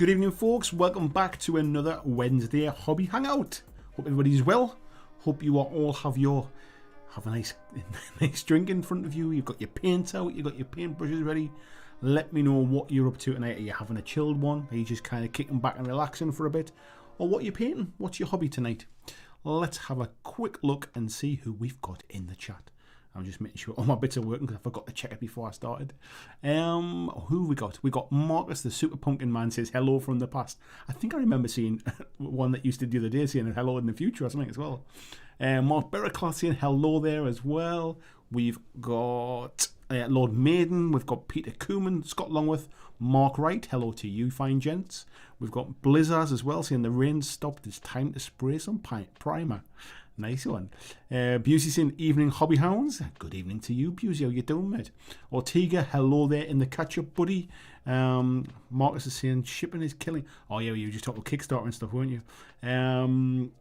Good evening, folks. Welcome back to another Wednesday hobby hangout. Hope everybody's well. Hope you all have a nice drink in front of you. You've got your paint out. You've got your paintbrushes ready. Let me know what you're up to tonight. Are you having a chilled one? Are you just kind of kicking back and relaxing for a bit? Or what are you painting? What's your hobby tonight? Let's have a quick look and see who we've got in the chat. I'm just making sure all my bits are working because I forgot to check it before I started. Who we got? We got Marcus, the Super Pumpkin Man, says hello from the past. I think I remember seeing one that used to the other day saying hello in the future or something as well. Mark Berracloth saying hello there as well. We've got Lord Maiden. We've got Peter Cooman, Scott Longworth, Mark Wright. Hello to you, fine gents. We've got Blizzards as well saying the rain stopped. It's time to spray some primer. Nice one. Busey saying evening hobby hounds. Good evening to you, Busey. How you doing, mate? Ortega, hello there in the catch-up, buddy. Marcus is saying shipping is killing. Oh yeah, you were just talking Kickstarter and stuff, weren't you?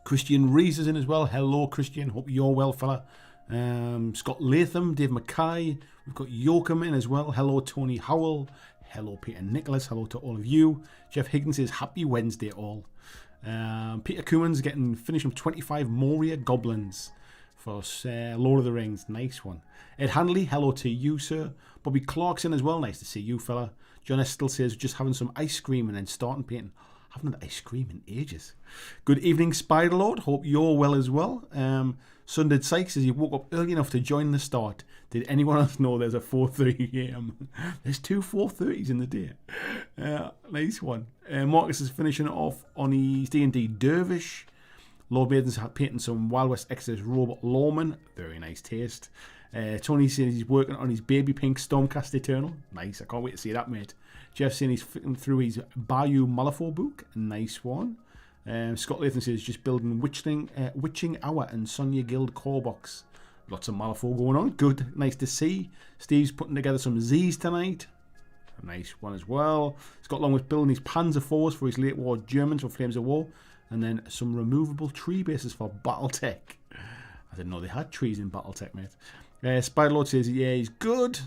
Christian Rees is in as well. Hello, Christian. Hope you're well, fella. Scott Latham, Dave Mackay. We've got Yoakum in as well. Hello, Tony Howell. Hello, Peter Nicholas. Hello to all of you. Jeff Higgins says happy Wednesday all. Peter Cooman's finishing 25 Moria Goblins for Lord of the Rings. Nice one. Ed Handley, hello to you, sir. Bobby Clarkson as well. Nice to see you, fella. John Estel says just having some ice cream and then starting painting. I haven't had ice cream in ages. Good evening, Spiderlord. Hope you're well as well. Sunded Sykes says you woke up early enough to join the start. Did anyone else know there's a 4:30 a.m.? There's two 4:30s in the day. Nice one. Marcus is finishing off on his D&D Dervish. Lord Maiden's painting some Wild West Exodus Robot Lawman. Very nice taste. Tony says he's working on his baby pink Stormcast Eternal. Nice. I can't wait to see that, mate. Jeff saying he's flicking through his Bayou Malifaux book. Nice one. Scott Latham says just building Witching Hour and Sonya Guild core box. Lots of Malifaux going on. Good. Nice to see. Steve's putting together some Z's tonight. A nice one as well. Scott Long was building his Panzer IVs for his late war Germans for Flames of War. And then some removable tree bases for Battletech. I didn't know they had trees in Battletech, mate. Spiderlord says, yeah, he's good.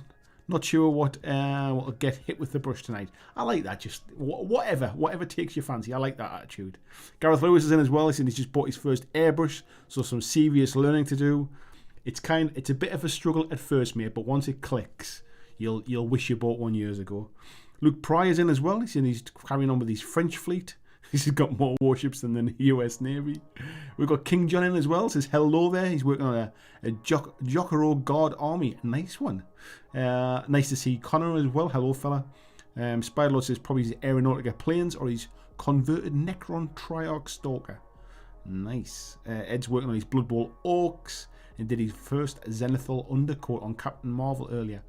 Not sure what will get hit with the brush tonight. I like that. Just whatever takes your fancy. I like that attitude. Gareth Lewis is in as well. He's just bought his first airbrush, so some serious learning to do. It's a bit of a struggle at first, mate, but once it clicks, you'll wish you bought one years ago. Luke Pryor's in as well. He's carrying on with his French fleet. He's got more warships than the US Navy. We've got King John in as well. Says hello there. He's working on a Jokero Guard army. Nice one. Nice to see Connor as well. Hello, fella. Spiderlord says probably his Aeronautica planes or his converted Necron Triarch Stalker. Nice. Ed's working on his Blood Bowl Orcs and did his first Zenithal undercoat on Captain Marvel earlier.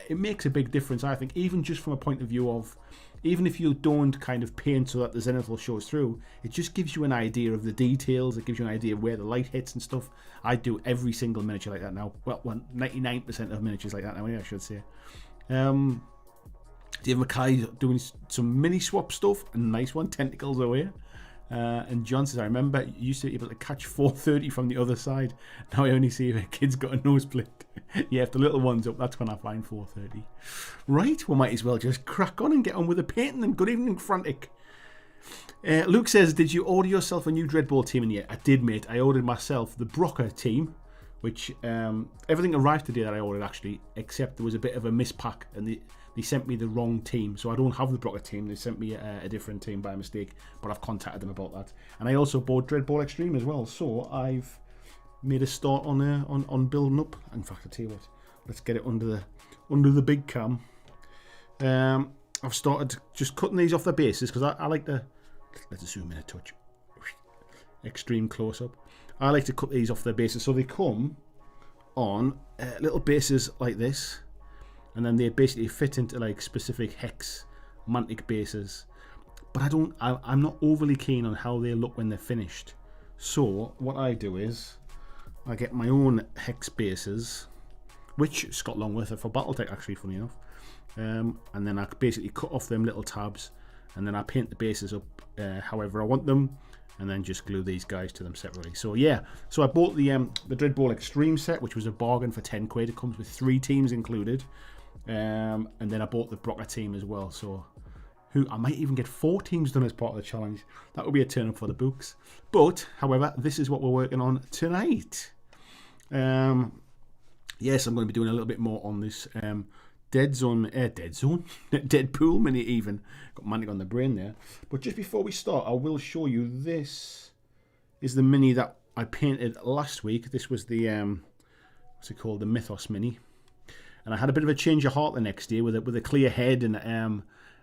It makes a big difference, I think, even just from a point of view of, even if you don't kind of paint so that the Zenithal shows through, it just gives you an idea of the details. It gives you an idea of where the light hits and stuff. I do every single miniature like that now. Well, 99% of miniatures like that now, I should say. Dave Mackay doing some mini swap stuff. A nice one, Tentacles away. And John says, I remember you used to be able to catch 430 from the other side. Now I only see if a kid's got a nosebleed. Yeah, if the little one's up, that's when I find 430. Right, we might as well just crack on and get on with the painting. And good evening, Frantic. Luke says, did you order yourself a new Dreadball team in yet? I did, mate. I ordered myself the Brocker team, which everything arrived today that I ordered, actually, except there was a bit of a mispack and they sent me the wrong team. So I don't have the Brocker team. They sent me a different team by mistake, but I've contacted them about that. And I also bought Dreadball Extreme as well. So I've made a start on building up. In fact, I tell you what, let's get it under the big cam. I've started just cutting these off the bases because I like to, let's zoom in a touch, extreme close up. I like to cut these off their bases so they come on little bases like this, and then they basically fit into like specific hex mantic bases. But I'm not overly keen on how they look when they're finished. So what I do is I get my own hex bases, which Scott Longworth are for Battletech, actually, funny enough. And then I basically cut off them little tabs, and then I paint the bases up however I want them, and then just glue these guys to them separately. So yeah, so I bought the Dreadball Extreme set, which was a bargain for 10 quid. It comes with 3 teams included, and then I bought the Brocker team as well. So who I might even get 4 teams done as part of the challenge. That would be a turn up for the books. But, however, this is what we're working on tonight. Yes, I'm going to be doing a little bit more on this Deadpool mini even. Got manic on the brain there. But just before we start, I will show you this is the mini that I painted last week. This was the, what's it called? The Mythos mini. And I had a bit of a change of heart the next day with a clear head and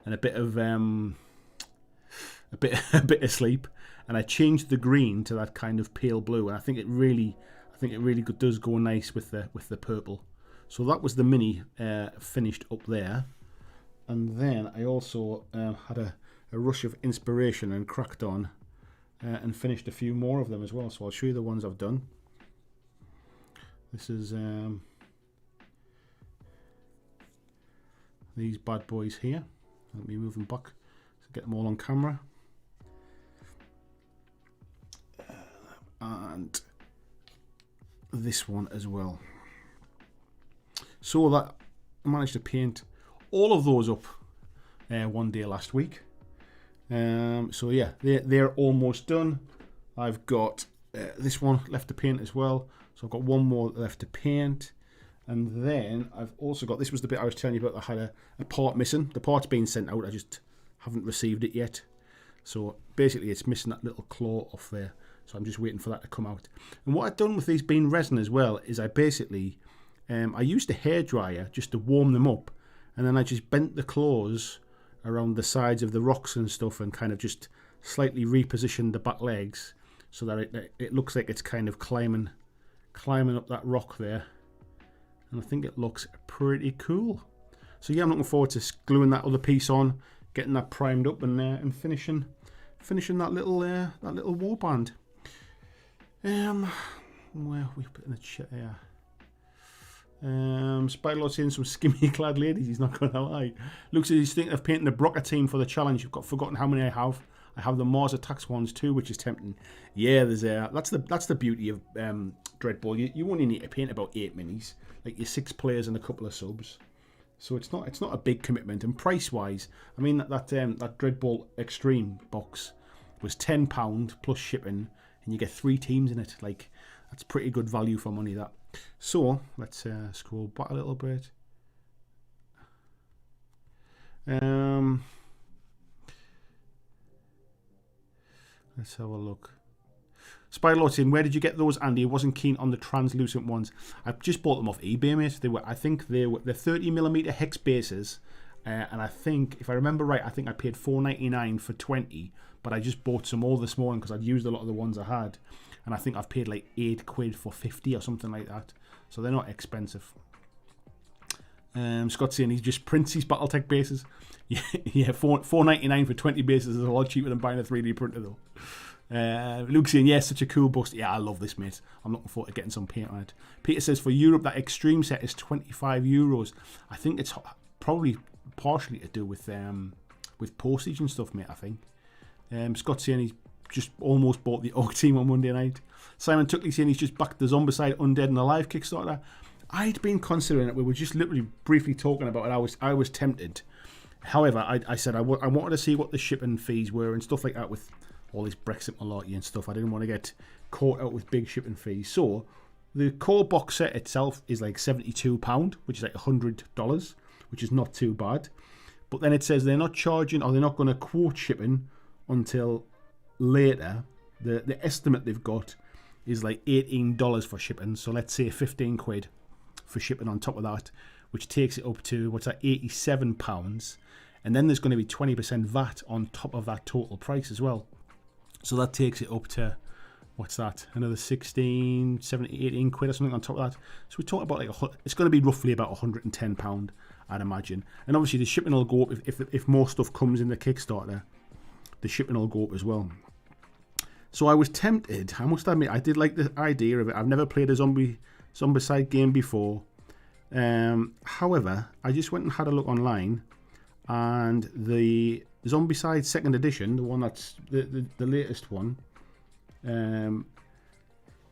a bit of a bit of sleep, and I changed the green to that kind of pale blue, and I think it really does go nice with the purple. So that was the mini finished up there, and then I also had a rush of inspiration and cracked on and finished a few more of them as well. So I'll show you the ones I've done. This is these bad boys here. Let me move them back to get them all on camera. And this one as well. So that I managed to paint all of those up one day last week. So yeah, they're almost done. I've got this one left to paint as well. So I've got one more left to paint. And then I've also got, this was the bit I was telling you about, I had a part missing. The part's been sent out, I just haven't received it yet. So basically it's missing that little claw off there. So I'm just waiting for that to come out. And what I've done with these bean resin as well is I basically, I used a hairdryer just to warm them up. And then I just bent the claws around the sides of the rocks and stuff and kind of just slightly repositioned the back legs so that it looks like it's kind of climbing up that rock there. And I think it looks pretty cool. So yeah, I'm looking forward to gluing that other piece on, getting that primed up, and finishing that little warband. Where are we putting the chat here? Spiderlord's saying some skimmy clad ladies. He's not going to lie. Looks like he's thinking of painting the Brocker team for the challenge. You've got forgotten how many I have. I have the Mars Attacks ones too, which is tempting. Yeah, there's that's the beauty of Dreadball. You only need to paint about 8 minis, like your 6 players and a couple of subs. So it's not a big commitment. And price wise, I mean that Dreadball Extreme box was £10 plus shipping, and you get 3 teams in it. Like, that's pretty good value for money. That. So let's scroll back a little bit. Let's have a look. Spylord saying, where did you get those, Andy? I wasn't keen on the translucent ones. I just bought them off eBay, mate. I think they're 30mm hex bases, and I think, if I remember right, I think I paid $4.99 for 20, but I just bought some more this morning because I'd used a lot of the ones I had, and I think I've paid like £8 for 50 or something like that. So they're not expensive. Scott's saying he just prints his Battletech bases. Yeah, $4.99 for 20 bases is a lot cheaper than buying a 3D printer though. Luke's saying, yeah, such a cool bust. Yeah, I love this, mate. I'm looking forward to getting some paint on it. Peter says, for Europe, that extreme set is €25. I think it's probably partially to do with postage and stuff, mate, I think. Scott's saying he's just almost bought the Orc team on Monday night. Simon Tuckley saying he's just backed the Zombicide Undead and Alive Kickstarter. I'd been considering it. We were just literally briefly talking about it. I was tempted. However, I said I wanted to see what the shipping fees were and stuff like that with all this Brexit malarkey and stuff. I didn't want to get caught out with big shipping fees. So the core box set itself is like £72, which is like $100, which is not too bad. But then it says they're not charging, or they're not going to quote shipping until later. The estimate they've got is like $18 for shipping. So let's say £15 for shipping on top of that, which takes it up to, what's that, £87. And then there's going to be 20% VAT on top of that total price as well. So that takes it up to, what's that, another 16, 17, 18 quid or something on top of that. So we're talking about like, it's going to be roughly about £110, I'd imagine. And obviously the shipping will go up if more stuff comes in the Kickstarter. The shipping will go up as well. So I was tempted, I must admit, I did like the idea of it. I've never played a Zombicide game before. However, I just went and had a look online, and the Zombicide 2nd edition, the one that's the latest one,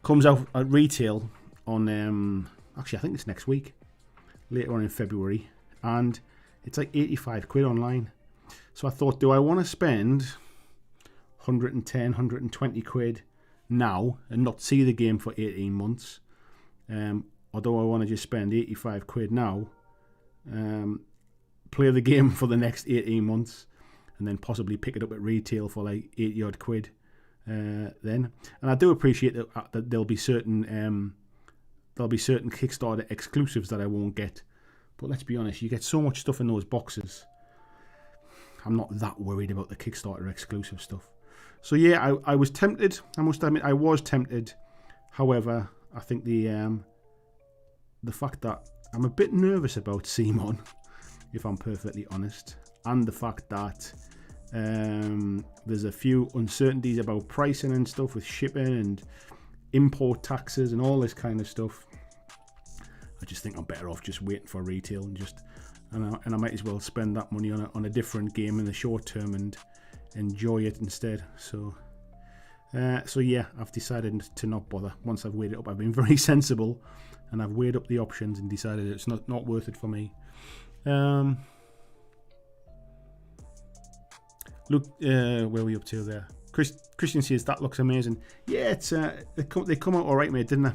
comes out at retail on, actually I think it's next week, later on in February, and it's like £85 online. So I thought, do I want to spend 110, 120 quid now and not see the game for 18 months? Or do I want to just spend 85 quid now, play the game for the next 18 months, and then possibly pick it up at retail for like 80 odd quid then? And I do appreciate that there'll be certain Kickstarter exclusives that I won't get. But let's be honest, you get so much stuff in those boxes. I'm not that worried about the Kickstarter exclusive stuff. So yeah, I was tempted. I must admit, I was tempted. However, I think the fact that I'm a bit nervous about Simon, if I'm perfectly honest, and the fact that there's a few uncertainties about pricing and stuff with shipping and import taxes and all this kind of stuff, I just think I'm better off just waiting for retail and I might as well spend that money on a different game in the short term and enjoy it instead. So yeah, I've decided to not bother once I've weighed it up. I've been very sensible and I've weighed up the options and decided it's not worth it for me. Look, where are we up to there? Christian says that looks amazing. Yeah, it's they come out all right, mate, didn't they?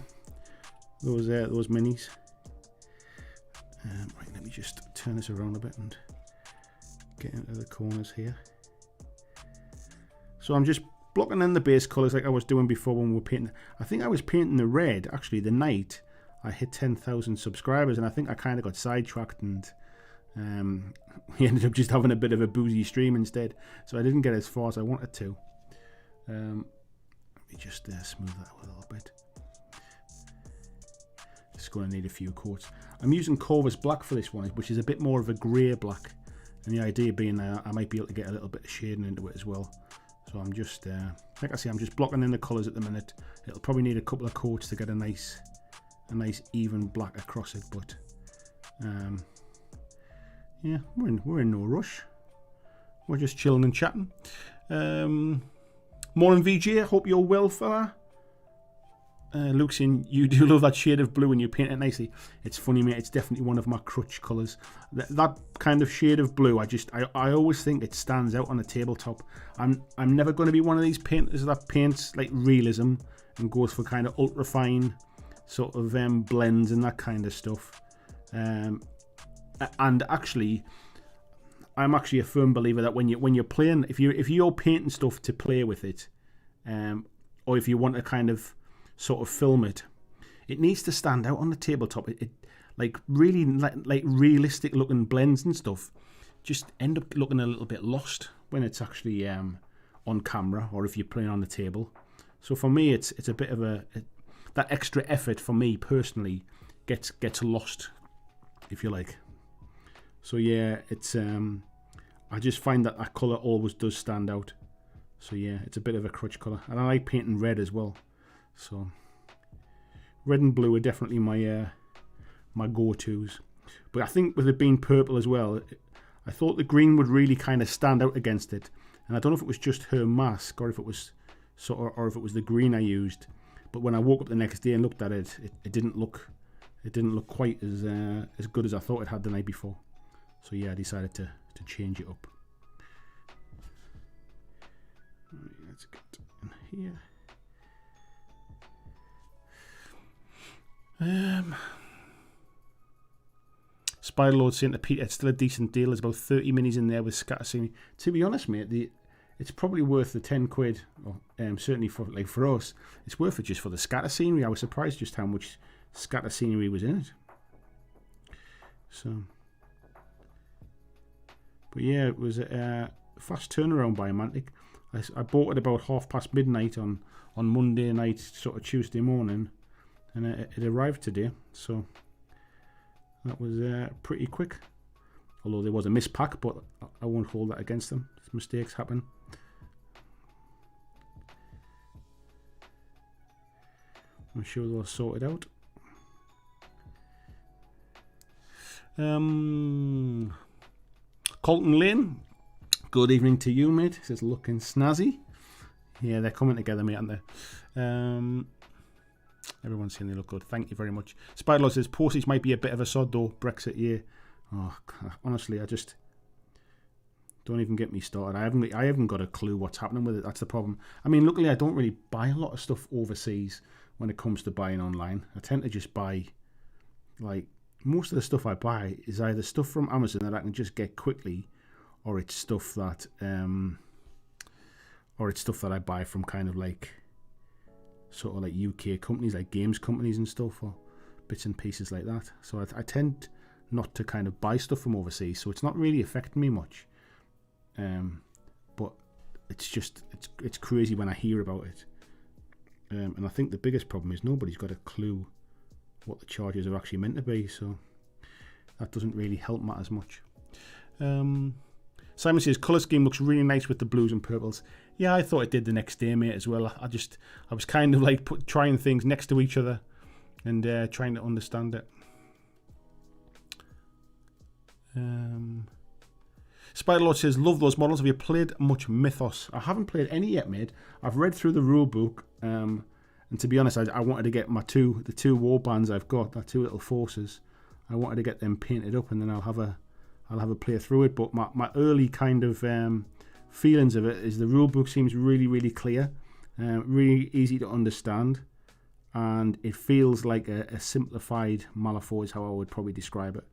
Those minis. Right, let me just turn this around a bit and get into the corners here. So I'm just blocking in the base colours like I was doing before when we were painting. I think I was painting the red actually the night I hit 10,000 subscribers, and I think I kind of got sidetracked and we ended up just having a bit of a boozy stream instead. So I didn't get as far as I wanted to. Let me just smooth that out a little bit. It's going to need a few coats. I'm using Corvus Black for this one, which is a bit more of a grey black, and the idea being that I might be able to get a little bit of shading into it as well. So I'm just, like I say, I'm just blocking in the colours at the minute. It'll probably need a couple of coats to get a nice even black across it, but yeah, we're in no rush. We're just chilling and chatting. Morning VJ, hope you're well, fella. Luke saying, you do love that shade of blue and you paint it nicely. It's funny, mate, it's definitely one of my crutch colours. That kind of shade of blue, I always think it stands out on a tabletop. I'm never going to be one of these painters that paints like realism and goes for kind of ultra fine sort of blends and that kind of stuff. And actually, I'm actually a firm believer that when you're playing, if you're painting stuff to play with it, or if you want to kind of sort of film it, it needs to stand out on the tabletop. It like really like realistic looking blends and stuff just end up looking a little bit lost when it's actually on camera or if you're playing on the table. So for me, it's a bit of that extra effort for me personally gets lost, if you like. So yeah, it's I just find that colour always does stand out. So yeah, it's a bit of a crutch colour, and I like painting red as well. So red and blue are definitely my my go-tos. But I think with it being purple as well, I thought the green would really kind of stand out against it. And I don't know if it was just her mask or if it was or if it was the green I used. But when I woke up the next day and looked at it, it didn't look quite as good as I thought it had the night before. So yeah, I decided to change it up. Right, let's get in here. Spiderlord saying to Peter, it's still a decent deal. There's about 30 minis in there with scatter scenery. To be honest, mate, it's probably worth the 10 quid. Or, certainly for us, it's worth it just for the scatter scenery. I was surprised just how much scatter scenery was in it. So, but yeah, it was a fast turnaround by Mantic. I bought it about midnight on Monday night, sort of Tuesday morning, and it arrived today. So that was pretty quick. Although there was a mispack, but I won't hold that against them. Mistakes happen. I'm sure they'll sort it out. Colton Lane, good evening to you, mate. Says looking snazzy. Yeah, they're coming together, mate, aren't they? Everyone's saying they look good. Thank you very much. Spiderlord says postage might be a bit of a sod though. Brexit year. Oh, honestly, I just Don't even get me started. I haven't got a clue what's happening with it. That's the problem. I mean, luckily I don't really buy a lot of stuff overseas when it comes to buying online. I tend to just buy, like, most of the stuff I buy is either stuff from Amazon that I can just get quickly, or it's stuff that I buy from kind of like sort of like UK companies, like games companies and stuff, or bits and pieces like that. So I tend not to kind of buy stuff from overseas, so it's not really affecting me much. But it's just it's crazy when I hear about it, and I think the biggest problem is nobody's got a clue what the charges are actually meant to be, so that doesn't really help matters much. Simon says colour scheme looks really nice with the blues and purples. Yeah, I thought it did the next day, mate, as well. I was kind of like trying things next to each other and trying to understand it. Spiderlord says, love those models. Have you played much Mythos? I haven't played any yet, mate. I've read through the rule book, and to be honest, I wanted to get the two war bands I've got, the two little forces. I wanted to get them painted up, and then I'll have a play through it. But my early kind of feelings of it is the rule book seems really, really clear, really easy to understand, and it feels like a simplified Malifaux is how I would probably describe it.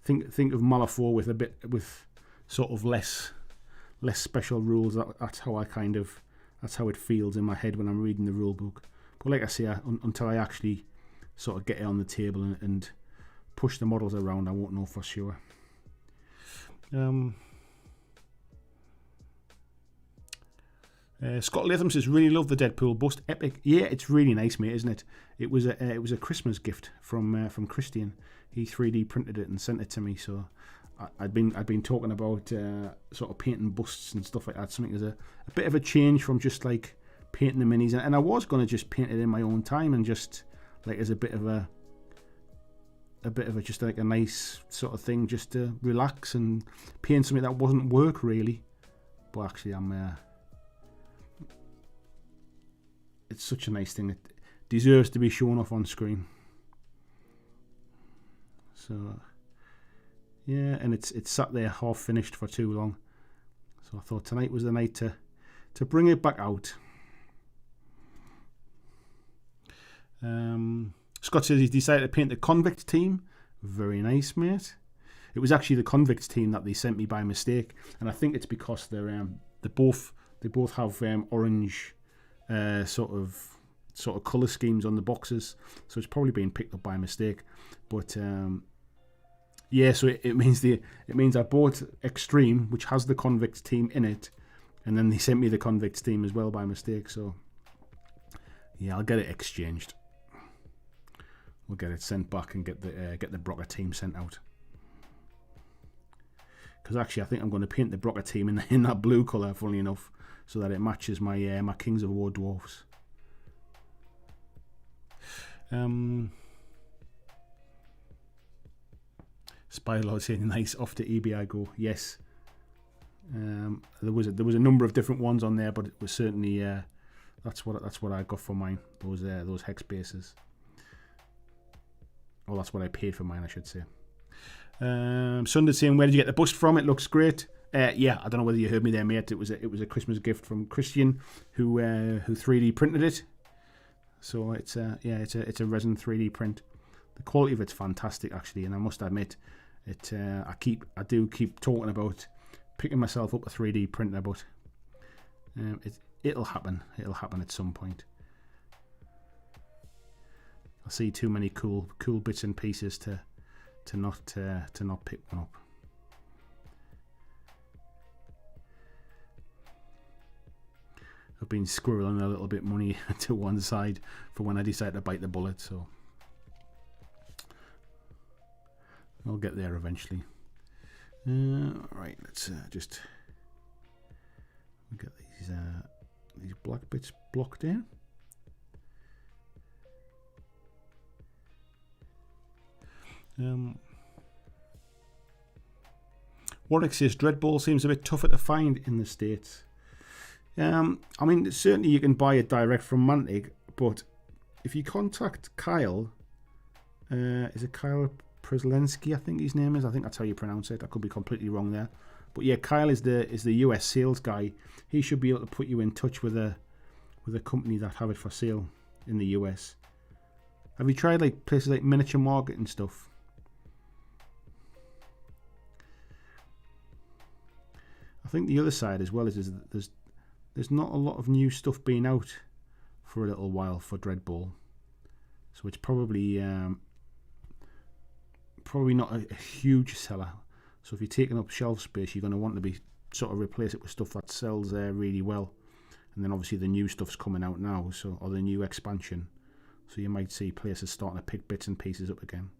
Think of Malifaux with sort of less special rules. That's how it feels in my head when I'm reading the rule book. But like I say, until I actually sort of get it on the table and push the models around, I won't know for sure. Scott Latham says, really love the Deadpool bust, epic. Yeah, it's really nice, mate, isn't it? It was a Christmas gift from Christian. He 3D printed it and sent it to me. So I'd been talking about sort of painting busts and stuff like that. Something as a bit of a change from just like painting the minis, and I was going to just paint it in my own time and just like as a bit of a just like a nice sort of thing, just to relax and paint something that wasn't work really. But actually, it's such a nice thing. It deserves to be shown off on screen. So yeah, and it's sat there half finished for too long. So I thought tonight was the night to bring it back out. Scott says he's decided to paint the Convict team. Very nice, mate. It was actually the Convict team that they sent me by mistake, and I think it's because they both have orange sort of colour schemes on the boxes, so it's probably been picked up by mistake. But yeah, so it means I bought Extreme, which has the Convict team in it, and then they sent me the Convict team as well by mistake. So yeah, I'll get it exchanged. We'll get it sent back and get the Brocker team sent out. Because actually, I think I'm going to paint the Brocker team in that blue colour, funnily enough, so that it matches my my Kings of War dwarves. Spylord saying nice, off to EBI go. Yes, there was a number of different ones on there, but it was certainly that's what I got for mine. Those hex bases. Well, that's what I paid for mine, I should say. Sunday saying, where did you get the bust from? It looks great. Yeah, I don't know whether you heard me there, mate. It was a Christmas gift from Christian, who 3D printed it. So it's a resin 3D print. The quality of it's fantastic, actually, and I must admit, I do keep talking about picking myself up a 3D printer, but it'll happen. It'll happen at some point. I see too many cool bits and pieces to not pick one up. I've been squirreling a little bit money to one side for when I decide to bite the bullet, so I'll get there eventually. Right, let's just get these black bits blocked in. Warwick says Dreadball seems a bit tougher to find in the States. I mean, certainly you can buy it direct from Mantic, but if you contact Kyle, is it Kyle Przyslensky, I think his name is. I think that's how you pronounce it. I could be completely wrong there. But yeah, Kyle is the US sales guy. He should be able to put you in touch with a company that have it for sale in the US. Have you tried like places like Miniature Market and stuff? I think the other side as well is that there's not a lot of new stuff being out for a little while for Dreadball, so it's probably not a huge seller. So if you're taking up shelf space, you're going to want to be sort of replace it with stuff that sells there really well, and then obviously the new stuff's coming out now, so or the new expansion. So you might see places starting to pick bits and pieces up again.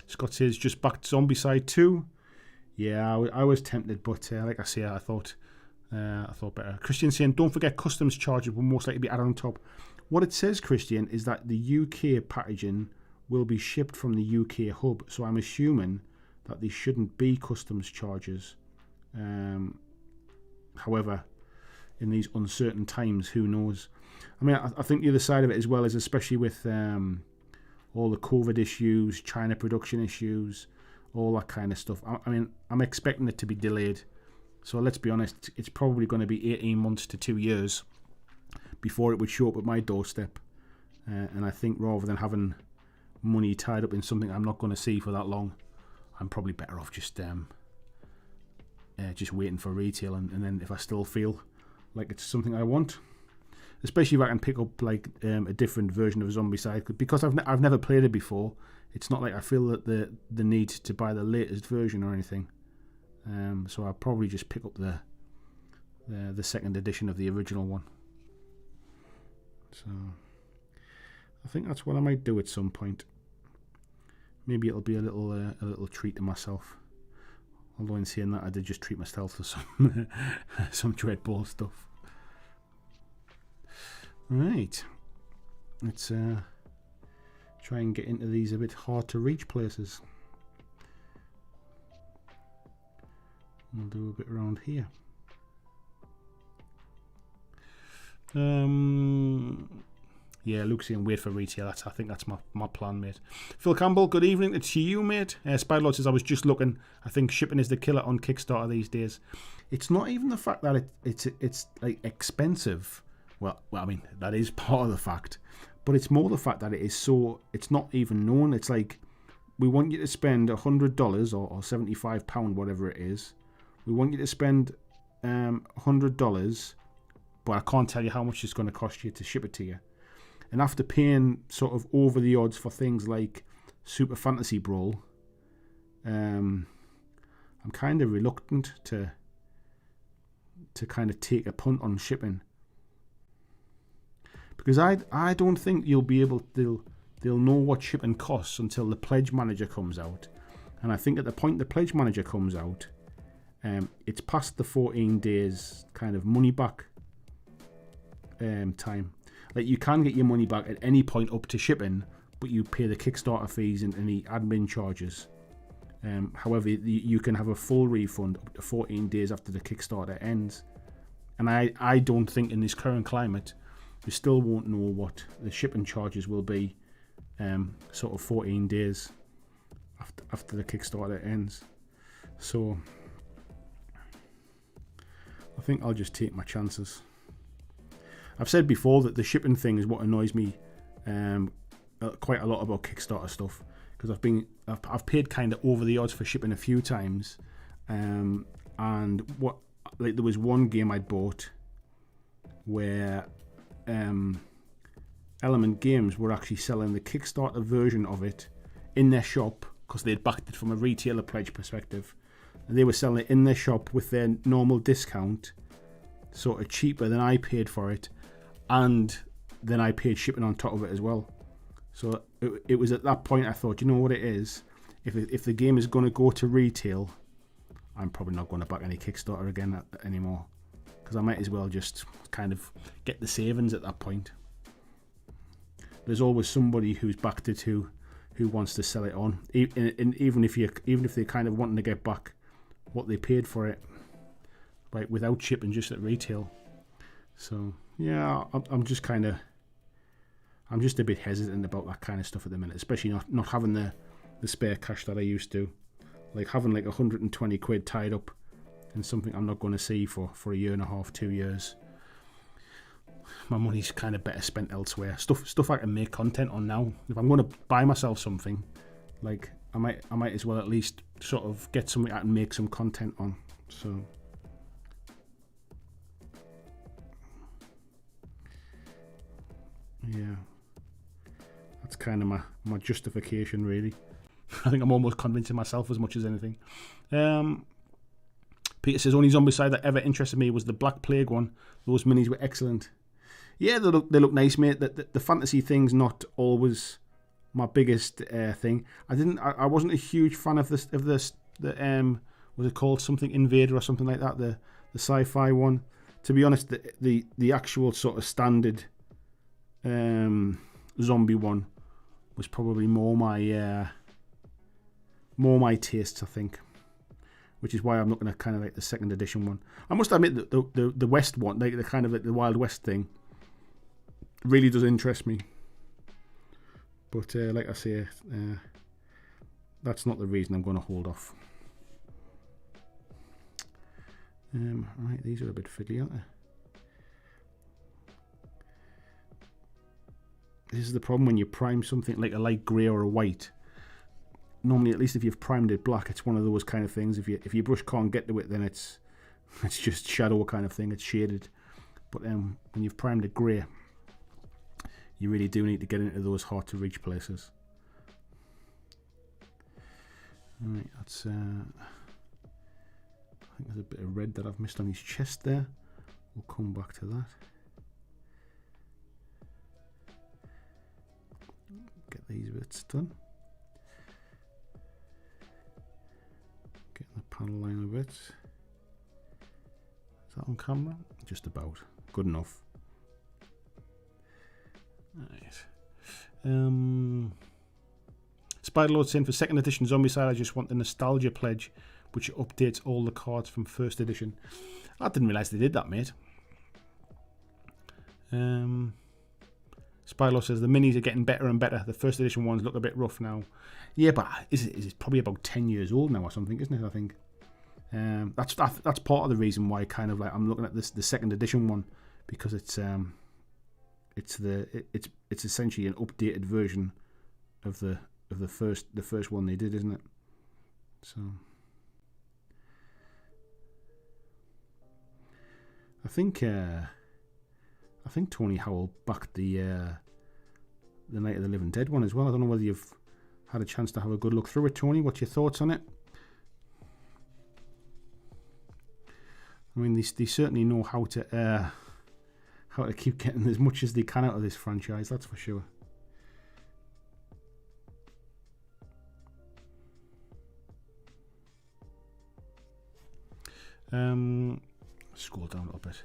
Scott says just back to Zombicide 2. Yeah, I was tempted, but like I say, I thought better. Christian saying don't forget customs charges will most likely be added on top. What it says, Christian, is that the UK packaging will be shipped from the UK hub, so I'm assuming that there shouldn't be customs charges. However, in these uncertain times, who knows? I mean, I think the other side of it as well is, especially with all the COVID issues, China production issues, all that kind of stuff. I mean, I'm expecting it to be delayed. So let's be honest, it's probably going to be 18 months to 2 years before it would show up at my doorstep. And I think rather than having money tied up in something I'm not going to see for that long, I'm probably better off just waiting for retail. And then if I still feel like it's something I want, especially if I can pick up like a different version of Zombicide, because I've never played it before. It's not like I feel that the need to buy the latest version or anything. So I'll probably just pick up the second edition of the original one. So I think that's what I might do at some point. Maybe it'll be a little treat to myself. Although in saying that, I did just treat myself to some some Dreadball stuff. Right, let's try and get into these a bit hard to reach places. We'll do a bit around here. Yeah, Luke's saying wait for retail. I think that's my plan, mate. Phil Campbell, good evening. It's to you, mate. Spiderlord says I was just looking. I think shipping is the killer on Kickstarter these days. It's not even the fact that it's like expensive. Well, I mean that is part of the fact, but it's more the fact that it's not even known. It's like we want you to spend $100 or £75, whatever it is. We want you to spend $100, but I can't tell you how much it's going to cost you to ship it to you. And after paying sort of over the odds for things like Super Fantasy Brawl, I'm kind of reluctant to kind of take a punt on shipping, because I don't think you'll be able they'll know what shipping costs until the Pledge Manager comes out, and I think at the point the Pledge Manager comes out, it's past the 14 days kind of money back time. Like you can get your money back at any point up to shipping, but you pay the Kickstarter fees and any admin charges. However, you can have a full refund up to 14 days after the Kickstarter ends. And I don't think in this current climate, we still won't know what the shipping charges will be sort of 14 days after the Kickstarter ends. So I think I'll just take my chances. I've said before that the shipping thing is what annoys me quite a lot about Kickstarter stuff, because I've paid kind of over the odds for shipping a few times, and there was one game I'd bought where Element Games were actually selling the Kickstarter version of it in their shop because they'd backed it from a retailer pledge perspective, and they were selling it in their shop with their normal discount, sort of cheaper than I paid for it, and then I paid shipping on top of it as well. So it was at that point I thought, you know what it is, if the game is going to go to retail, I'm probably not going to back any Kickstarter again anymore, because I might as well just kind of get the savings at that point. There's always somebody who's backed it who wants to sell it on, and even if they're kind of wanting to get back what they paid for it, right, without shipping, just at retail. So yeah, I'm just kind of, I'm just a bit hesitant about that kind of stuff at the minute, especially not having the spare cash that I used to. Like having like 120 quid tied up in something I'm not going to see for a year and a half, 2 years. My money's kind of better spent elsewhere. Stuff I can make content on now. If I'm going to buy myself something, like I might as well at least sort of get something I can make some content on. So yeah, that's kind of my justification, really. I think I'm almost convincing myself as much as anything. Peter says, only Zombicide that ever interested me was the Black Plague one. Those minis were excellent. Yeah, they look nice, mate. The fantasy thing's not always my biggest thing. I wasn't a huge fan of this was it called something Invader or something like that, the sci-fi one. To be honest, the actual sort of standard zombie one was probably more my tastes, I think, which is why I'm looking at kind of like the second edition one. I must admit that the West one, like the kind of like the Wild West thing, really does interest me. But like I say, that's not the reason I'm going to hold off. Right, these are a bit fiddly, aren't they? This is the problem when you prime something like a light grey or a white. Normally, at least if you've primed it black, it's one of those kind of things. If your brush can't get to it, then it's just shadow kind of thing. It's shaded. But when you've primed it grey, you really do need to get into those hard to reach places. Alright, that's I think there's a bit of red that I've missed on his chest there. We'll come back to that. Get these bits done. Get the panel line of it. Is that on camera? Just about. Good enough. Right. Spiderlord saying, for second edition Zombicide, I just want the nostalgia pledge, which updates all the cards from first edition. I didn't realise they did that, mate. Spiderlord says the minis are getting better and better. The first edition ones look a bit rough now. Yeah, but is it probably about 10 years old now or something, isn't it? I think that's part of the reason why kind of like I'm looking at the second edition one, because it's essentially an updated version of the first one they did, isn't it? So I think Tony Howell backed the Night of the Living Dead one as well. I don't know whether you've had a chance to have a good look through it, Tony. What's your thoughts on it? I mean, they certainly know how to keep getting as much as they can out of this franchise, that's for sure. Scroll down a little bit.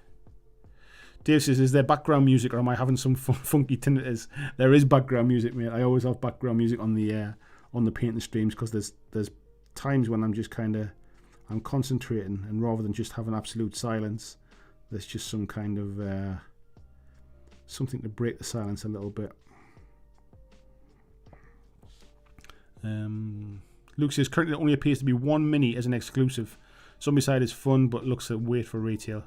Dave says, is there background music or am I having some funky tinnitus? There is background music, mate. I always have background music on the painting streams, because there's times when I'm just I'm concentrating, and rather than just having absolute silence, there's just some kind of something to break the silence a little bit. Luke says, currently there only appears to be one mini as an exclusive. Zombicide is fun, but looks at weight for retail.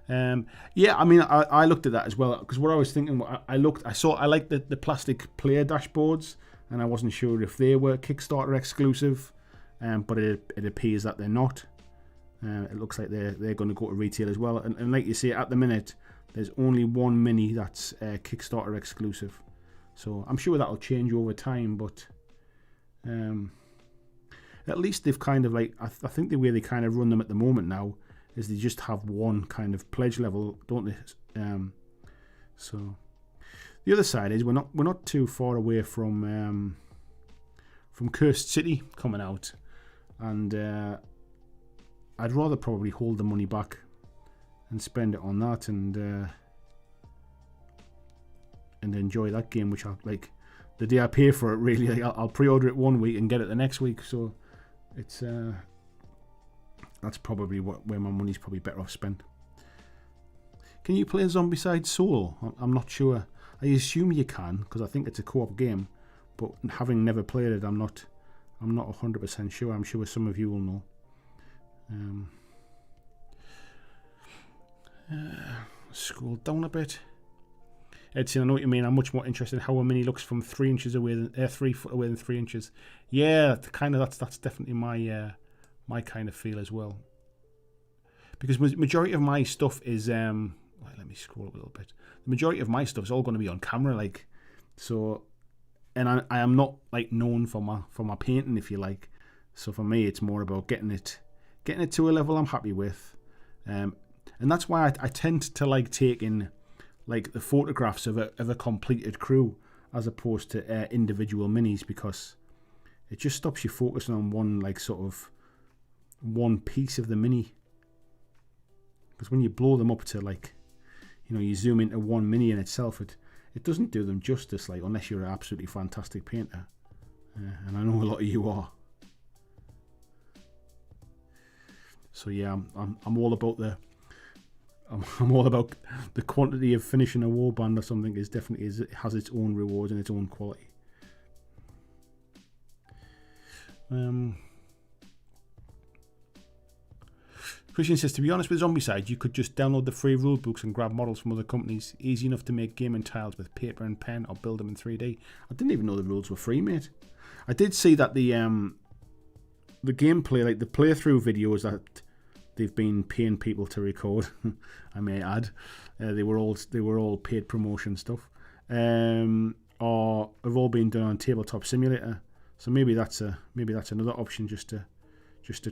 Yeah, I mean, I looked at that as well, because what I was thinking, I liked the plastic player dashboards, and I wasn't sure if they were Kickstarter exclusive, but it appears that they're not. It looks like they're going to go to retail as well, and like you say, at the minute there's only one mini that's Kickstarter exclusive, so I'm sure that'll change over time, but at least they've kind of like, I think the way they kind of run them at the moment now is they just have one kind of pledge level, don't they? So the other side is we're not too far away from Cursed City coming out, and I'd rather probably hold the money back and spend it on that, and enjoy that game, which I'll like the day I pay for it. Really, like, I'll pre-order it one week and get it the next week. So it's that's probably where my money's probably better off spent. Can you play Zombicide solo? I'm not sure. I assume you can because I think it's a co-op game, but having never played it, I'm not 100% sure. I'm sure some of you will know. Scroll down a bit. Edson, I know what you mean. I'm much more interested in how a mini looks from 3 inches away than 3 foot away than 3 inches. Yeah, that's definitely my my kind of feel as well. Because majority of my stuff is let me scroll up a little bit. The majority of my stuff is all going to be on camera, like, so, and I am not like known for my painting, if you like. So for me, it's more about getting it to a level I'm happy with, and that's why I tend to like taking like the photographs of a completed crew as opposed to individual minis, because it just stops you focusing on one piece of the mini. Because when you blow them up to, like, you know, you zoom into one mini in itself, it doesn't do them justice, like, unless you're an absolutely fantastic painter, and I know a lot of you are. So yeah, I'm all about I'm all about the quantity of finishing a warband or something it has its own rewards and its own quality. Christian says, to be honest with Zombicide, you could just download the free rulebooks and grab models from other companies. Easy enough to make gaming tiles with paper and pen or build them in 3D. I didn't even know the rules were free, mate. I did see that the gameplay, like the playthrough videos that they've been paying people to record, I may add, they were all paid promotion stuff, or have all been done on Tabletop Simulator. So maybe that's another option just to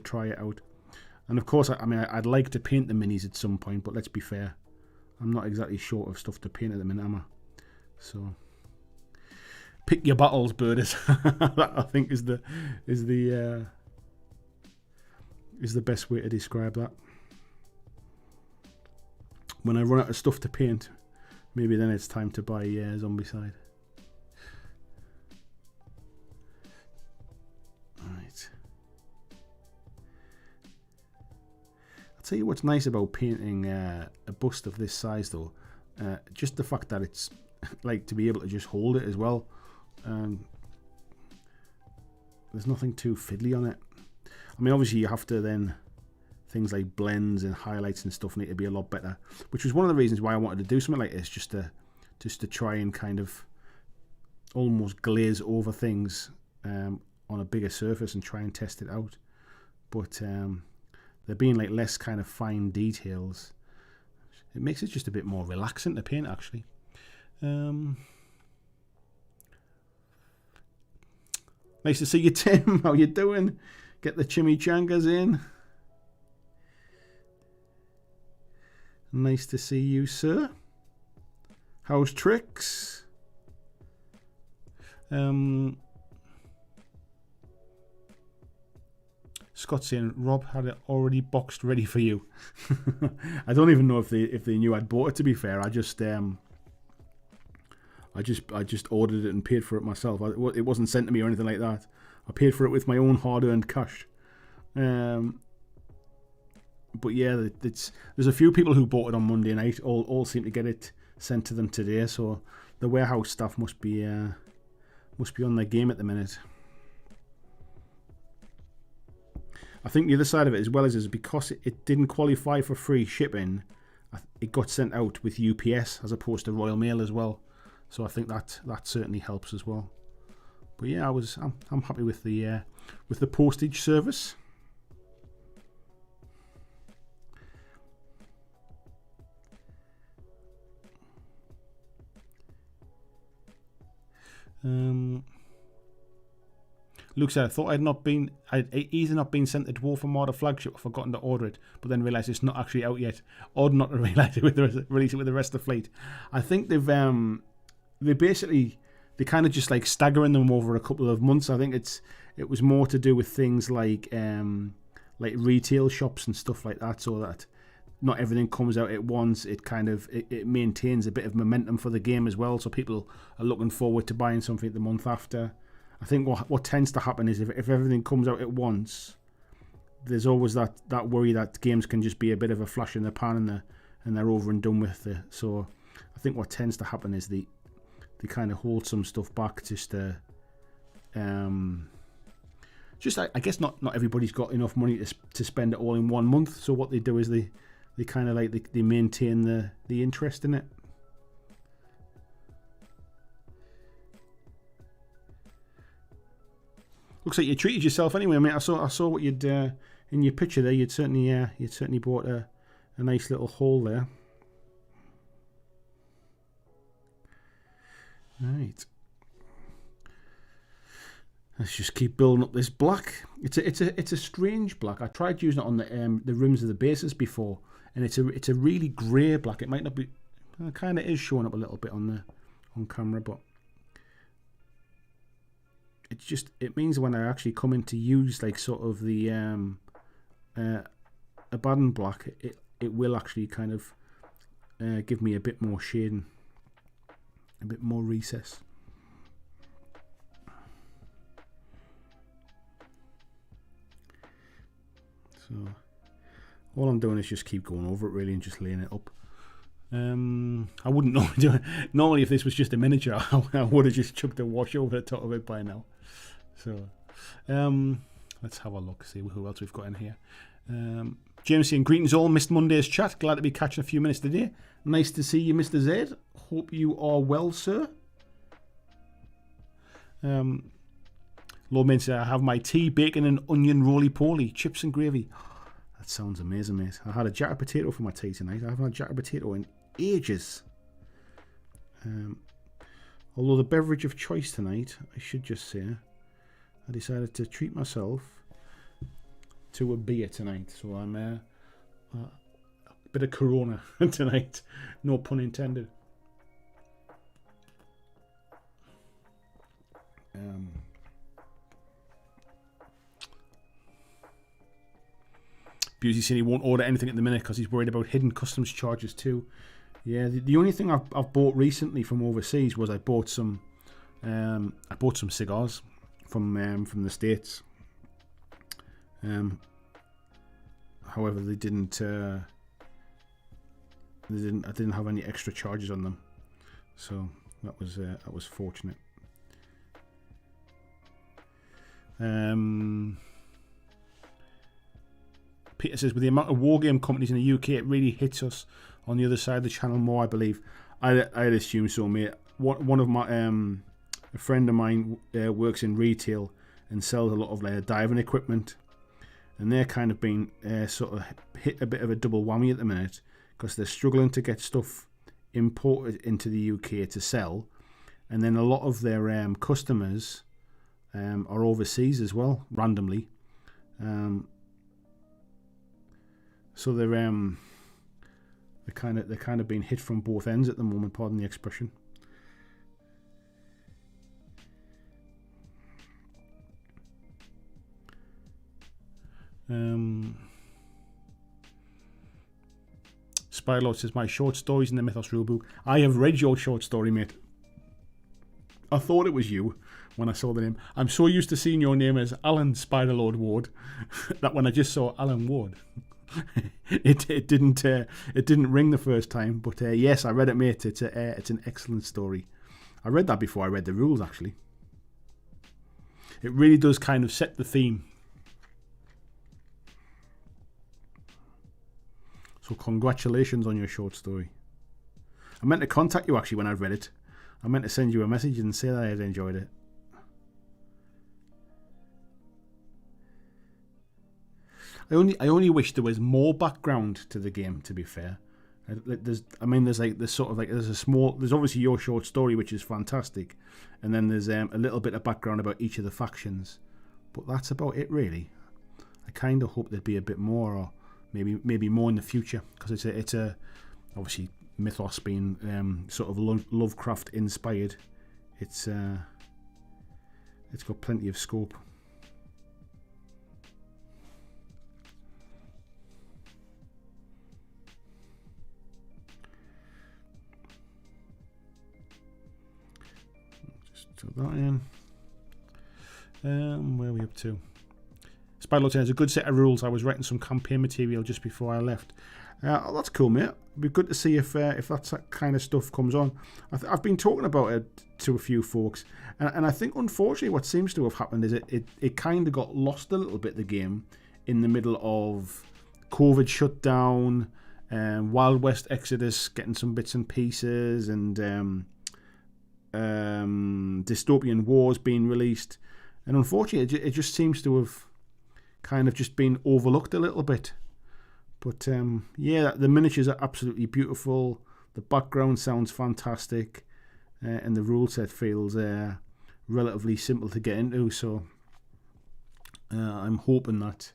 try it out. And of course, I mean, I'd like to paint the minis at some point, but let's be fair, I'm not exactly short of stuff to paint at the minute, am I? So pick your battles, birders. That I think is the best way to describe that. When I run out of stuff to paint, maybe then it's time to buy Zombicide. Right. I'll tell you what's nice about painting a bust of this size, though. Just the fact that it's like to be able to just hold it as well. There's nothing too fiddly on it. I mean, obviously you have to then, things like blends and highlights and stuff need to be a lot better, which was one of the reasons why I wanted to do something like this, just to try and kind of almost glaze over things on a bigger surface and try and test it out. But there being like less kind of fine details, it makes it just a bit more relaxing to paint, actually. Nice to see you, Tim. How you doing? Get the chimichangas in. Nice to see you, sir. How's tricks? Scott saying Rob had it already boxed ready for you. I don't even know if they knew I'd bought it. To be fair, I just ordered it and paid for it myself. It wasn't sent to me or anything like that. I paid for it with my own hard-earned cash. But yeah, there's a few people who bought it on Monday night. All seem to get it sent to them today. So the warehouse staff must be on their game at the minute. I think the other side of it as well is because it didn't qualify for free shipping, it got sent out with UPS as opposed to Royal Mail as well. So I think that certainly helps as well. But yeah, I'm happy with the postage service. Luke said, I thought I'd either not been sent the Dwarf Armada flagship or forgotten to order it, but then realised it's not actually out yet, or not to release it with the rest of the fleet. I think they kind of just like staggering them over a couple of months. I think it was more to do with things like retail shops and stuff like that, so that not everything comes out at once. It kind of it maintains a bit of momentum for the game as well, so people are looking forward to buying something the month after. I think what tends to happen is if everything comes out at once, there's always that worry that games can just be a bit of a flash in the pan and they're over and done with. So I think what tends to happen is they kind of hold some stuff back I guess not everybody's got enough money to spend it all in 1 month. So what they do is they kind of like they maintain the interest in it. Looks like you treated yourself anyway. I mean, I saw what you'd in your picture there. You'd certainly bought a nice little haul there. Right. Let's just keep building up this black. It's a strange black. I tried using it on the rims of the bases before, and it's a really grey black. It might not be. It kind of is showing up a little bit on camera, but it means when I actually come in to use like sort of the Abaddon black, it will actually kind of give me a bit more shading, a bit more recess. So all I'm doing is just keep going over it really and just laying it up. I wouldn't normally do it. Normally if this was just a miniature, I would have just chucked a wash over the top of it by now. So let's have a look, see who else we've got in here. James saying, greetings all, missed Monday's chat. Glad to be catching a few minutes today. Nice to see you, Mr. Z. Hope you are well, sir. Lord said, I have my tea, bacon and onion roly-poly, chips and gravy. That sounds amazing, mate. I had a jacket potato for my tea tonight. I haven't had a jacket potato in ages. Although the beverage of choice tonight, I should just say, I decided to treat myself to a beer tonight. So I'm a bit of Corona tonight. No pun intended. Busey saying he won't order anything at the minute because he's worried about hidden customs charges too. Yeah, the only thing I've bought recently from overseas was I bought some cigars from the States. However, I didn't have any extra charges on them, so that was fortunate. Peter says, with the amount of wargame companies in the UK, it really hits us on the other side of the channel more, I believe. I'd assume so, mate. One of my a friend of mine works in retail and sells a lot of diving equipment, and they're kind of being sort of hit a bit of a double whammy at the minute because they're struggling to get stuff imported into the UK to sell, and then a lot of their customers are overseas as well, randomly. So they're kind of being hit from both ends at the moment. Pardon the expression. Spylord says, my short stories in the Mythos rulebook. I have read your short story, mate. I thought it was you when I saw the name. I'm so used to seeing your name as Alan Spiderlord Ward that when I just saw Alan Ward, it didn't ring the first time. But yes, I read it, mate. It's an excellent story. I read that before I read the rules, actually. It really does kind of set the theme. So congratulations on your short story. I meant to contact you actually when I read it. I meant to send you a message and say that I had enjoyed it. I only wish there was more background to the game, to be fair. There's obviously your short story, which is fantastic, and then there's a little bit of background about each of the factions, but that's about it really. I kind of hope there'd be a bit more, or maybe more in the future, because it's a obviously Mythos being sort of Lovecraft inspired. It's got plenty of scope. Put that in. Where are we up to? Spiderlord says, a good set of rules. I was writing some campaign material just before I left. Oh, that's cool, mate. It'd be good to see if that kind of stuff comes on. I've been talking about it to a few folks, and I think unfortunately what seems to have happened is it kind of got lost a little bit, the game, in the middle of COVID shutdown, Wild West Exodus getting some bits and pieces, and Dystopian Wars being released, and unfortunately it just seems to have kind of just been overlooked a little bit. But yeah, the miniatures are absolutely beautiful. The background sounds fantastic, and the rule set feels relatively simple to get into. So I'm hoping that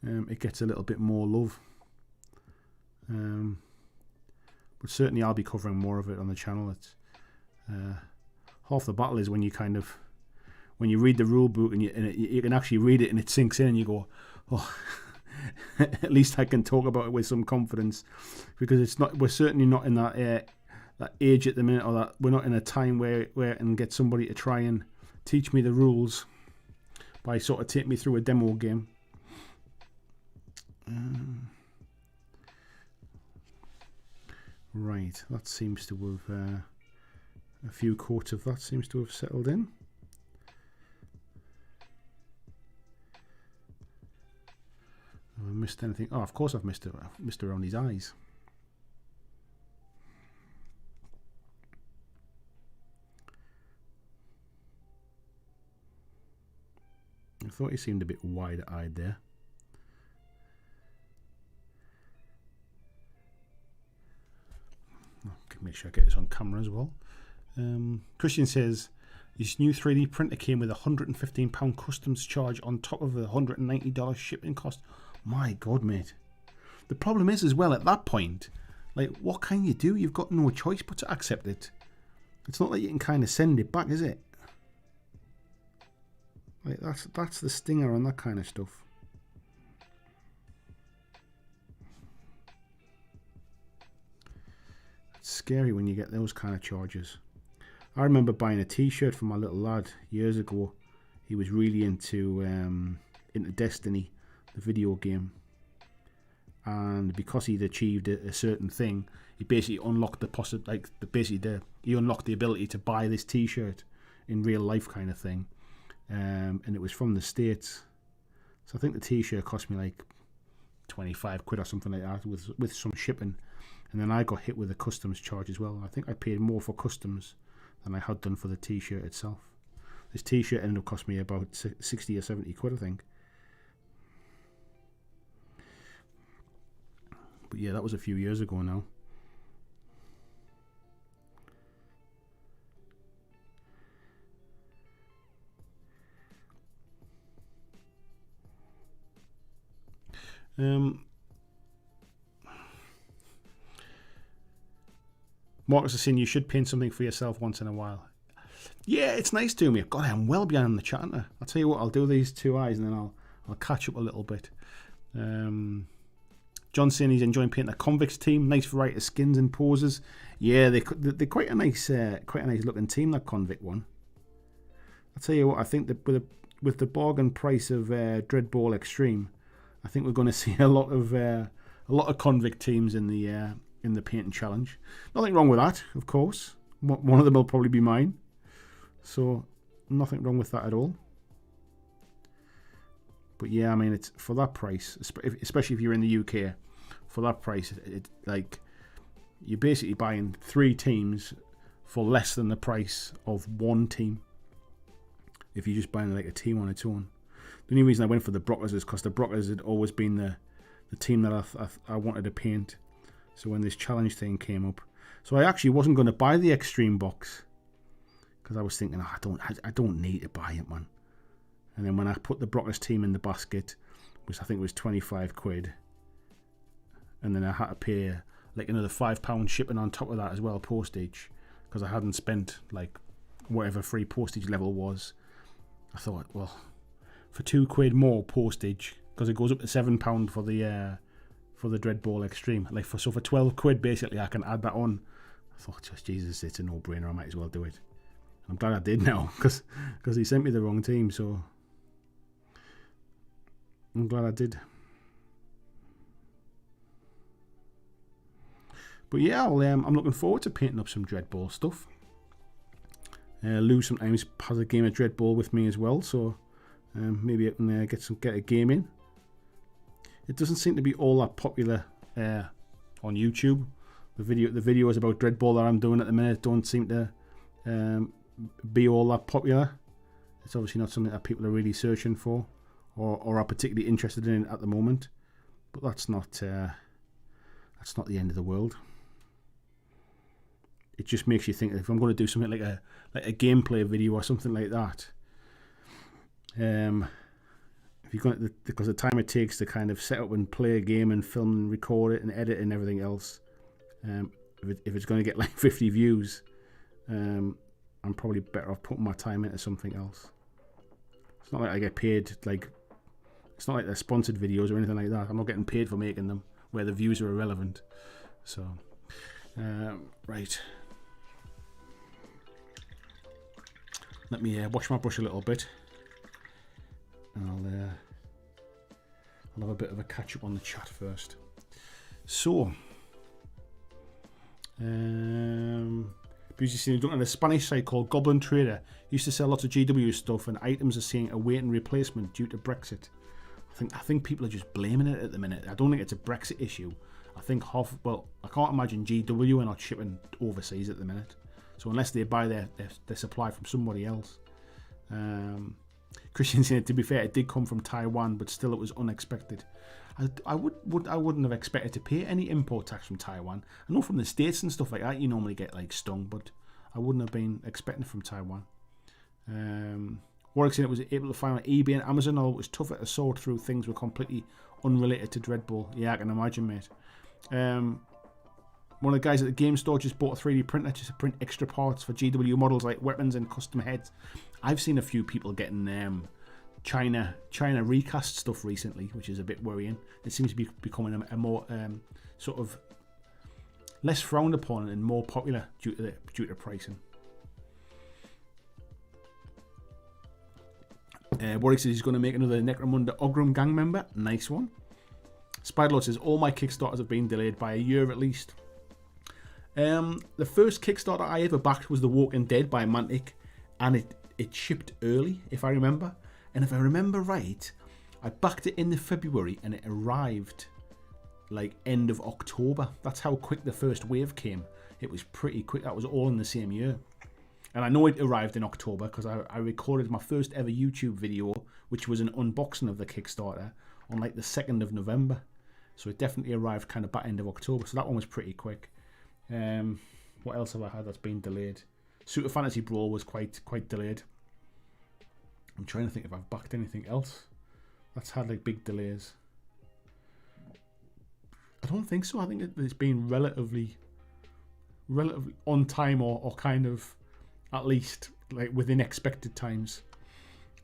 it gets a little bit more love. But certainly I'll be covering more of it on the channel. It's half the battle is when you read the rule book and you can actually read it and it sinks in and you go, oh. At least I can talk about it with some confidence, because we're certainly not in that age at the minute, or that we're not in a time where I can get somebody to try and teach me the rules by sort of take me through a demo game. Right, that seems to have a few quarts of that seems to have settled in. Have I missed anything? Oh, of course I've missed it. I've missed around his eyes. I thought he seemed a bit wide-eyed there. I'll make sure I get this on camera as well. Christian says, his new 3D printer came with a £115 customs charge on top of a $190 shipping cost. My God, mate. The problem is as well, at that point, like, what can you do? You've got no choice but to accept it. It's not like you can kind of send it back, is it? Like, that's the stinger on that kind of stuff. It's scary when you get those kind of charges. I remember buying a t-shirt for my little lad years ago. He was really into Destiny, the video game, and because he'd achieved a certain thing, he basically unlocked he unlocked the ability to buy this t-shirt in real life, kind of thing, and it was from the States. So I think the t-shirt cost me like 25 quid or something like that with some shipping, and then I got hit with a customs charge as well. I think I paid more for customs than I had done for the t-shirt itself. This t-shirt ended up costing me about 60 or 70 quid, I think. But yeah, that was a few years ago now. Marcus is saying you should paint something for yourself once in a while. Yeah, it's nice to me. God, I'm well behind the chat. I'll tell you what, I'll do these two eyes and then I'll catch up a little bit. John saying he's enjoying painting the Convicts team. Nice variety of skins and poses. Yeah, they're quite a nice looking team, that Convict one. I'll tell you what, I think that with the bargain price of Dreadball Extreme, I think we're going to see a lot of Convict teams in the painting challenge. Nothing wrong with that, of course. One of them will probably be mine. So nothing wrong with that at all. But yeah, I mean, it's for that price, especially if you're in the UK, for that price, it like you're basically buying 3 teams for less than the price of 1 team. If you're just buying like a team on its own. The only reason I went for the Brockers is because the Brockers had always been the team that I wanted to paint. So when this challenge thing came up, so I actually wasn't going to buy the Extreme box because I was thinking, oh, I don't need to buy it, man. And then when I put the Brockers team in the basket, which I think was 25 quid, and then I had to pay like another £5 shipping on top of that as well, postage, because I hadn't spent like whatever free postage level was. I thought, well, for 2 quid more postage, because it goes up to £7 for the Dreadball Extreme. Like for 12 quid basically I can add that on. I thought, just Jesus, it's a no-brainer. I might as well do it. I'm glad I did now, because he sent me the wrong team, so I'm glad I did. But yeah, I'm looking forward to painting up some Dreadball stuff. Lou sometimes has a game of Dreadball with me as well, so maybe I can get a game in. It doesn't seem to be all that popular on YouTube. The videos about Dreadball that I'm doing at the minute don't seem to be all that popular. It's obviously not something that people are really searching for or are particularly interested in at the moment. But that's not the end of the world. It just makes you think that if I'm going to do something like a gameplay video or something like that, if you're going to, because the time it takes to kind of set up and play a game and film and record it and edit and everything else, if it's going to get like 50 views, I'm probably better off putting my time into something else. It's not like I get paid, like it's not like they're sponsored videos or anything like that. I'm not getting paid for making them where the views are irrelevant. So right, let me wash my brush a little bit, and I'll have a bit of a catch up on the chat first. So because you looking at a Spanish site called Goblin Trader, used to sell lots of GW stuff, and items are seeing a waiting replacement due to Brexit. I think people are just blaming it at the minute. I don't think it's a Brexit issue. I think I can't imagine GW are not shipping overseas at the minute. So unless they buy their supply from somebody else. Christian said, to be fair, it did come from Taiwan, but still it was unexpected. I wouldn't have expected to pay any import tax from Taiwan. I know from the States and stuff like that you normally get like stung, but I wouldn't have been expecting it from Taiwan. Warwick said it was able to find on eBay and Amazon, although it was tougher to sort through things were completely unrelated to Dreadball. Yeah, I can imagine, mate. One of the guys at the game store just bought a 3D printer just to print extra parts for GW models like weapons and custom heads. I've seen a few people getting China recast stuff recently, which is a bit worrying. It seems to be becoming a more sort of less frowned upon and more popular due to pricing. Warwick says he's going to make another Necromunda Ogrum gang member. Nice one. Spiderlord says all my Kickstarters have been delayed by a year at least. The first Kickstarter I ever backed was The Walking Dead by Mantic, and it shipped early, if I remember. And if I remember right, I backed it in the February and it arrived like end of October. That's how quick the first wave came. It was pretty quick. That was all in the same year. And I know it arrived in October because I recorded my first ever YouTube video, which was an unboxing of the Kickstarter, on like the 2nd of November. So it definitely arrived kind of back end of October. So that one was pretty quick. What else have I had that's been delayed? Super Fantasy Brawl was quite delayed. I'm trying to think if I've backed anything else that's had like big delays. I don't think so. I think it's been relatively on time or kind of at least like within expected times.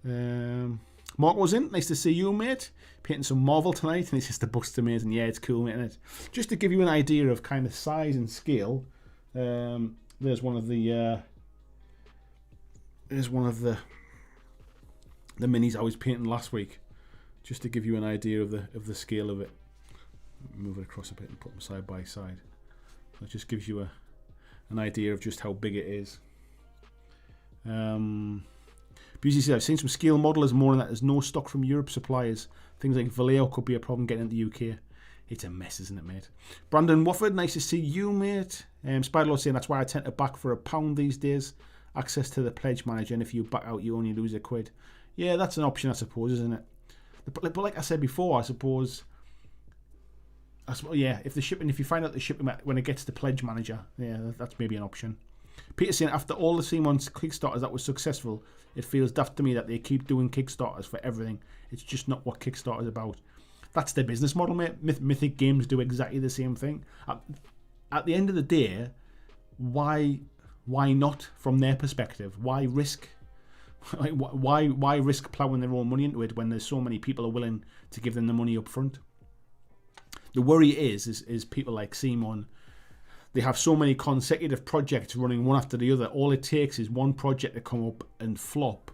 Mark was in. Nice to see you, mate. Painting some Marvel tonight, and it's just the book's amazing. Yeah, it's cool, mate. Isn't it? Just to give you an idea of kind of size and scale. There's one of the minis I was painting last week, just to give you an idea of the scale of it. Move it across a bit and put them side by side. So it just gives you an idea of just how big it is. Busy said, I've seen some scale modelers moaning that there's no stock from Europe suppliers. Things like Vallejo could be a problem getting into the UK. It's a mess, isn't it, mate? Brandon Wofford, nice to see you, mate. Spiderlord saying that's why I tend to back for £1 these days. Access to the pledge manager, and if you back out, you only lose £1. Yeah, that's an option, I suppose, isn't it? But like I said before, I suppose, yeah, if you find out the shipping when it gets to pledge manager, yeah, that's maybe an option. Peter saying, after all the C1 Kickstarters that was successful, it feels daft to me that they keep doing Kickstarters for everything. It's just not what Kickstarter is about. That's their business model, mate. Mythic Games do exactly the same thing. At the end of the day, why not from their perspective? Why risk? Like, why risk ploughing their own money into it when there's so many people are willing to give them the money up front? The worry is people like Simon. They have so many consecutive projects running one after the other. All it takes is one project to come up and flop,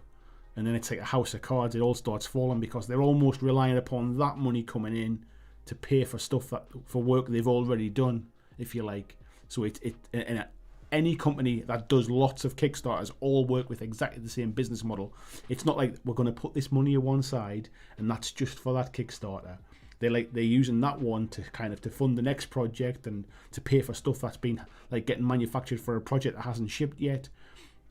and then it's like a house of cards. It all starts falling because they're almost relying upon that money coming in to pay for stuff for work they've already done, if you like. So any company that does lots of Kickstarters all work with exactly the same business model. It's not like we're going to put this money on one side and that's just for that Kickstarter. They're using that one to kind of to fund the next project and to pay for stuff that's been like getting manufactured for a project that hasn't shipped yet.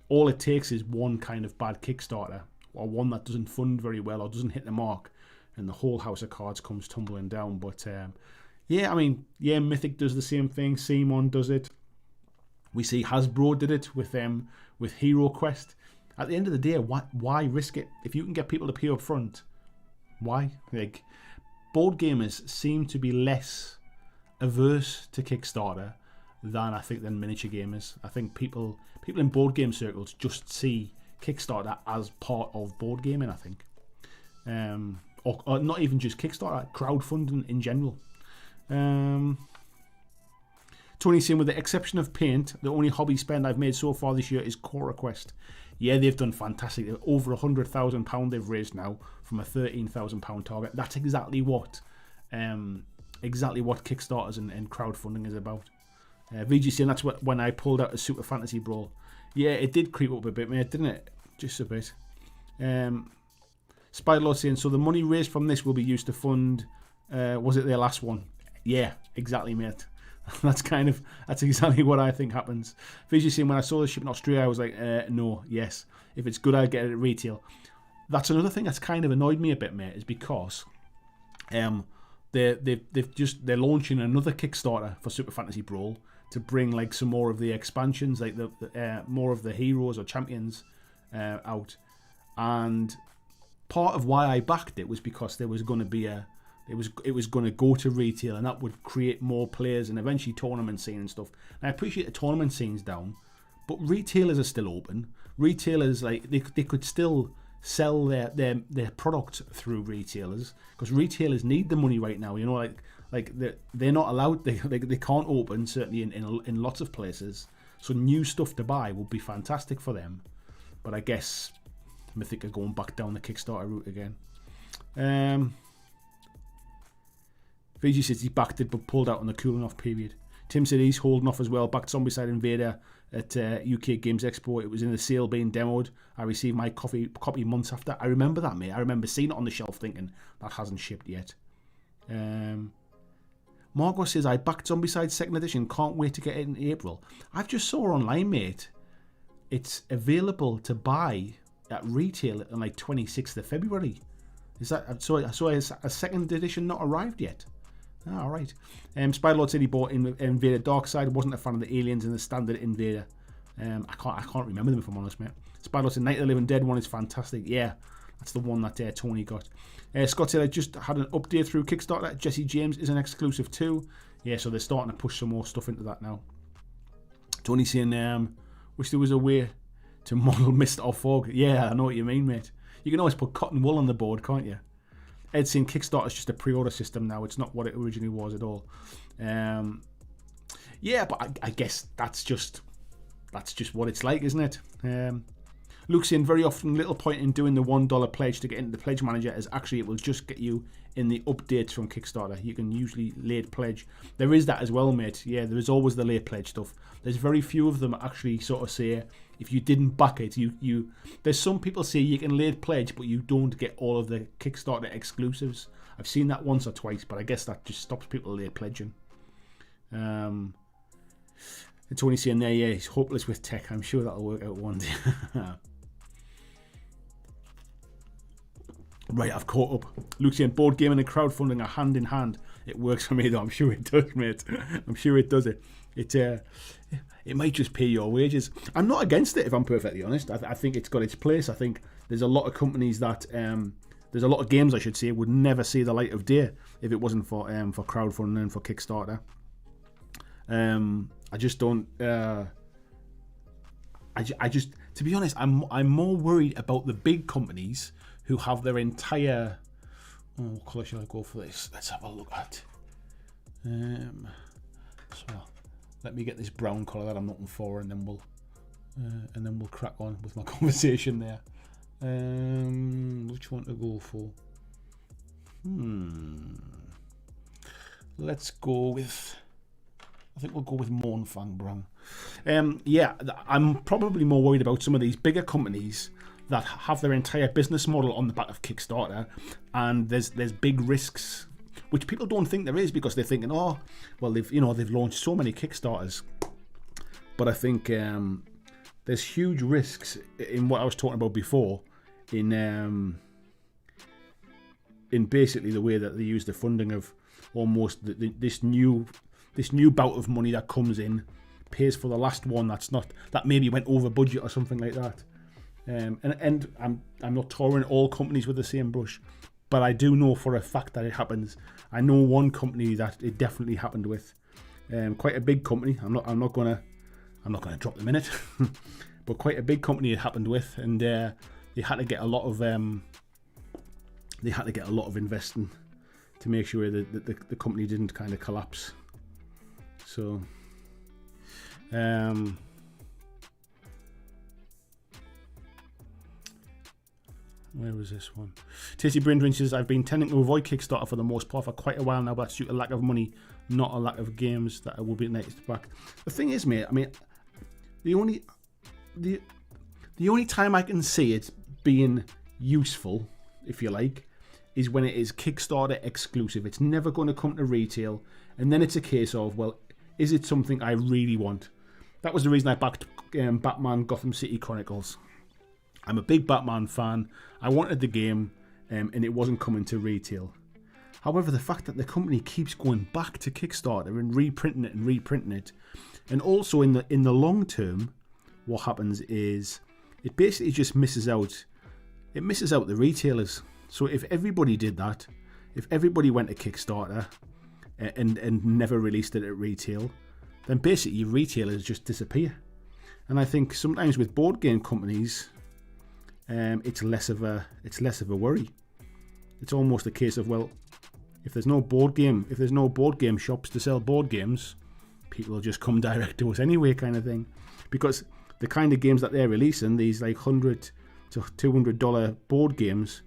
All it takes is one kind of bad Kickstarter or one that doesn't fund very well or doesn't hit the mark, and the whole house of cards comes tumbling down. But yeah, I mean, yeah, Mythic does the same thing. Simon does it. We see Hasbro did it with Hero Quest. At the end of the day, why risk it? If you can get people to pay up front, why? Like, board gamers seem to be less averse to Kickstarter than miniature gamers. I think people in board game circles just see Kickstarter as part of board gaming, I think. Or not even just Kickstarter, crowdfunding in general. Tony's saying, with the exception of paint, the only hobby spend I've made so far this year is Core Quest. Yeah, they've done fantastic. Over £100,000 they've raised now from a £13,000 target. That's exactly what Kickstarters and crowdfunding is about. VG saying that's when I pulled out a Super Fantasy Brawl. Yeah, it did creep up a bit, mate, didn't it? Just a bit. Spiderlord saying, so the money raised from this will be used to fund, was it their last one? Yeah, exactly, mate. That's exactly what I think happens. VG saying, when I saw the ship in Australia, I was like, no, yes. If it's good, I'd get it at retail. That's another thing that's kind of annoyed me a bit, mate, is because they're launching another Kickstarter for Super Fantasy Brawl to bring like some more of the expansions, like the more of the heroes or champions out. And part of why I backed it was because there was going to be it was going to go to retail, and that would create more players and eventually tournament scene and stuff. And I appreciate the tournament scene's down, but retailers are still open. Retailers, like, they could still sell their product through retailers, because retailers need the money right now. You know, like they're not allowed. They can't open, certainly in lots of places. So new stuff to buy would be fantastic for them. But I guess Mythic are going back down the Kickstarter route again. VG says he backed it but pulled out on the cooling off period. Tim said he's holding off as well. Backed Zombicide Invader at UK Games Expo. It was in the sale being demoed. I received my copy months after. I remember that, mate. I remember seeing it on the shelf thinking that hasn't shipped yet. Margot says, I backed Zombicide 2nd edition. Can't wait to get it in April. I've just saw online, mate. It's available to buy at retail on like 26th of February. Is that so? A 2nd edition not arrived yet? Oh, all right. Spiderlord said he bought Invader Darkside. Wasn't a fan of the aliens in the standard Invader. I can't remember them, if I'm honest, mate. Spiderlord said Night of the Living Dead one is fantastic. Yeah, that's the one that Tony got. Scott said I just had an update through Kickstarter. Jesse James is an exclusive too. Yeah, so they're starting to push some more stuff into that now. Tony saying, wish there was a way to model mist or fog. Yeah, I know what you mean, mate. You can always put cotton wool on the board, can't you? Ed's saying Kickstarter's just a pre-order system now. It's not what it originally was at all. Yeah, but I guess that's just what it's like, isn't it? Luke's saying very often little point in doing the $1 pledge to get into the pledge manager is actually it will just get you in the updates from Kickstarter. You can usually late pledge. There is that as well, mate. Yeah, there is always the late pledge stuff. There's very few of them actually sort of say if you didn't back it, you there's some people say you can late pledge, but you don't get all of the Kickstarter exclusives. I've seen that once or twice, but I guess that just stops people late pledging. It's only saying there, yeah, he's hopeless with tech. I'm sure that'll work out one day. Right, I've caught up. Luke saying board gaming and crowdfunding are hand in hand. It works for me though. I'm sure it does, mate. I'm sure it does it. It might just pay your wages. I'm not against it, if I'm perfectly honest. I think it's got its place. I think there's a lot of companies that there's a lot of games, I should say, would never see the light of day if it wasn't for crowdfunding and for Kickstarter. I just don't. I just, to be honest, I'm more worried about the big companies who have their entire. Oh, what colour should I go for this? Let's have a look at. So let me get this brown colour that I'm looking for, and then we'll crack on with my conversation there. Which one to go for? Let's go with I think we'll go with Mournfang Brown. Yeah, I'm probably more worried about some of these bigger companies that have their entire business model on the back of Kickstarter, and there's big risks, which people don't think there is because they're thinking, oh, well, they've launched so many Kickstarters. But I think there's huge risks in what I was talking about before, in basically the way that they use the funding of almost this new bout of money that comes in, pays for the last one that maybe went over budget or something like that. And I'm not touring all companies with the same brush, but I do know for a fact that it happens. I know one company that it definitely happened with, quite a big company. I'm not gonna drop them in it, but quite a big company it happened with, and they had to get a lot of investing to make sure that the company didn't kind of collapse. So, where was this one? Tasty Brain Drink says, I've been tending to avoid Kickstarter for the most part for quite a while now, but that's due to lack of money, not a lack of games that I will be nice to back. The thing is, mate, I mean, the only time I can see it being useful, if you like, is when it is Kickstarter exclusive. It's never going to come to retail, and then it's a case of, well, is it something I really want? That was the reason I backed Batman Gotham City Chronicles. I'm a big Batman fan. I wanted the game, and it wasn't coming to retail. However, the fact that the company keeps going back to Kickstarter and reprinting it, and also in the long term, what happens is it basically just misses out the retailers. So if everybody did that, if everybody went to Kickstarter and never released it at retail, then basically retailers just disappear. And I think sometimes with board game companies, it's less of a worry. It's almost a case of, well, if there's no board game shops to sell board games, people will just come direct to us anyway, kind of thing. Because the kind of games that they're releasing, these like $100 to $200 board games,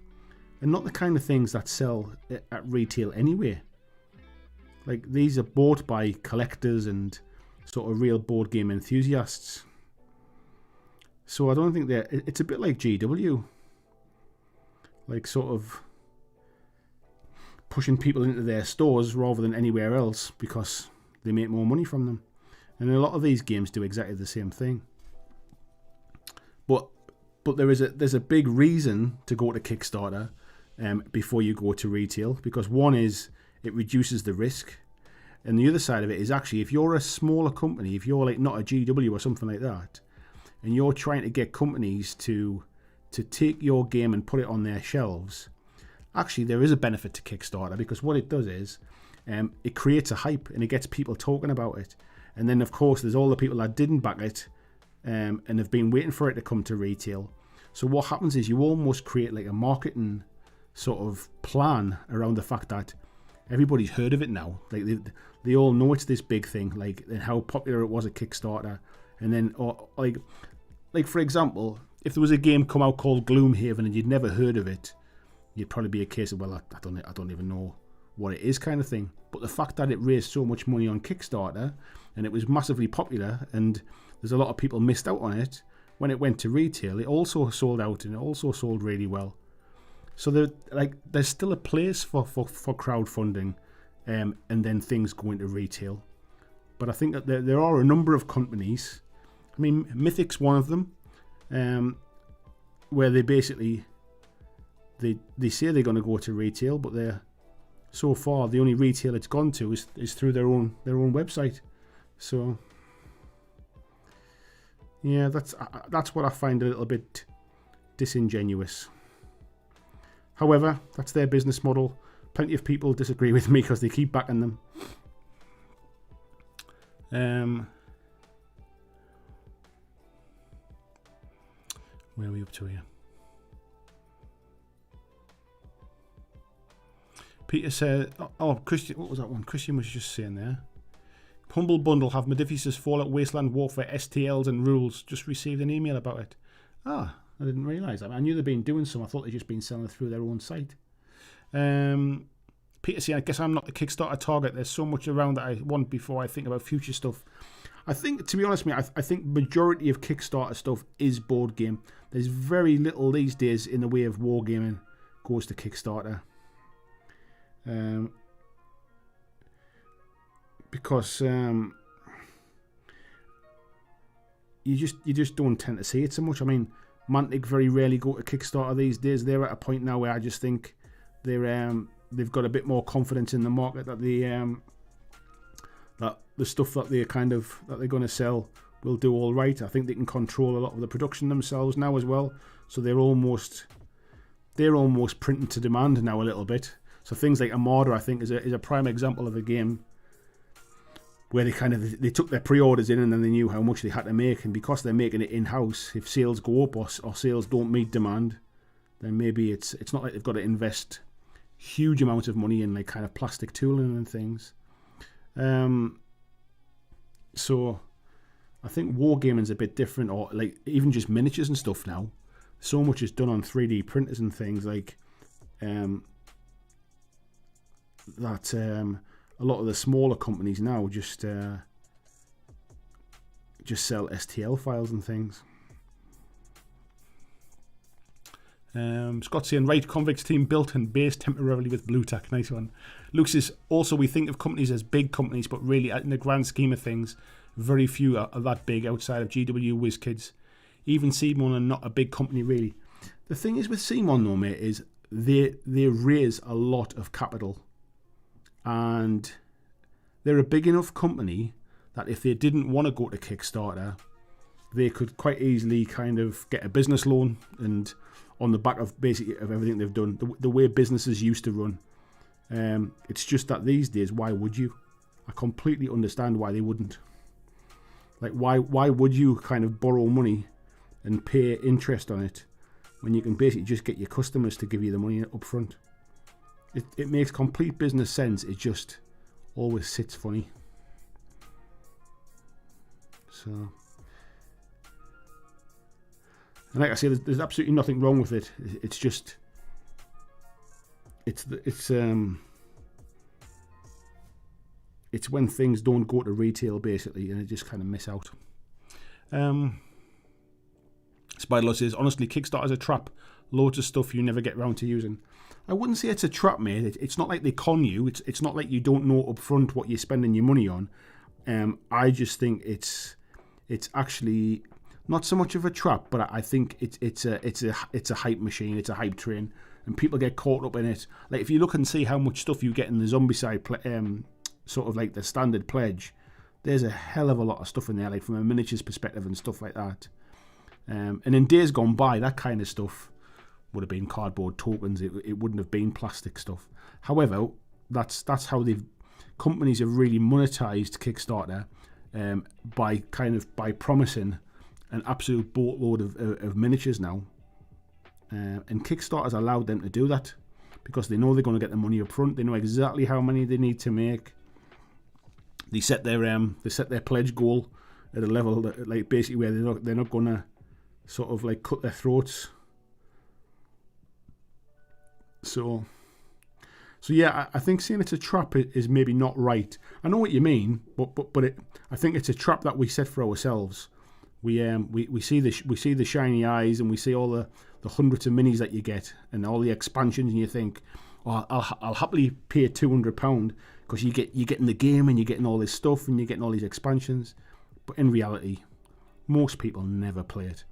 are not the kind of things that sell at retail anyway. Like, these are bought by collectors and sort of real board game enthusiasts. So I don't think it's a bit like GW, like sort of pushing people into their stores rather than anywhere else because they make more money from them. And a lot of these games do exactly the same thing. But there's a big reason to go to Kickstarter before you go to retail, because one is it reduces the risk, and the other side of it is actually if you're a smaller company, if you're like not a GW or something like that, and you're trying to get companies to take your game and put it on their shelves, actually there is a benefit to Kickstarter, because what it does is it creates a hype and it gets people talking about it. And then of course there's all the people that didn't back it and have been waiting for it to come to retail. So what happens is you almost create like a marketing sort of plan around the fact that everybody's heard of it now. Like they all know it's this big thing, like, and how popular it was at Kickstarter. And then, or like for example, if there was a game come out called Gloomhaven and you'd never heard of it, you'd probably be a case of, well, I don't even know what it is, kind of thing. But the fact that it raised so much money on Kickstarter and it was massively popular and there's a lot of people missed out on it, when it went to retail, it also sold out and it also sold really well. So there's still a place for crowdfunding and then things go into retail. But I think that there are a number of companies, I mean, Mythic's one of them, where they basically, they say they're going to go to retail, but they're, so far the only retail it's gone to is through their own website. So yeah, that's what I find a little bit disingenuous. However, that's their business model. Plenty of people disagree with me because they keep backing them. Where are we up to here? Peter said, oh, Christian, what was that one? Christian was just saying there. Humble Bundle have Modifius' Fallout Wasteland Warfare STLs and rules. Just received an email about it. Ah, I didn't realise that. I knew they'd been doing some. I thought they'd just been selling it through their own site. Peter saying, I guess I'm not the Kickstarter target. There's so much around that I want before I think about future stuff. I think, to be honest with me, I think majority of Kickstarter stuff is board game. There's very little these days in the way of wargaming goes to Kickstarter. Because you just don't tend to see it so much. I mean, Mantic very rarely go to Kickstarter these days. They're at a point now where I just think they've got a bit more confidence in the market that that the stuff that they're going to sell will do all right. I think they can control a lot of the production themselves now as well. So they're almost printing to demand now a little bit. So things like Armada, I think, is a prime example of a game where they took their pre-orders in and then they knew how much they had to make, and because they're making it in-house, if sales go up or sales don't meet demand, then maybe it's not like they've got to invest huge amounts of money in like kind of plastic tooling and things. So I think wargaming's a bit different, or like even just miniatures and stuff now. So much is done on 3D printers and things like that. A lot of the smaller companies now just sell STL files and things. Scott saying, right, Convicts team built and based temporarily with BlackJack. Nice one. Luke says, also we think of companies as big companies, but really in the grand scheme of things, very few are that big outside of GW, WizKids. Even Simon are not a big company really. The thing is with Simon though, mate, is they raise a lot of capital. And they're a big enough company that if they didn't want to go to Kickstarter, they could quite easily kind of get a business loan, and on the back of basically of everything they've done, the way businesses used to run. It's just that these days, why would you? I completely understand why they wouldn't. Like, why would you kind of borrow money and pay interest on it when you can basically just get your customers to give you the money up front? It makes complete business sense. It just always sits funny. So, and like I say, there's absolutely nothing wrong with it. It's just it's when things don't go to retail basically, and they just kind of miss out. Spiderlaw says, honestly, Kickstarter's a trap. Loads of stuff you never get round to using. I wouldn't say it's a trap, mate. It's not like they con you. It's not like you don't know up front what you're spending your money on. I just think it's actually not so much of a trap, but I think it's a hype machine. It's a hype train, and people get caught up in it. Like if you look and see how much stuff you get in the Zombicide sort of like the standard pledge, there's a hell of a lot of stuff in there, like from a miniatures perspective and stuff like that. And in days gone by, that kind of stuff would have been cardboard tokens. It wouldn't have been plastic stuff. However, that's how companies have really monetized Kickstarter, by promising an absolute boatload of miniatures now. And Kickstarter's allowed them to do that because they know they're going to get the money up front. They know exactly how many they need to make. They set their pledge goal at a level that, like, basically where they're not going to sort of like cut their throats. So yeah, I think saying it's a trap is maybe not right. I know what you mean, but I think it's a trap that we set for ourselves. We see the shiny eyes, and we see all the hundreds of minis that you get and all the expansions, and you think, oh, I'll happily pay £200 because you're getting the game and you're getting all this stuff and you're getting all these expansions. But in reality, most people never play it.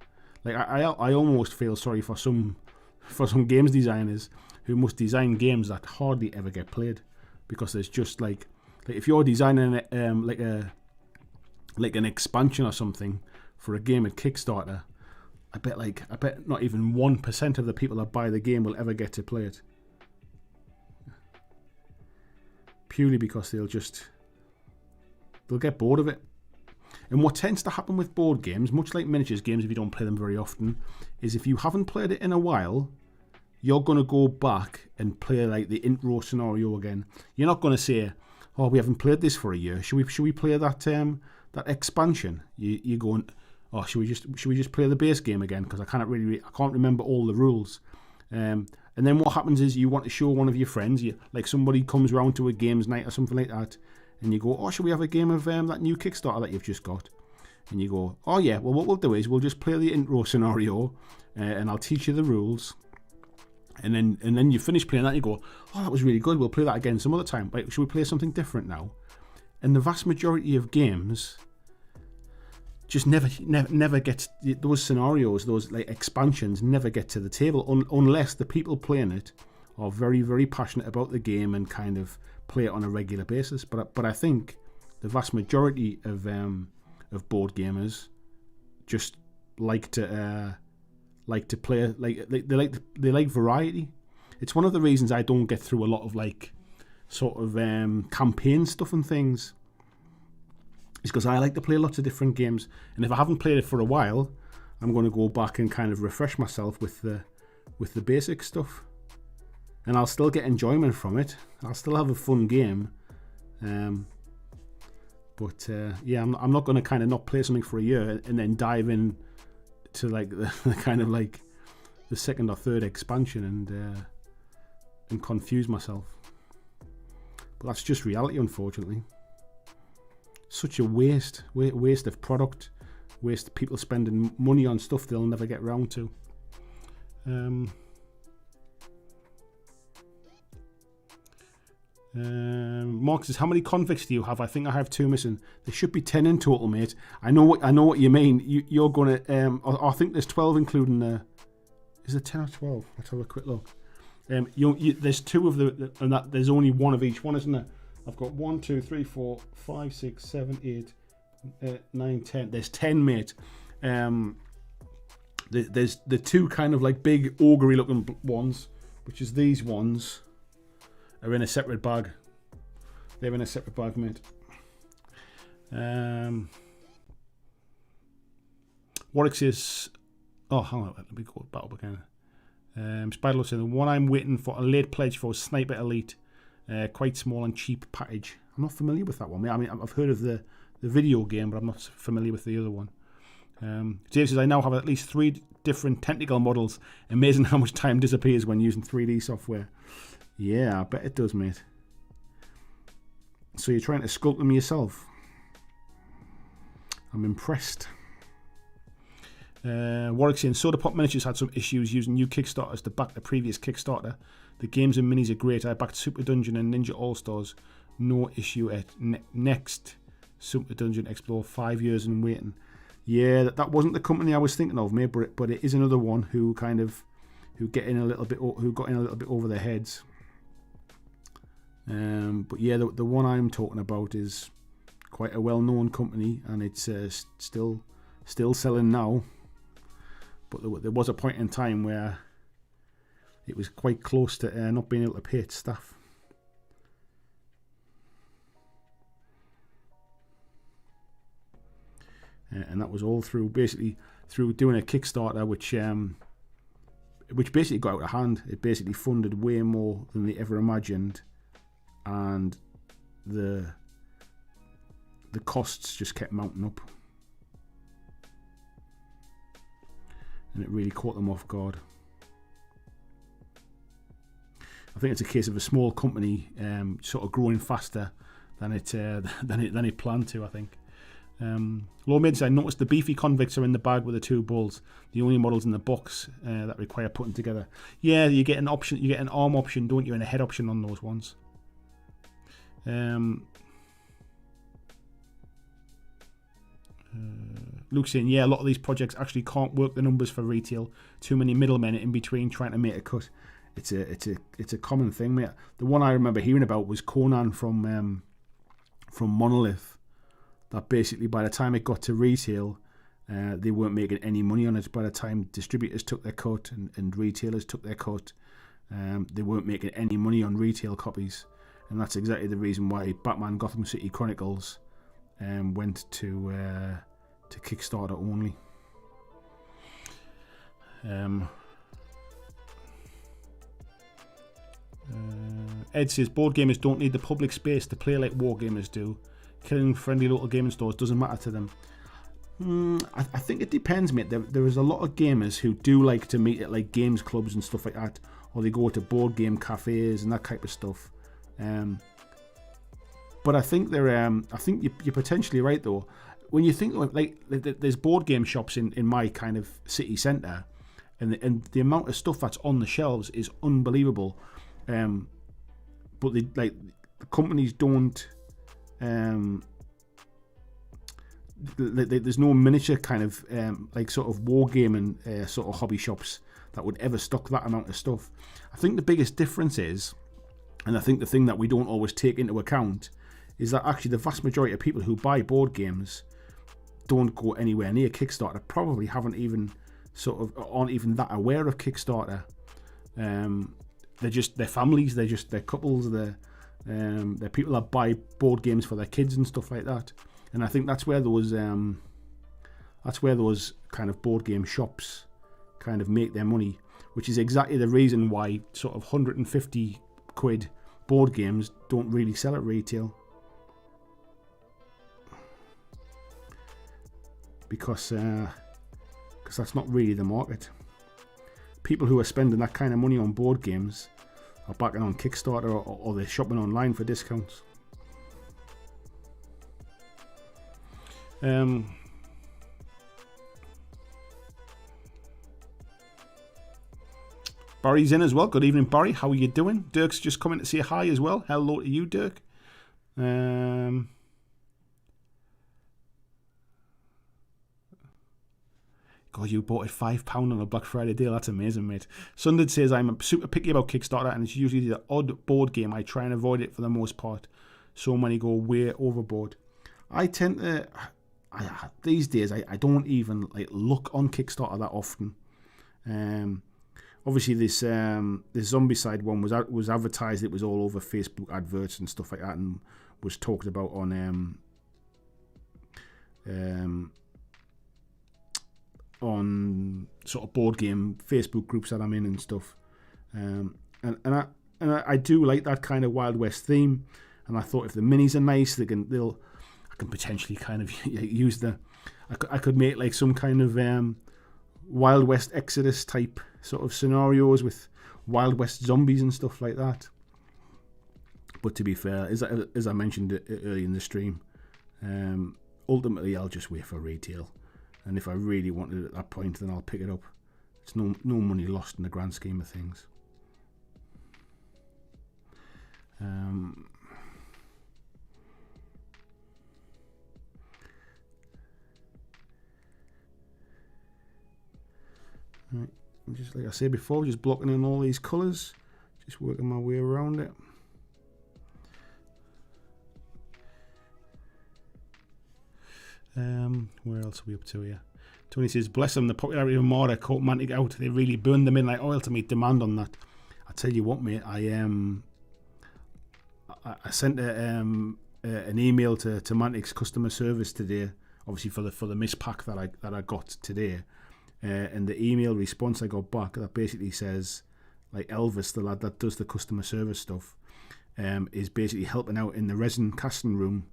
Like I almost feel sorry for some games designers who must design games that hardly ever get played, because there's just like if you're designing like an expansion or something for a game at Kickstarter, I bet not even 1% of the people that buy the game will ever get to play it, purely because they'll get bored of it. And what tends to happen with board games, much like miniatures games if you don't play them very often, is if you haven't played it in a while, you're going to go back and play like the intro scenario again. You're not going to say, oh, we haven't played this for a year. Should we play that expansion? You're going, oh, should we just play the base game again? Because I can't remember all the rules. And And then what happens is you want to show one of your friends, like somebody comes round to a games night or something like that, and you go, oh, should we have a game of that new Kickstarter that you've just got? And you go, oh yeah, well what we'll do is we'll just play the intro scenario, and I'll teach you the rules. And then you finish playing that, and you go, oh, that was really good, we'll play that again some other time. Right, should we play something different now? And the vast majority of games just never get those scenarios, those like expansions never get to the table unless the people playing it are very, very passionate about the game and kind of play it on a regular basis. But I think the vast majority of board gamers just like to play they like variety. It's one of the reasons I don't get through a lot of like sort of campaign stuff and things. It's because I like to play lots of different games, and if I haven't played it for a while, I'm going to go back and kind of refresh myself with the basic stuff, and I'll still get enjoyment from it. I'll still have a fun game, but yeah, I'm not going to kind of not play something for a year and then dive in to like the kind of like the second or third expansion and confuse myself. But that's just reality, unfortunately. Such a waste of product, waste of people spending money on stuff they'll never get round to. Mark says, how many convicts do you have? I think I have 2 missing. There should be 10 in total, mate. I know what you mean. You're gonna I think there's 12 including the. Is it 10 or 12? Let's have a quick look. There's 2 of the and that there's only 1 of each one, isn't there? I've got 1, 2, 3, 4, 5, 6, 7, 8, 9, 10. There's 10, mate. There's the 2 kind of like big ogre looking ones, which is these ones, are in a separate bag. They're in a separate bag, mate. Warwick says, oh, hang on, let me go back up again. Spiderlo says, the one I'm waiting for a late pledge for is Sniper Elite. Quite small and cheap package. I'm not familiar with that one. I mean, I've heard of the video game, but I'm not familiar with the other one. Dave says, I now have at least 3 different technical models. Amazing how much time disappears when using 3D software. Yeah, I bet it does, mate. So you're trying to sculpt them yourself? I'm impressed. Warwick saying, Soda Pop Miniatures had some issues using new Kickstarters to back the previous Kickstarter. The games and minis are great. I backed Super Dungeon and Ninja All Stars. No issue at next Super Dungeon Explore. 5 years in waiting. Yeah, that wasn't the company I was thinking of, mate. But it is another one who got in a little bit over their heads. But yeah, the one I'm talking about is quite a well-known company, and it's still selling now. But there was a point in time where it was quite close to not being able to pay its staff. And that was all through doing a Kickstarter, which basically got out of hand. It basically funded way more than they ever imagined, and the costs just kept mounting up, and it really caught them off guard. I think it's a case of a small company sort of growing faster than it planned to, I think. Lord Mid said, I noticed the beefy convicts are in the bag with the 2 bulls, the only models in the box that require putting together. Yeah, you get an option, you get an arm option, don't you, and a head option on those ones. Luke's saying, yeah, a lot of these projects actually can't work the numbers for retail. Too many middlemen in between trying to make a cut. It's a common thing, mate. The one I remember hearing about was Conan from Monolith. That basically by the time it got to retail, they weren't making any money on it. By the time distributors took their cut and retailers took their cut, they weren't making any money on retail copies. And that's exactly the reason why Batman Gotham City Chronicles went to Kickstarter only. Ed says, board gamers don't need the public space to play like war gamers do. Killing friendly local gaming stores doesn't matter to them. I think it depends, mate. There is a lot of gamers who do like to meet at like games clubs and stuff like that, or they go to board game cafes and that type of stuff. But I think I think you're potentially right though. When you think like there's board game shops in my kind of city centre, and the amount of stuff that's on the shelves is unbelievable. But the companies don't. There's no miniature kind of like sort of wargaming sort of hobby shops that would ever stock that amount of stuff. I think the biggest difference is, and I think the thing that we don't always take into account, is that actually the vast majority of people who buy board games don't go anywhere near Kickstarter. Probably aren't even that aware of Kickstarter. They're just their families, they're couples, they're people that buy board games for their kids and stuff like that. And I think that's where those kind of board game shops kind of make their money, which is exactly the reason why sort of 150 quid board games don't really sell at retail. Because that's not really the market. People who are spending that kind of money on board games are backing on Kickstarter, or they're shopping online for discounts. Barry's in as well. Good evening, Barry. How are you doing? Dirk's just coming to say hi as well. Hello to you, Dirk. God, you bought it £5 on a Black Friday deal. That's amazing, mate. Sundid says, I'm super picky about Kickstarter, and it's usually the odd board game. I try and avoid it for the most part. So many go way overboard. I tend to... these days, I don't even look on Kickstarter that often. Obviously, this Zombicide one was advertised. It was all over Facebook adverts and stuff like that, and was talked about on sort of board game Facebook groups that I'm in and stuff. And I do like that kind of Wild West theme. And I thought if the minis are nice, I can potentially kind of use I could make like some kind of Wild West Exodus type sort of scenarios with Wild West zombies and stuff like that. But to be fair, as I mentioned earlier in the stream, ultimately I'll just wait for retail. And if I really want it at that point, then I'll pick it up. It's no money lost in the grand scheme of things. Right. Just like I said before, just blocking in all these colours, just working my way around it. Where else are we up to here? Tony says, bless them, the popularity of Marder caught Mantic out. They really burned them in like oil to meet demand on that. I tell you what, mate, I sent an email to Mantic's customer service today, obviously for the mispack that I got today. And the email response I got back that basically says, like, Elvis, the lad that does the customer service stuff, is basically helping out in the resin casting room.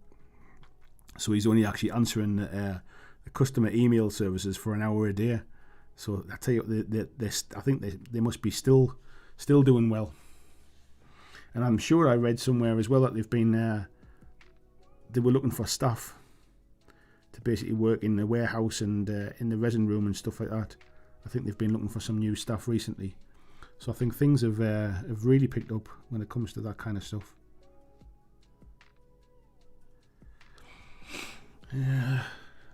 So he's only actually answering the customer email services for an hour a day. So I tell you, I think they must be still doing well. And I'm sure I read somewhere as well that they were looking for staff to basically work in the warehouse and in the resin room and stuff like that. I think they've been looking for some new staff recently. So I think things have really picked up when it comes to that kind of stuff.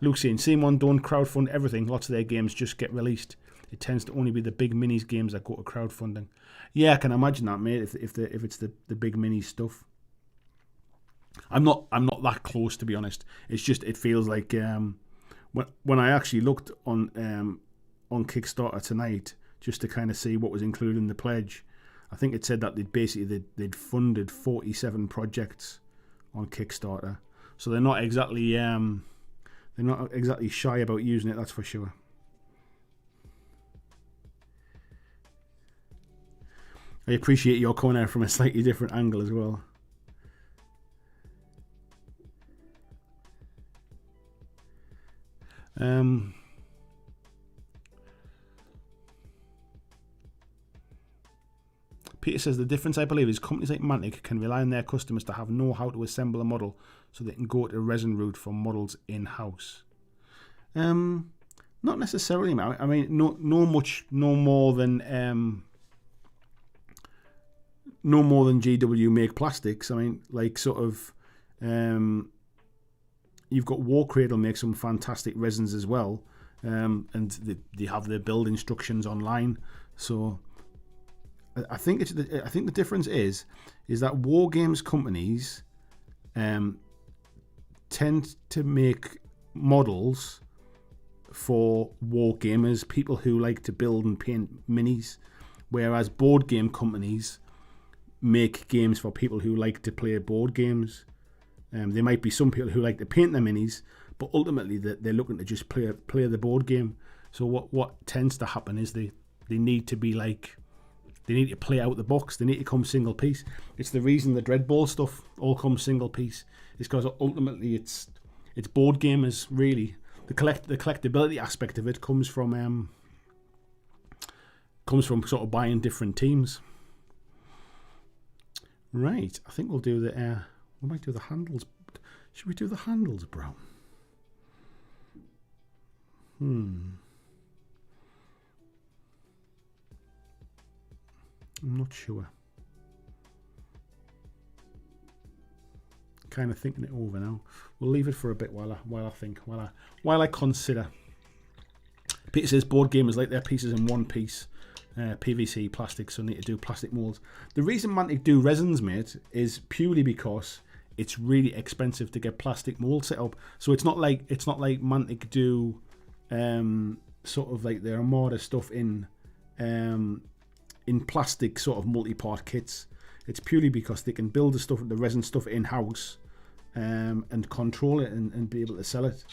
Luke saying, same one, don't crowdfund everything. Lots of their games just get released. It tends to only be the big minis games that go to crowdfunding. Yeah, I can imagine that, mate. If it's the big mini stuff. I'm not that close, to be honest. It's just it feels like when I actually looked on Kickstarter tonight just to kind of see what was included in the pledge, I think it said that they'd funded 47 projects on Kickstarter. So they're not exactly shy about using it, that's for sure. I appreciate your coming out from a slightly different angle as well. Peter says the difference, I believe, is companies like Mantic can rely on their customers to have know-how to assemble a model so they can go to resin route for models in-house. Not necessarily, man. I mean, no more than GW make plastics. I mean, like sort of, you've got War Cradle make some fantastic resins as well, and they have their build instructions online. So I think the difference is that war games companies tend to make models for war gamers, people who like to build and paint minis, whereas board game companies make games for people who like to play board games. There might be some people who like to paint their minis, but ultimately they're looking to just play the board game. So what tends to happen is they need to be like, they need to play out the box. They need to come single piece. It's the reason the Dreadball stuff all comes single piece. Is because ultimately it's board gamers really. The collectability aspect of it comes from sort of buying different teams. Right, I think we'll do the we might do the handles. Should we do the handles, bro? I'm not sure. Kind of thinking it over now. We'll leave it for a bit while I think, while I consider. Peter says board gamers like their pieces in one piece. PVC, plastic, so need to do plastic molds. The reason Mantic do resins, mate, is purely because it's really expensive to get plastic molds set up. So it's not like Mantic do sort of like their Armada stuff in plastic sort of multi-part kits. It's purely because they can build the resin stuff in-house and control it and be able to sell it.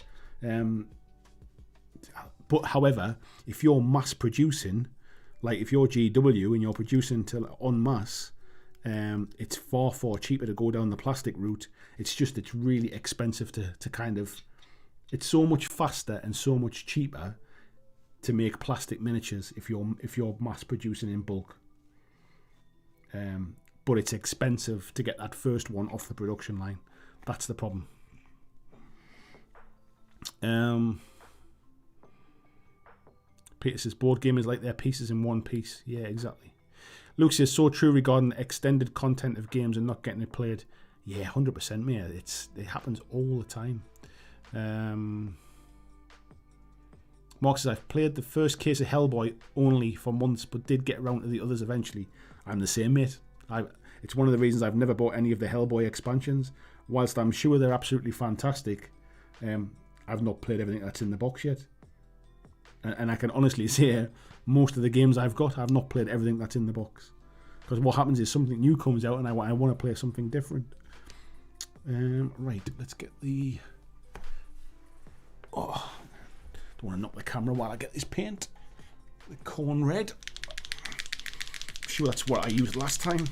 But however, if you're mass producing, like if you're GW and you're producing en masse, it's far cheaper to go down the plastic route. It's really expensive to kind of, it's so much faster and so much cheaper to make plastic miniatures if you're mass producing in bulk. But it's expensive to get that first one off the production line. That's the problem. Peter says board gamers like their pieces in one piece. Yeah, exactly. Luke says so true regarding extended content of games and not getting it played. Yeah, 100%, mate. It happens all the time. Mark says I've played the first case of Hellboy only for months, but did get around to the others eventually. I'm the same, mate. It's one of the reasons I've never bought any of the Hellboy expansions. Whilst I'm sure they're absolutely fantastic, I've not played everything that's in the box yet. And I can honestly say most of the games I've got, I've not played everything that's in the box. Because what happens is something new comes out and I want to play something different. Right, let's get the... Oh, don't want to knock the camera while I get this paint. The corn red. I'm sure that's what I used last time.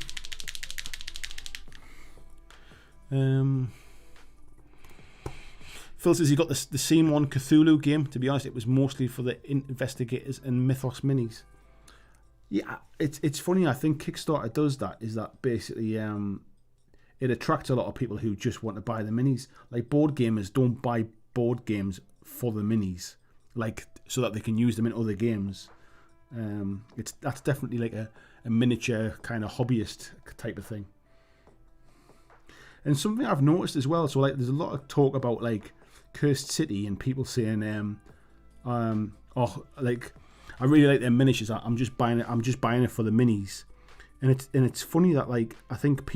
Phil says he got the Scene 1 Cthulhu game. To be honest, it was mostly for the Investigators and Mythos minis. Yeah, it's funny. I think Kickstarter does that. Is that basically it attracts a lot of people who just want to buy the minis. Like board gamers don't buy board games for the minis, like so that they can use them in other games. That's definitely like a miniature kind of hobbyist type of thing. And something I've noticed as well, so like there's a lot of talk about like Cursed City and people saying like I really like their miniatures. I'm just buying it for the minis. And it's funny that like I think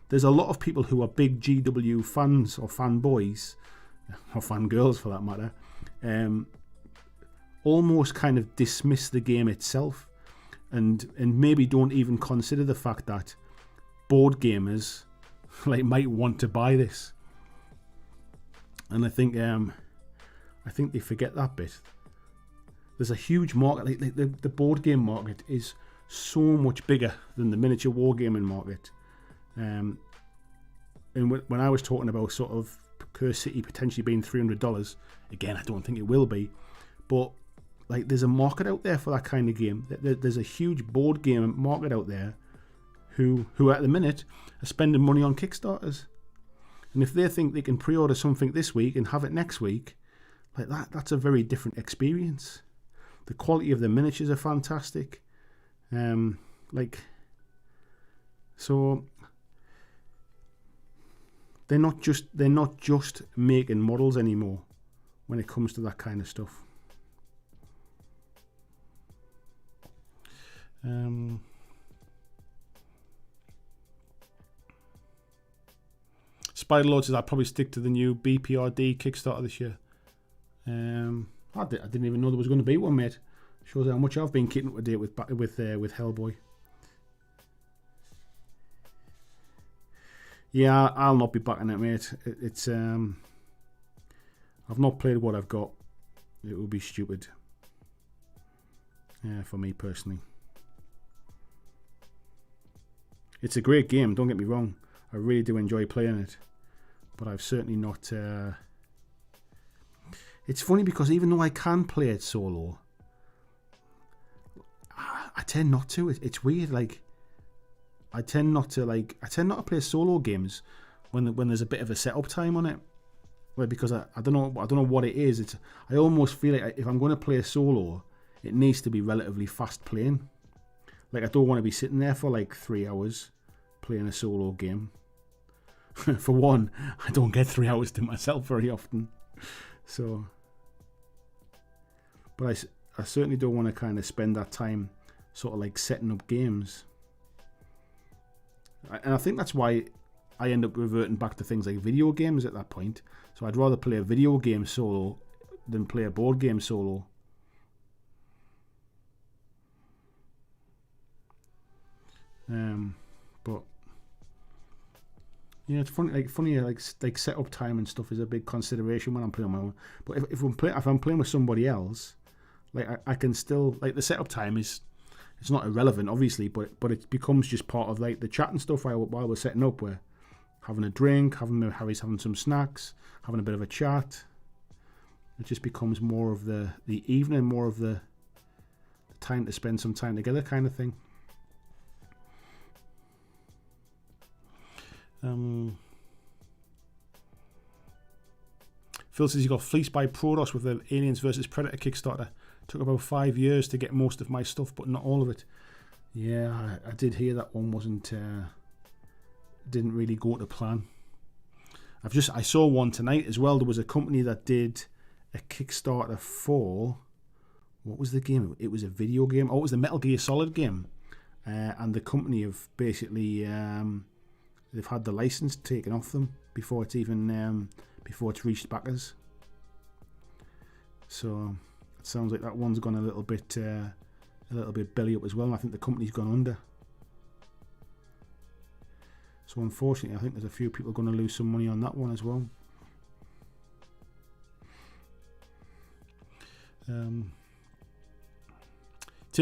there's a lot of people who are big GW fans or fanboys or fangirls for that matter, almost kind of dismiss the game itself and maybe don't even consider the fact that board gamers like might want to buy this. And I think they forget that bit. There's a huge market. Like the board game market is so much bigger than the miniature wargaming market. And when I was talking about sort of Cursed City potentially being $300, again, I don't think it will be, but like there's a market out there for that kind of game. There's a huge board game market out there who at the minute are spending money on Kickstarters. And if they think they can pre-order something this week and have it next week, like that's a very different experience. The quality of the miniatures are fantastic. So they're not just making models anymore when it comes to that kind of stuff. Spiderlord says I'd probably stick to the new BPRD Kickstarter this year. I didn't even know there was going to be one, mate. Shows how much I've been keeping up to date with Hellboy. Yeah, I'll not be backing it, mate. It's I've not played what I've got. It would be stupid. For me personally. It's a great game, don't get me wrong. I really do enjoy playing it. But I've certainly not... It's funny because even though I can play it solo, I tend not to. It's weird, like... I tend not to play solo games when there's a bit of a setup time on it. Well, because I don't know what it is. I almost feel like if I'm going to play a solo, it needs to be relatively fast playing. Like I don't want to be sitting there for like 3 hours playing a solo game. For one, I don't get 3 hours to myself very often. So, but I certainly don't want to kind of spend that time sort of like setting up games. And I think that's why I end up reverting back to things like video games at that point. So I'd rather play a video game solo than play a board game solo. But yeah, it's funny. Like setup time and stuff is a big consideration when I'm playing on my own. But if I'm playing with somebody else, like I can still like the setup time is. It's not irrelevant, obviously, but it becomes just part of like the chat and stuff while we're setting up. We're having a drink, Harry's having some snacks, having a bit of a chat. It just becomes more of the evening, more of the time to spend some time together kind of thing. Phil says he got fleeced by Protoss with the Aliens vs Predator Kickstarter. Took about 5 years to get most of my stuff, but not all of it. Yeah, I did hear that one didn't really go to plan. I saw one tonight as well. There was a company that did a Kickstarter for, what was the game? It was a video game. Oh, it was the Metal Gear Solid game. And the company have basically they've had the license taken off them before it's even before it's reached backers. So it sounds like that one's gone a little bit belly up as well, and I think the company's gone under. So unfortunately, I think there's a few people going to lose some money on that one as well. Tim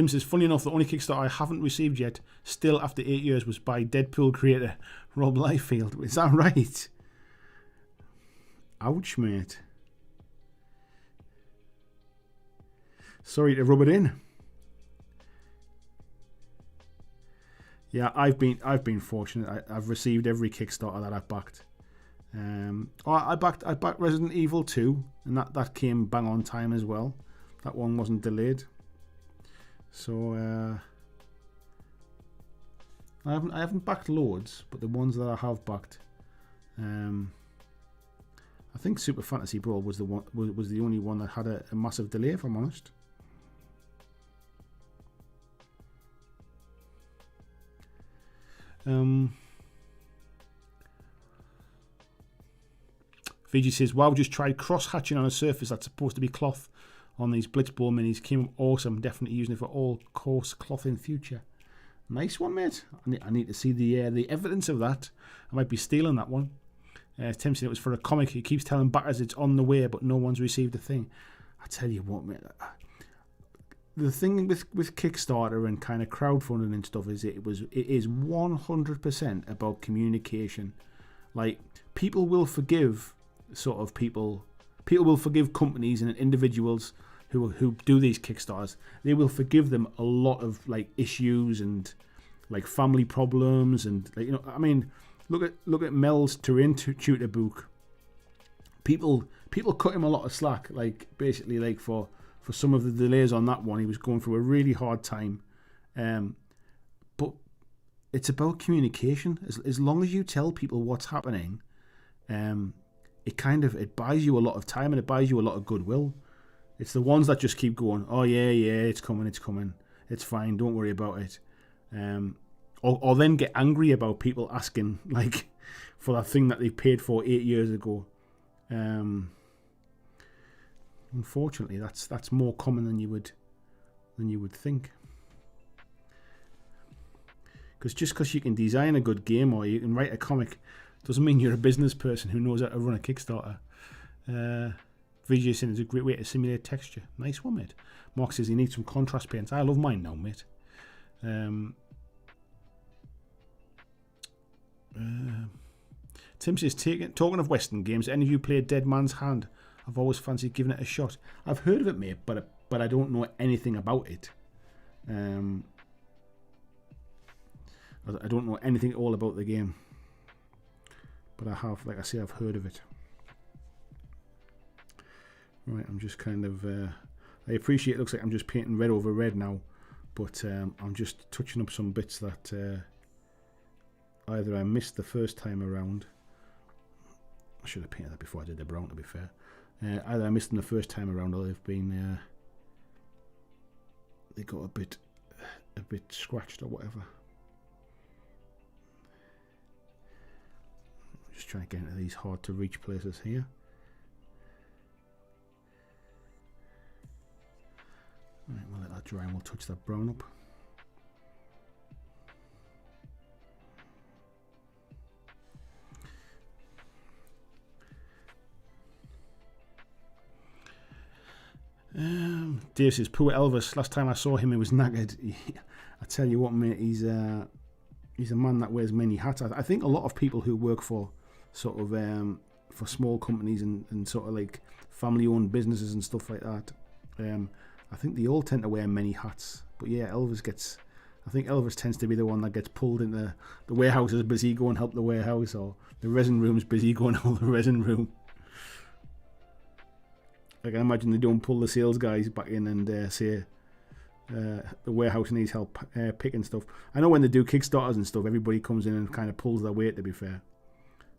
says, funny enough, the only Kickstarter I haven't received yet, still after 8 years, was by Deadpool creator Rob Liefeld. Is that right? Ouch, mate. Sorry to rub it in. Yeah, I've been fortunate. I've received every Kickstarter that I've backed. I backed Resident Evil 2, and that came bang on time as well. That one wasn't delayed. So I haven't backed loads, but the ones that I have backed, I think Super Fantasy Brawl was the only one that had a massive delay, if I'm honest. Fiji says, wow, just tried cross-hatching on a surface that's supposed to be cloth on these Blitzball minis. Came up awesome. Definitely using it for all coarse cloth in future. Nice one, mate. I need to see the evidence of that. I might be stealing that one. Tim said it was for a comic. He keeps telling backers it's on the way, but no one's received a thing. I tell you what, mate. The thing with Kickstarter and kind of crowdfunding and stuff is it is 100% about communication. Like, people will forgive people will forgive companies and individuals who do these Kickstarters. They will forgive them a lot of like issues and like family problems and like, you know, I mean, look at Mel's terrain tutor book. People cut him a lot of slack, like basically like for some of the delays on that one. He was going through a really hard time, but it's about communication. As long as you tell people what's happening, it buys you a lot of time and it buys you a lot of goodwill. It's the ones that just keep going, oh yeah, it's coming, it's fine, don't worry about it, or then get angry about people asking like for that thing that they paid for 8 years ago. Unfortunately, that's more common than you would think. Because just because you can design a good game or you can write a comic doesn't mean you're a business person who knows how to run a Kickstarter. VJ saying is a great way to simulate texture. Nice one, mate. Mark says he needs some contrast paints. I love mine now, mate. Tim says, talking of Western games, any of you played Dead Man's Hand? I've always fancied giving it a shot. I've heard of it, mate, but I don't know anything about it. I don't know anything at all about the game. But I have, like I say, I've heard of it. Right, I'm just kind of... I appreciate it looks like I'm just painting red over red now. But I'm just touching up some bits that either I missed the first time around. I should have painted that before I did the brown, to be fair. Either I missed them the first time around or they've been... they got a bit scratched or whatever. Just trying to get into these hard to reach places here. Right, we'll let that dry and we'll touch that brown up. Dave says, poor Elvis. Last time I saw him, he was knackered. I tell you what, mate, he's a man that wears many hats. I think a lot of people who work for sort of for small companies and sort of like family-owned businesses and stuff like that, I think they all tend to wear many hats. But yeah, I think Elvis tends to be the one that gets pulled into the warehouse is busy, go and help the warehouse, or the resin room's busy, go and help the resin room. Like, I imagine they don't pull the sales guys back in and say the warehouse needs help picking stuff. I know when they do Kickstarters and stuff, everybody comes in and kind of pulls their weight, to be fair.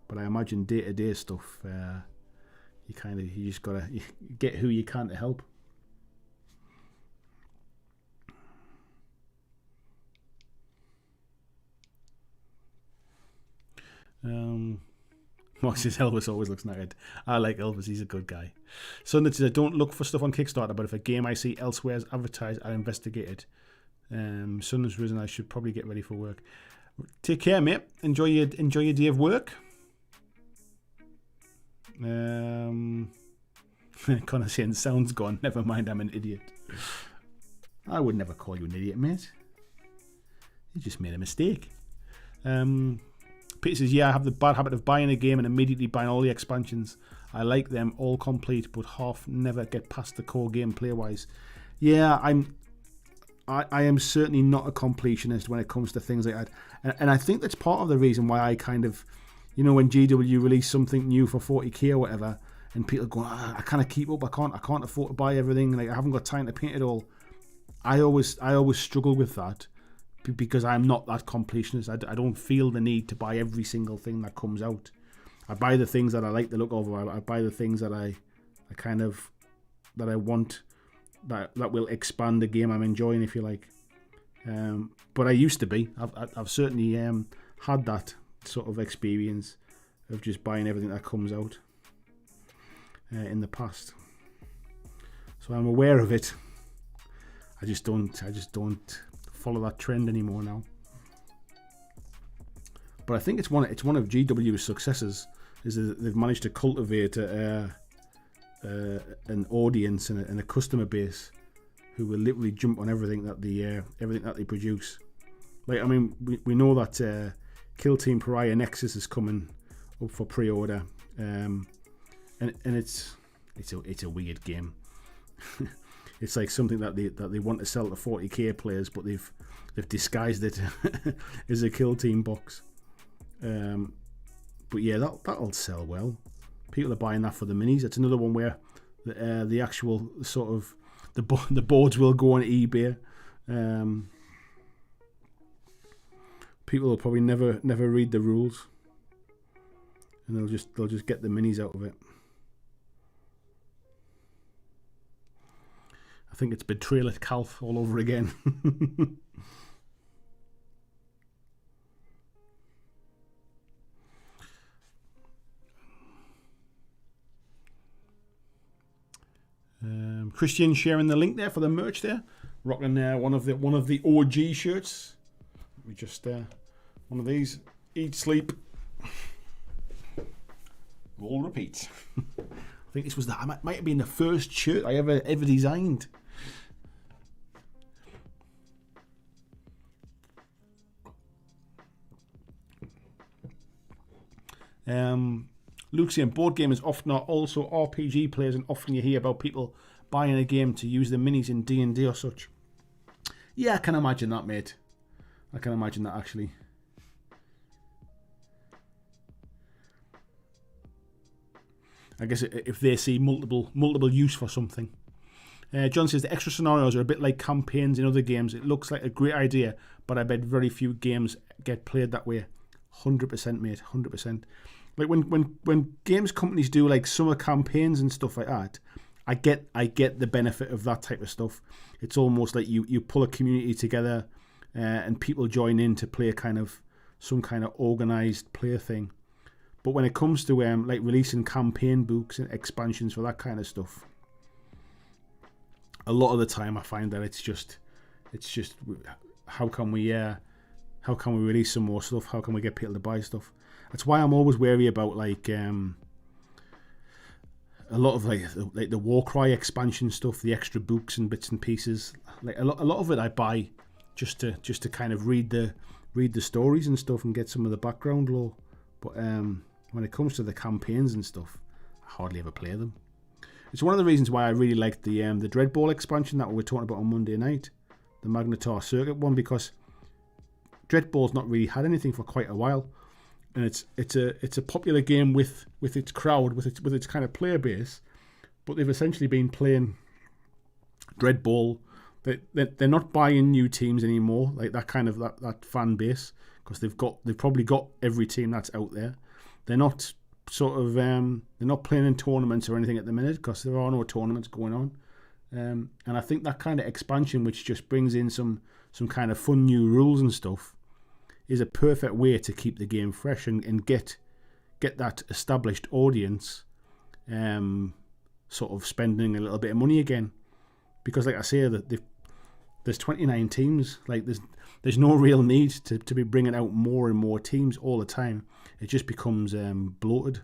But I imagine day-to-day stuff, you just gotta get who you can to help. Mark says Elvis always looks knackered. I like Elvis, he's a good guy. Sunday says, I don't look for stuff on Kickstarter, but if a game I see elsewhere is advertised, I'll investigate it. Sun has risen, I should probably get ready for work. Take care, mate. Enjoy your day of work. Connor saying, sound's gone. Never mind, I'm an idiot. I would never call you an idiot, mate. You just made a mistake. Peter says, yeah, I have the bad habit of buying a game and immediately buying all the expansions. I like them all complete, but half never get past the core game player-wise. Yeah, I am certainly not a completionist when it comes to things like that. And I think that's part of the reason why I kind of, you know, when GW released something new for 40k or whatever, and people go, I can't keep up, I can't afford to buy everything, like I haven't got time to paint it all. I always struggle with that. Because I'm not that completionist. I don't feel the need to buy every single thing that comes out. I buy the things that I like the look of. I buy the things that I want that will expand the game I'm enjoying, if you like. But I used to be. I've certainly had that sort of experience of just buying everything that comes out in the past. So I'm aware of it. I just don't follow that trend anymore now. But I think it's one of GW's successes is that they've managed to cultivate an audience and a customer base who will literally jump on everything that they produce. Like, I mean, we know that Kill Team Pariah Nexus is coming up for pre-order, and it's a weird game. it's like something that they want to sell to 40k players, but they've disguised it as a kill team box. But yeah, that'll sell well. People are buying that for the minis. It's another one where the actual sort of the boards will go on eBay. People will probably never read the rules, and they'll just get the minis out of it. I think it's Betrayal at Calf all over again. Christian sharing the link there for the merch there, rocking one of the OG shirts. We just one of these. Eat, sleep, roll, repeat. I think this was might have been the first shirt I ever designed. Luke saying board gamers often are also RPG players, and often you hear about people buying a game to use the minis in D&D or such. Yeah, I can imagine that, mate. I can imagine that, actually. I guess if they see multiple use for something. John says the extra scenarios are a bit like campaigns in other games. It looks like a great idea, but I bet very few games get played that way. 100%, mate. 100%. Like when games companies do like summer campaigns and stuff like that, I get the benefit of that type of stuff. It's almost like you pull a community together and people join in to play some kind of organized play thing. But when it comes to like releasing campaign books and expansions for that kind of stuff, a lot of the time I find that it's just how can we release some more stuff? How can we get people to buy stuff? That's why I'm always wary about like a lot of like the Warcry expansion stuff, the extra books and bits and pieces. Like a lot of it I buy just to kind of read the stories and stuff and get some of the background lore. But when it comes to the campaigns and stuff, I hardly ever play them. It's one of the reasons why I really liked the Dreadball expansion that we were talking about on Monday night, the Magnetar Circuit one, because Dreadball's not really had anything for quite a while, and it's a popular game with its crowd, with its kind of player base, but they've essentially been playing Dreadball. They're not buying new teams anymore, like that kind of that fan base, because they've probably got every team that's out there. They're not they're not playing in tournaments or anything at the minute, because there are no tournaments going on. And I think that kind of expansion, which just brings in some kind of fun new rules and stuff, is a perfect way to keep the game fresh and get that established audience sort of spending a little bit of money again. Because like I say, there's 29 teams. Like there's no real need to be bringing out more and more teams all the time. It just becomes bloated.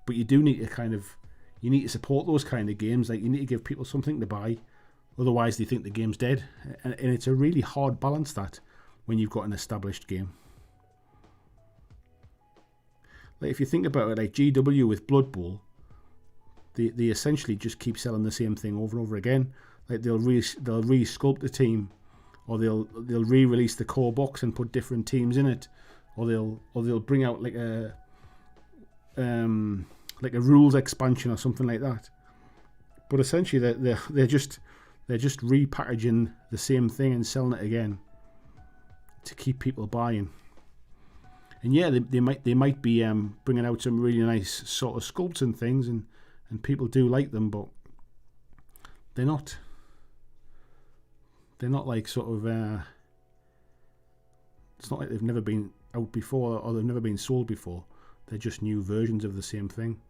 But you do need to support those kind of games. Like you need to give people something to buy. Otherwise they think the game's dead. And it's a really hard balance, that, when you've got an established game. Like if you think about it, like GW with Blood Bowl, they essentially just keep selling the same thing over and over again. Like they'll re-sculpt the team, or they'll re-release the core box and put different teams in it, or they'll bring out like a rules expansion or something like that. But essentially they're just repackaging the same thing and selling it again to keep people buying. And yeah, they might be bringing out some really nice sort of sculpts and things, and people do like them, but they're not like sort of it's not like they've never been out before or they've never been sold before. They're just new versions of the same thing.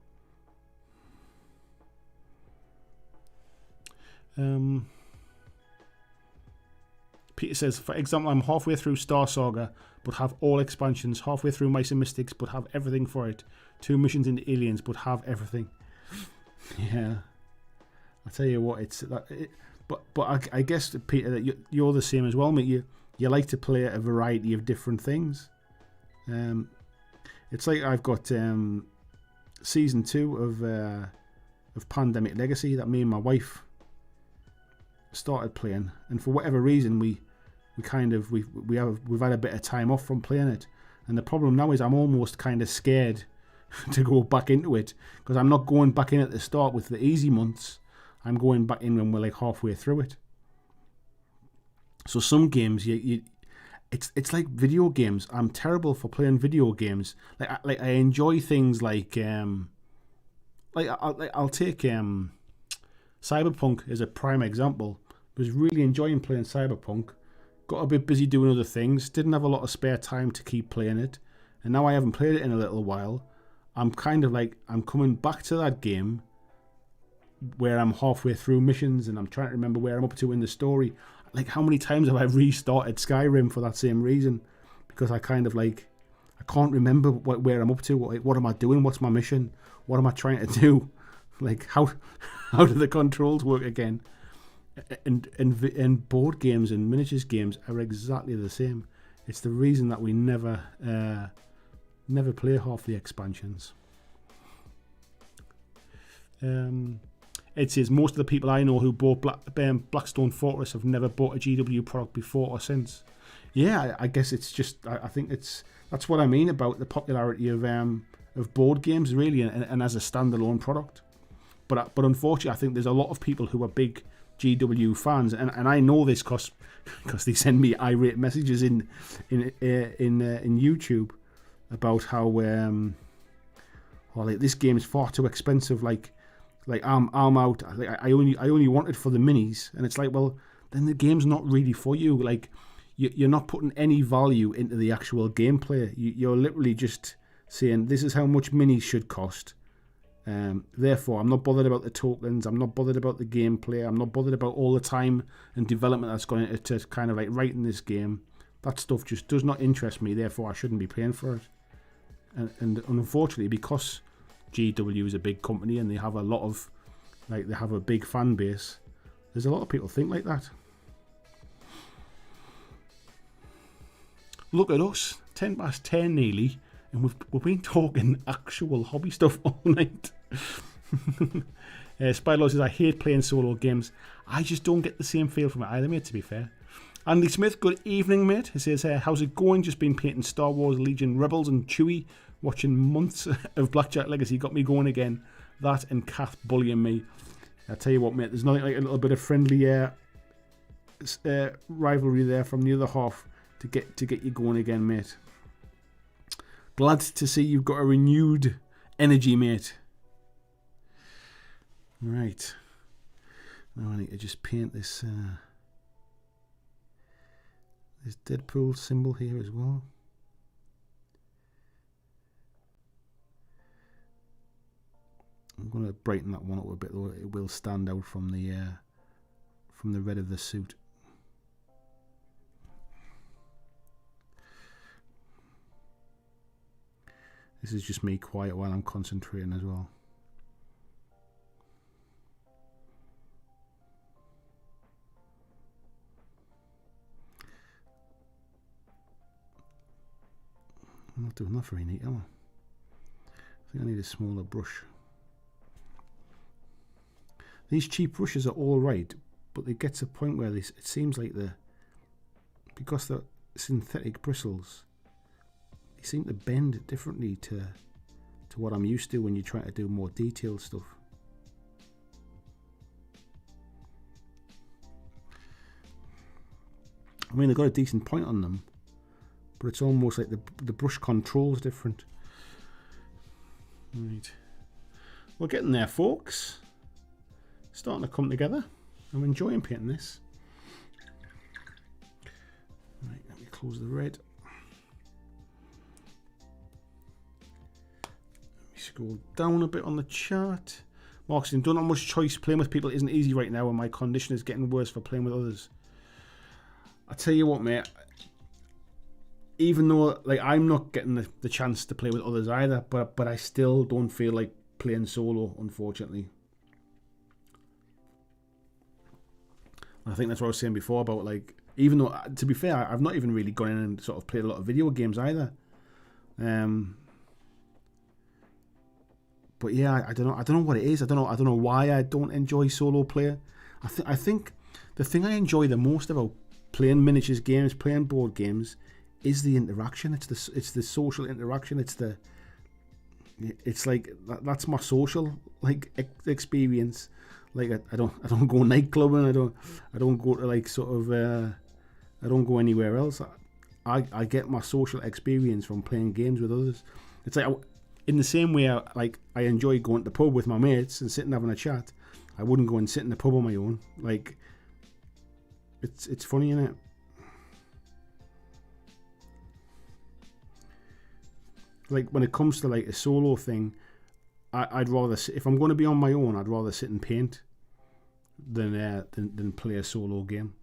Peter says, for example, I'm halfway through Star Saga but have all expansions, halfway through Mice and Mystics but have everything for it, 2 missions into Aliens but have everything. Yeah, I tell you what, but I guess, Peter, that you're the same as well, mate. You like to play a variety of different things. It's like I've got season 2 of Pandemic Legacy that me and my wife started playing, and for whatever reason we've had a bit of time off from playing it, and the problem now is I'm almost kind of scared to go back into it, because I'm not going back in at the start with the easy months. I'm going back in when we're like halfway through it. So some games it's like video games. I'm terrible for playing video games. Like I enjoy things like I'll take Cyberpunk as a prime example. I was really enjoying playing Cyberpunk. Got a bit busy doing other things. Didn't have a lot of spare time to keep playing it. And now I haven't played it in a little while. I'm kind of like, I'm coming back to that game where I'm halfway through missions and I'm trying to remember where I'm up to in the story. Like, how many times have I restarted Skyrim for that same reason? Because I kind of like, I can't remember where I'm up to. What am I doing? What's my mission? What am I trying to do? Like, how do the controls work again? And board games and miniatures games are exactly the same. It's the reason that we never play half the expansions. It says most of the people I know who bought Blackstone Fortress have never bought a GW product before or since. Yeah, I guess it's just, I think that's what I mean about the popularity of board games, really, and as a standalone product. But unfortunately, I think there's a lot of people who are big GW fans, and I know this because they send me irate messages in YouTube about how like, this game is far too expensive. Like I'm out. Like I only want it for the minis, and it's like, well, then the game's not really for you. Like you're not putting any value into the actual gameplay. You're literally just saying this is how much minis should cost. Therefore, I'm not bothered about the tokens. I'm not bothered about the gameplay. I'm not bothered about all the time and development that's going into kind of like writing this game. That stuff just does not interest me. Therefore, I shouldn't be paying for it. And unfortunately, because GW is a big company and they have a lot of, like, they have a big fan base, there's a lot of people think like that. Look at us, 10 past 10 nearly, and we've been talking actual hobby stuff all night. Spylaw says, I hate playing solo games. I just don't get the same feel from it either, mate, to be fair. Andy Smith, good evening, mate. He says, how's it going? Just been painting Star Wars Legion Rebels and Chewie. Watching months of BlackJack Legacy got me going again. That and Kath bullying me. I tell you what, mate, there's nothing like a little bit of friendly rivalry there from the other half to get you going again, mate. Glad to see you've got a renewed energy, mate. Right. Now I need to just paint this this Deadpool symbol here as well. I'm going to brighten that one up a bit, though it will stand out from the red of the suit. This is just me quiet while I'm concentrating as well. I'm not doing that very neat, am I? I think I need a smaller brush. These cheap brushes are all right, but they get to a point where it seems like because they're synthetic bristles, they seem to bend differently to what I'm used to when you're trying to do more detailed stuff. I mean, they've got a decent point on them, but it's almost like the brush control is different. Right, we're getting there, folks. Starting to come together. I'm enjoying painting this. Right, let me close the red. Let me scroll down a bit on the chart. Mark saying, don't have much choice. Playing with people isn't easy right now, and my condition is getting worse for playing with others. I tell you what, mate. Even though, like, I'm not getting the chance to play with others either, but I still don't feel like playing solo, unfortunately. I think that's what I was saying before about, like, even though, to be fair, I've not even really gone in and sort of played a lot of video games either. But yeah, I don't know what it is. I don't know why I don't enjoy solo play. I think the thing I enjoy the most about playing miniatures games, playing board games, is the interaction. It's the social interaction. It's like that's my social like experience. Like I don't go nightclubbing. I don't go to like sort of I don't go anywhere else. I get my social experience from playing games with others. It's like in the same way I enjoy going to the pub with my mates and sitting having a chat. I wouldn't go and sit in the pub on my own. Like it's funny, isn't it? Like when it comes to like a solo thing, I'd rather if I'm going to be on my own, I'd rather sit and paint than play a solo game.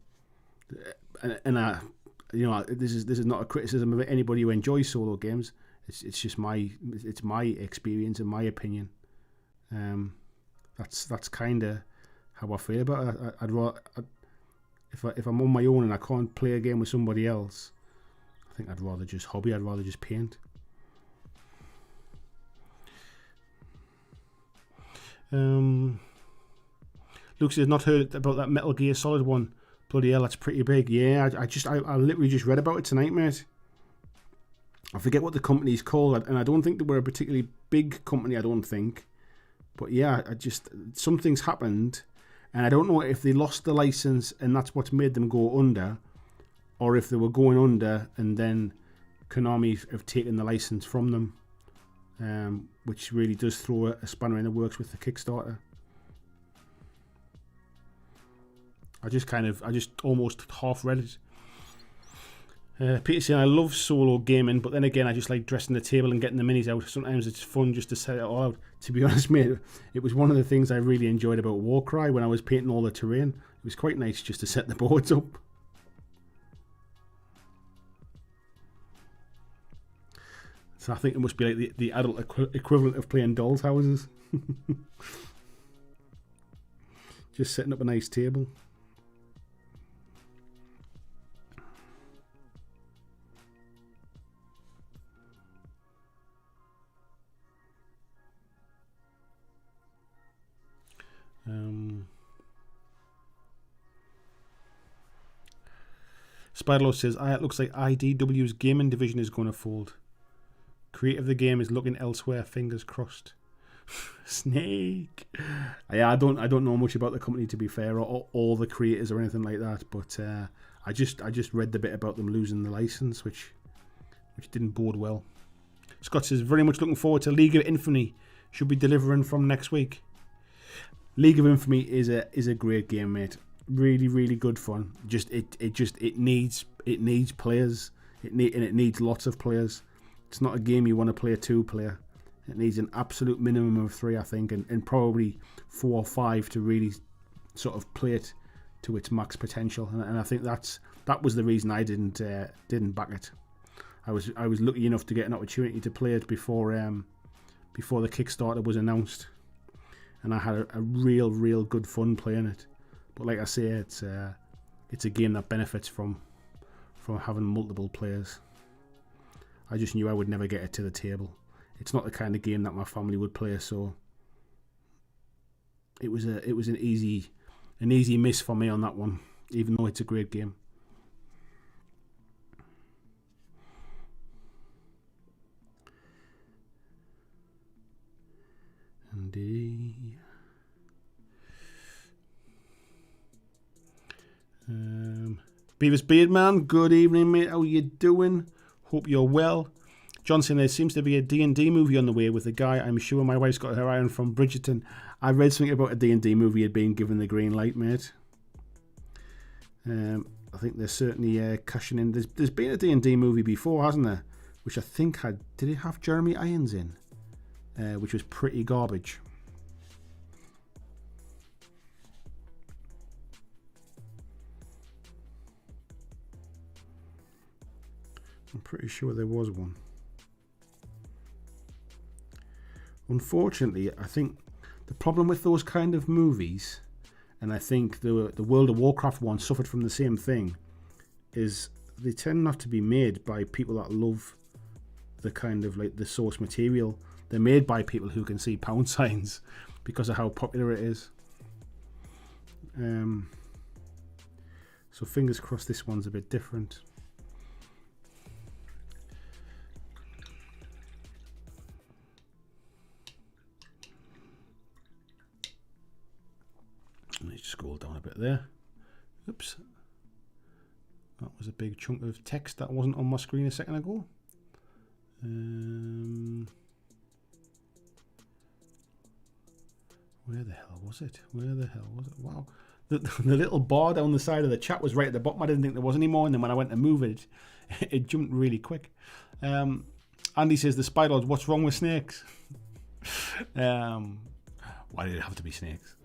And I, you know, this is not a criticism of anybody who enjoys solo games. It's just my experience and my opinion. That's kind of how I feel about it. I'd rather if I'm on my own and I can't play a game with somebody else, I think I'd rather just hobby. I'd rather just paint. Luke says not heard about that Metal Gear Solid one. Bloody hell, that's pretty big. Yeah, I literally just read about it tonight, mate. I forget what the company's called, and I don't think they were a particularly big company. I don't think, but yeah, something's happened, and I don't know if they lost the license and that's what's made them go under, or if they were going under and then Konami have taken the license from them. Which really does throw a spanner in the works with the Kickstarter. I just almost half read it. Peter saying I love solo gaming, but then again I just like dressing the table and getting the minis out. Sometimes it's fun just to set it all out. To be honest, mate, it was one of the things I really enjoyed about Warcry when I was painting all the terrain. It was quite nice just to set the boards up. So I think it must be like the adult equivalent of playing dolls' houses. Just setting up a nice table. Spiderlo says, it looks like IDW's gaming division is going to fold. Creator of the game is looking elsewhere. Fingers crossed. Snake. Yeah, I don't know much about the company, to be fair, or all the creators or anything like that. But I just read the bit about them losing the license, which didn't bode well. Scott says very much looking forward to League of Infamy. Should be delivering from next week. League of Infamy is a great game, mate. Really, really good fun. It needs players. It needs lots of players. It's not a game you want to play a 2-player. It needs an absolute minimum of 3, I think, and probably 4 or 5 to really sort of play it to its max potential. And I think that was the reason I didn't back it. I was lucky enough to get an opportunity to play it before the Kickstarter was announced, and I had a real good fun playing it. But like I say, it's a game that benefits from having multiple players. I just knew I would never get it to the table. It's not the kind of game that my family would play, so it was an easy miss for me on that one, even though it's a great game. Indeed. Beavis Beardman, good evening, mate. How you doing? Hope you're well. Johnson, there seems to be a D&D movie on the way with a guy I'm sure my wife's got her eye on from Bridgerton. I read something about a D&D movie had been given the green light, mate. I think they're certainly cashing in. There's been a D&D movie before, hasn't there? Which I think did it have Jeremy Irons in? Which was pretty garbage. I'm pretty sure there was one. Unfortunately, I think the problem with those kind of movies, and I think the World of Warcraft one suffered from the same thing, is they tend not to be made by people that love the kind of like the source material. They're made by people who can see pound signs because of how popular it is. So fingers crossed this one's a bit different. Let me just scroll down a bit there. Oops. That was a big chunk of text that wasn't on my screen a second ago. Where the hell was it? Where the hell was it? Wow. The little bar down the side of the chat was right at the bottom. I didn't think there was any more, and then when I went to move it, it jumped really quick. Andy says, the Spy Lords, what's wrong with snakes? Why did it have to be snakes?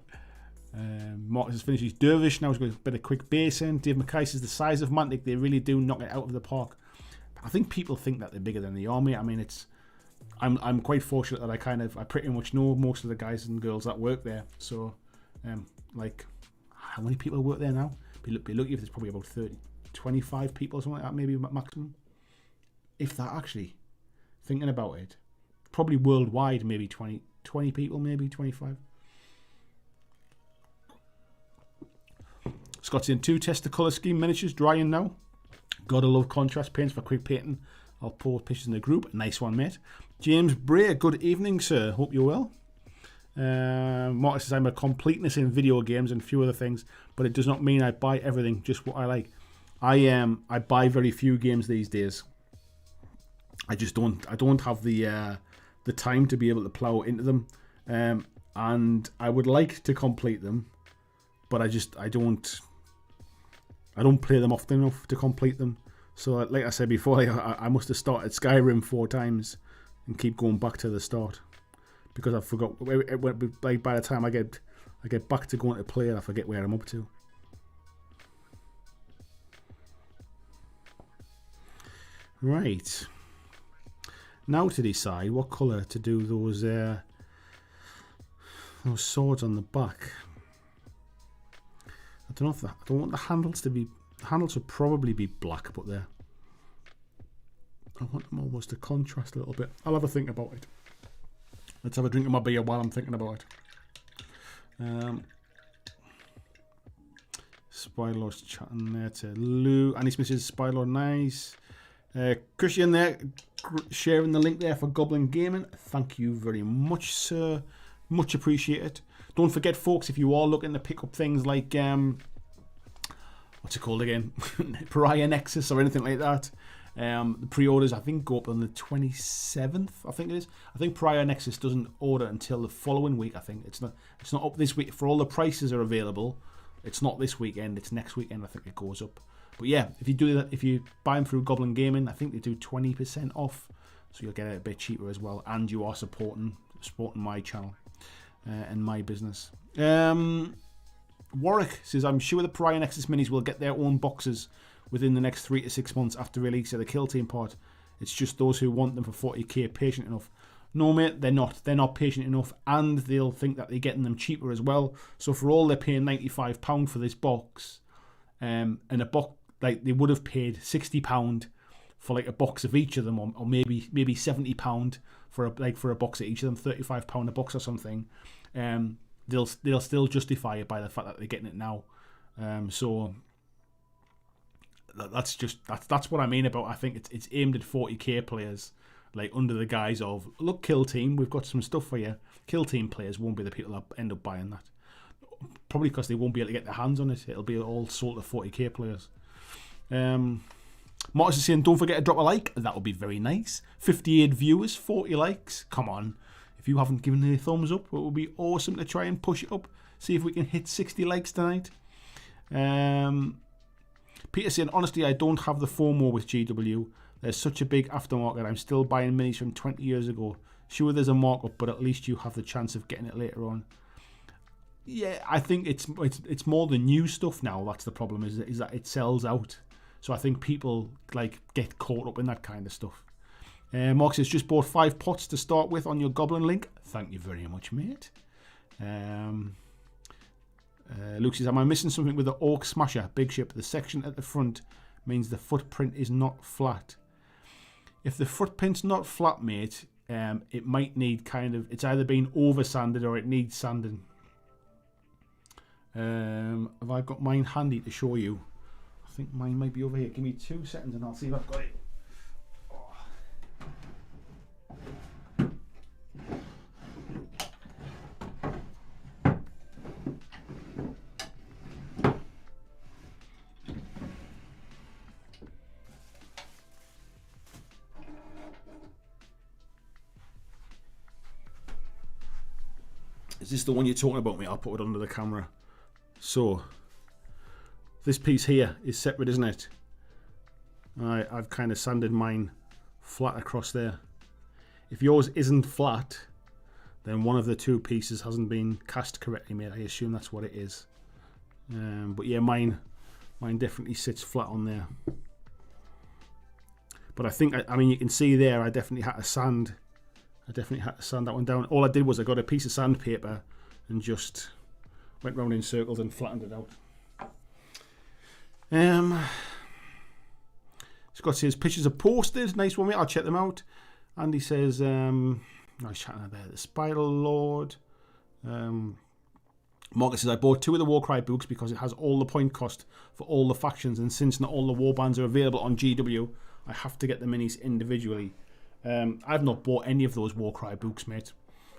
Marcus has finished his Dervish. Now he's got a bit of quick bass in. Dave Mackay says, the size of Mantic, they really do knock it out of the park. I think people think that they're bigger than the army. I mean, I'm quite fortunate that I pretty much know most of the guys and girls that work there. So, like, how many people work there now? Be lucky if there's probably about 25 people or something like that, maybe maximum. If that, actually. Thinking about it. Probably worldwide, maybe 20 people, maybe 25. Scott's in 2 test the colour scheme miniatures, drying now. Gotta love contrast paints for quick painting. I'll post pictures in the group. Nice one, mate. James Bray, good evening, sir. Hope you're well. Marcus says, I'm a completeness in video games and a few other things, but it does not mean I buy everything, just what I like. I buy very few games these days. I don't have the time to be able to plow into them. And I would like to complete them, but I don't play them often enough to complete them. So, like I said before, I must have started Skyrim 4 times and keep going back to the start because I forgot. Like by the time I get back to going to play it, I forget where I'm up to. Right. Now to decide what colour to do those swords on the back. I don't want the handles to be. The handles would probably be black, but there. I want them almost to contrast a little bit. I'll have a think about it. Let's have a drink of my beer while I'm thinking about it. Spylord's chatting there to Lou. Annie Smith says Spylord, nice. Christian there, sharing the link there for Goblin Gaming. Thank you very much, sir. Much appreciated. Don't forget, folks, if you are looking to pick up things like what's it called again? Pariah Nexus or anything like that. The pre-orders, I think, go up on the 27th, I think it is. I think Pariah Nexus doesn't order until the following week, I think. It's not up this week. For all the prices are available, it's not this weekend, it's next weekend, I think it goes up. But yeah, if you do that, if you buy them through Goblin Gaming, I think they do 20% off. So you'll get it a bit cheaper as well. And you are supporting my channel and my business. Warwick says, I'm sure the Pariah Nexus minis will get their own boxes within the next 3 to 6 months after release of the Kill Team part. It's just those who want them for 40k are patient enough. No, mate, they're not. They're not patient enough, and they'll think that they're getting them cheaper as well. So for all, they're paying £95 for this box, and a box like they would have paid £60 for like a box of each of them, or maybe £70 for a box of each of them, £35 a box or something. They'll still justify it by the fact that they're getting it now. So that's what I mean about. I think it's aimed at 40k players, like under the guise of, look, Kill Team, we've got some stuff for you. Kill Team players won't be the people that end up buying that, probably because they won't be able to get their hands on it. It'll be all sort of 40k players. Marcus is saying, don't forget to drop a like. That would be very nice. 58 viewers, 40 likes. Come on. If you haven't given it a thumbs up, it would be awesome to try and push it up. See if we can hit 60 likes tonight. Peter saying, honestly, I don't have the FOMO with GW. There's such a big aftermarket. I'm still buying minis from 20 years ago. Sure, there's a markup, but at least you have the chance of getting it later on. Yeah, I think it's more the new stuff now. That's the problem, is that it sells out. So I think people like get caught up in that kind of stuff. Mark says, just bought 5 pots to start with on your Goblin link. Thank you very much, mate. Luke says, am I missing something with the Orc Smasher? Big ship. The section at the front means the footprint is not flat. If the footprint's not flat, mate, it might need it's either been over sanded or it needs sanding. Have I got mine handy to show you? think mine might be over here. Give me 2 seconds and I'll see if I've got it. Is this the one you're talking about, mate? I'll put it under the camera. So, this piece here is separate, isn't it? I've kind of sanded mine flat across there. If yours isn't flat, then one of the 2 pieces hasn't been cast correctly, mate. I assume that's what it is. But yeah, mine definitely sits flat on there. But I think, I mean, you can see there, I definitely had to sand that one down. All I did was I got a piece of sandpaper and just went round in circles and flattened it out. Scott says pictures are posted. Nice one, mate. I'll check them out. Andy says, nice chatting there. The Spiral Lord. Marcus says I bought 2 of the Warcry books because it has all the point cost for all the factions, and since not all the warbands are available on GW, I have to get the minis individually. I've not bought any of those Warcry books, mate.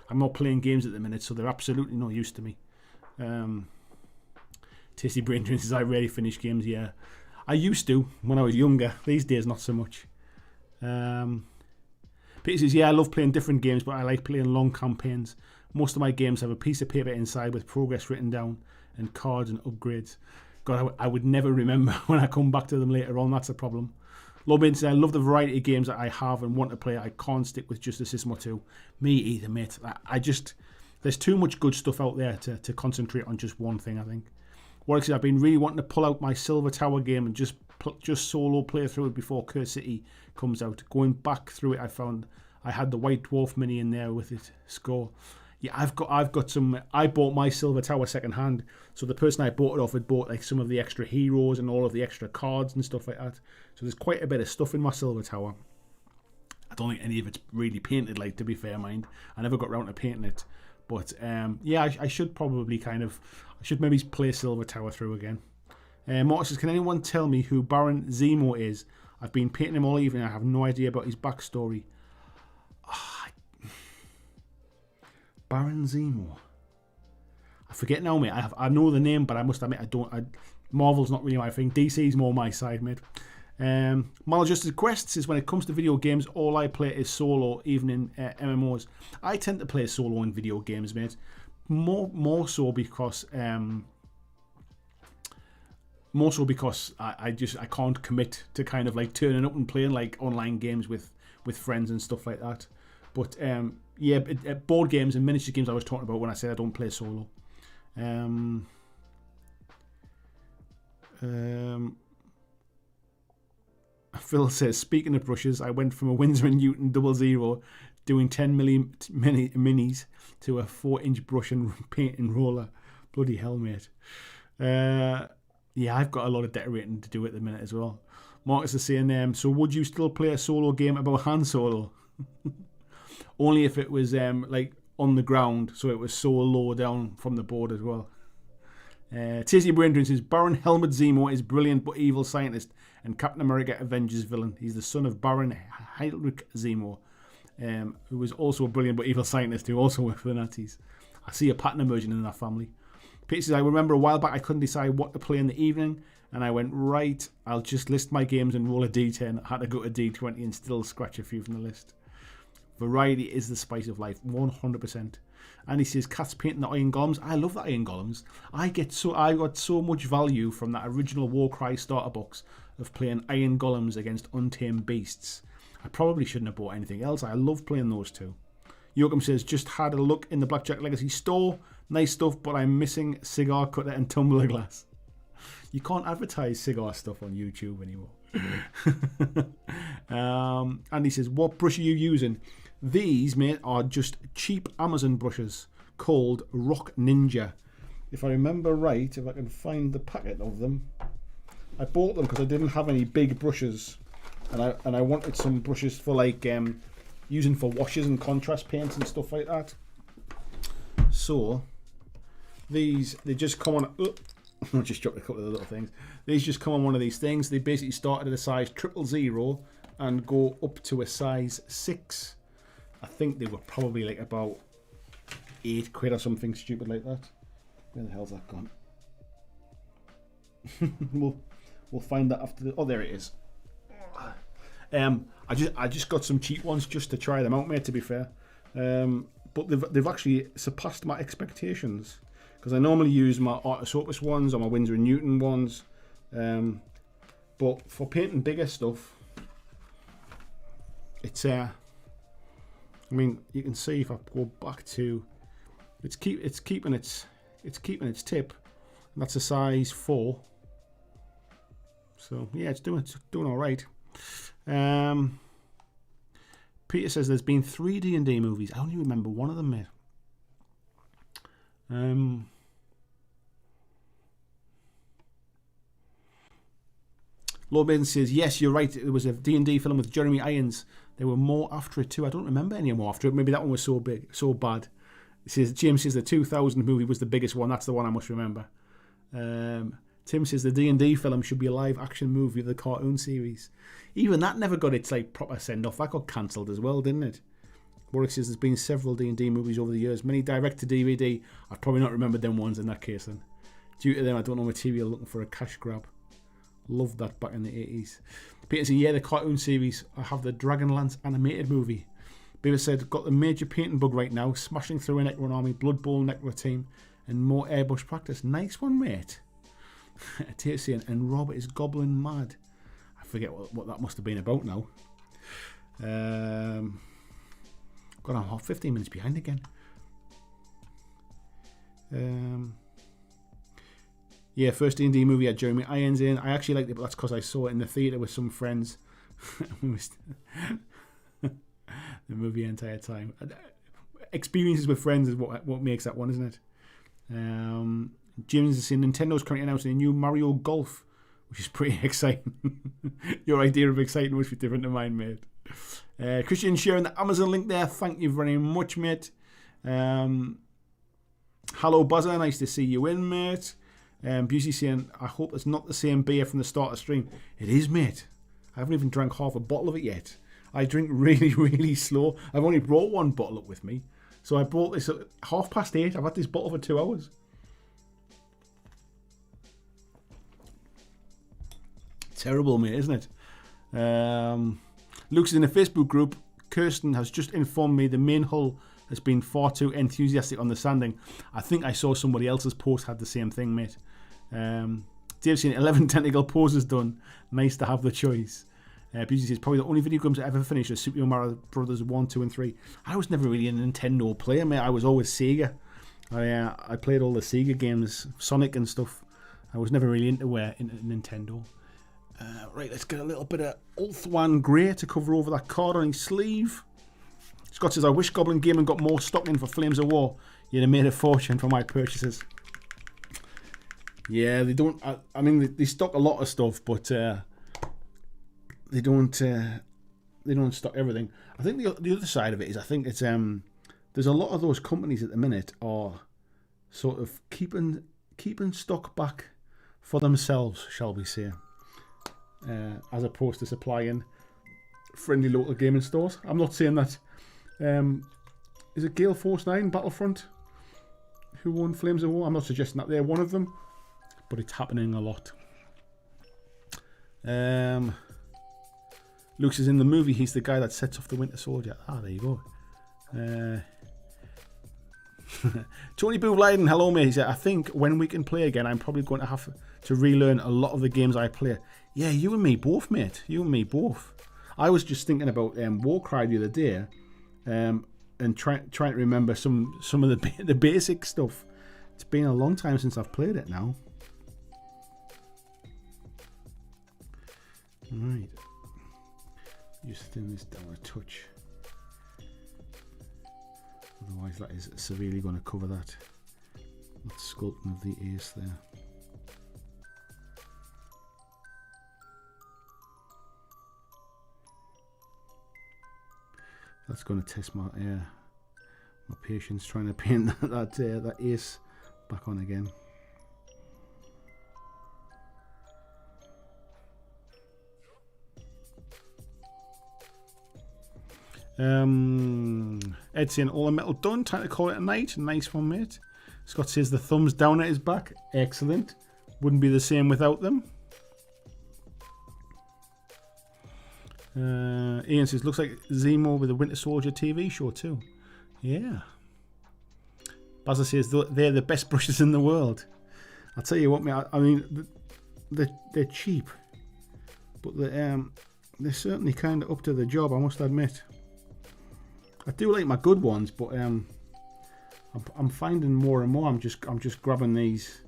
I'm not playing games at the minute, so they're absolutely no use to me. Tasty Brain Dream says I rarely finish games. Yeah, I used to when I was younger. These days, not so much. Peter says, yeah, I love playing different games, but I like playing long campaigns. Most of my games have a piece of paper inside with progress written down and cards and upgrades. God, I would never remember when I come back to them later on. That's a problem. Lobin says, I love the variety of games that I have and want to play. I can't stick with just a system or 2. Me either, mate. There's too much good stuff out there to concentrate on just one thing, I think. Warwick says, I've been really wanting to pull out my Silver Tower game and just solo play through it before Curse City comes out. Going back through it, I found I had the White Dwarf mini in there with it. Score. Yeah, I've got some. I bought my Silver Tower second hand, so the person I bought it off had bought like some of the extra heroes and all of the extra cards and stuff like that. So there's quite a bit of stuff in my Silver Tower. I don't think any of it's really painted, like, to be fair, mind. I never got round to painting it, but yeah, I should probably I should maybe play Silver Tower through again. Marcus says, can anyone tell me who Baron Zemo is? I've been painting him all evening. I have no idea about his backstory. Baron Zemo. I forget now, mate. I know the name, but I must admit Marvel's not really my thing. DC's more my side, mate. Maladjusted Quest says, when it comes to video games, all I play is solo, even in MMOs. I tend to play solo in video games, mate. More so because I can't commit to kind of like turning up and playing like online games with friends and stuff like that. But yeah, board games and miniature games I was talking about when I said I don't play solo. Phil says, speaking of brushes, I went from a Winsor & Newton 00 doing 10 minis to a 4-inch brush and paint and roller. Bloody hell, mate. Yeah, I've got a lot of decorating to do at the minute as well. Marcus is saying, so would you still play a solo game about Han Solo? Only if it was like on the ground, so it was so low down from the board as well. Tasty Brain says, Baron Helmut Zemo is brilliant but evil scientist and Captain America Avengers villain. He's the son of Baron Heinrich Zemo, who was also a brilliant but evil scientist who also worked for the Nazis. I see a pattern emerging in that family. Peter says, I remember a while back I couldn't decide what to play in the evening, and I went, right, I'll just list my games and roll a D10. I had to go to D20 and still scratch a few from the list. Variety is the spice of life, 100%. And he says, Cat's painting the Iron Golems. I love the Iron Golems. I got so much value from that original Warcry starter box of playing Iron Golems against Untamed Beasts. I probably shouldn't have bought anything else. I love playing those two. Joachim says, just had a look in the BlackJack Legacy store. Nice stuff, but I'm missing cigar cutter and tumbler glass. You can't advertise cigar stuff on YouTube anymore. And he says, what brush are you using? These, mate, are just cheap Amazon brushes called Rock Ninja. If I remember right, if I can find the packet of them, I bought them because I didn't have any big brushes, and I wanted some brushes for like using for washes and contrast paints and stuff like that. So these, they just come on I'll just drop a couple of the little things. These just come on one of these things. They basically started at a size 000 and go up to a size 6. I think they were probably like about £8 or something stupid like that. Where the hell's that gone? we'll find that after the... Oh, there it is. I just got some cheap ones just to try them out, mate, to be fair. But they've actually surpassed my expectations, because I normally use my Artis Opus ones or my Winsor & Newton ones. But for painting bigger stuff, it's I mean, you can see if I go back to, it's keeping its tip, and that's a size 4. So yeah, it's doing all right. Peter says there's been 3 D&D movies. I only remember one of them, mate. Lord Baden says, yes, you're right. It was a D&D film with Jeremy Irons. There were more after it too. I don't remember any more after it. Maybe that one was so big, so bad. James says the 2000 movie was the biggest one. That's the one I must remember. Tim says the D&D film should be a live action movie of the cartoon series. Even that never got its like proper send off. That got cancelled as well, didn't it? Warwick says there's been several D&D movies over the years. Many direct to DVD. I've probably not remembered them ones in that case then. Due to them, I don't know material looking for a cash grab. Loved that back in the 80s. Peter said, yeah, the cartoon series. I have the Dragonlance animated movie. Beaver said, got the major painting bug right now. Smashing through a Necron army, Blood Bowl Necro team, and more airbrush practice. Nice one, mate. Saying, and Robert is goblin mad. I forget what that must have been about now. God, I'm 15 minutes behind again. Yeah, first D&D movie had Jeremy Irons in. I actually liked it, but that's because I saw it in the theatre with some friends. The movie entire time. Experiences with friends is what makes that one, isn't it? James is saying Nintendo's currently announcing a new Mario Golf, which is pretty exciting. Your idea of exciting must be different to mine, mate. Christian sharing the Amazon link there. Thank you very much, mate. Hello, Buzzer. Nice to see you in, mate. Busey saying, I hope it's not the same beer from the start of stream. It is, mate. I haven't even drank half a bottle of it yet. I drink really, really slow. I've only brought one bottle up with me. So I brought this at 8:30. I've had this bottle for 2 hours. Terrible, mate, isn't it? Luke's in the Facebook group. Kirsten has just informed me the main hull has been far too enthusiastic on the sanding. I think I saw somebody else's post had the same thing, mate. Dave's saying 11 tentacle poses done. Nice to have the choice. Beauty says probably the only video games I ever finished are Super Mario Brothers 1, 2 and 3. I was never really a Nintendo player, mate. I was always Sega. I played all the Sega games, Sonic and stuff. I was never really into Nintendo. Right, let's get a little bit of Ulthwan Grey to cover over that card on his sleeve. Scott says, I wish Goblin Gaming got more stock in for Flames of War. You'd have made a fortune for my purchases. Yeah, they don't. I mean, they stock a lot of stuff, but they don't stock everything. I think the other side of it is, I think it's there's a lot of those companies at the minute are sort of keeping stock back for themselves, shall we say, as opposed to supplying friendly local gaming stores. I'm not saying that. Is it Gale Force 9 Battlefront who won Flames of War? I'm not suggesting that they're one of them, but it's happening a lot. Luke is in the movie. He's the guy that sets off the Winter Soldier. There you go. Tony Boo Leiden, hello mate. He said, I think when we can play again, I'm probably going to have to relearn a lot of the games I play. Yeah, you and me both, mate. You and me both. I was just thinking about Warcry the other day, and trying to remember some of the basic stuff. It's been a long time since I've played it now. Alright. Just thin this down a touch. Otherwise that is severely going to cover that sculpting of the ace there. That's going to test my patience trying to paint that ace back on again. Ed saying all the metal done. Time to call it a night. Nice one, mate. Scott says the thumbs down at his back. Excellent. Wouldn't be the same without them. Ian says looks like Zemo with the Winter Soldier TV show too. Yeah. Baza says they're the best brushes in the world. I'll tell you what, mate. I mean, they're cheap, but they're certainly kind of up to the job, I must admit. I do like my good ones, but I'm finding more and more I'm just grabbing these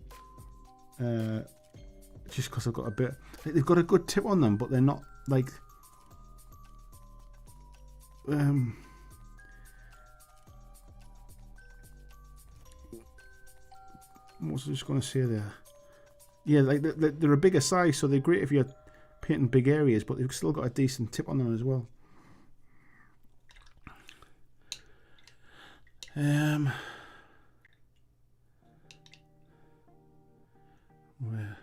just because I've got a bit. Like, they've got a good tip on them, but they're not like what was I just going to say there? Yeah, like they're a bigger size, so they're great if you're painting big areas, but they've still got a decent tip on them as well. Where?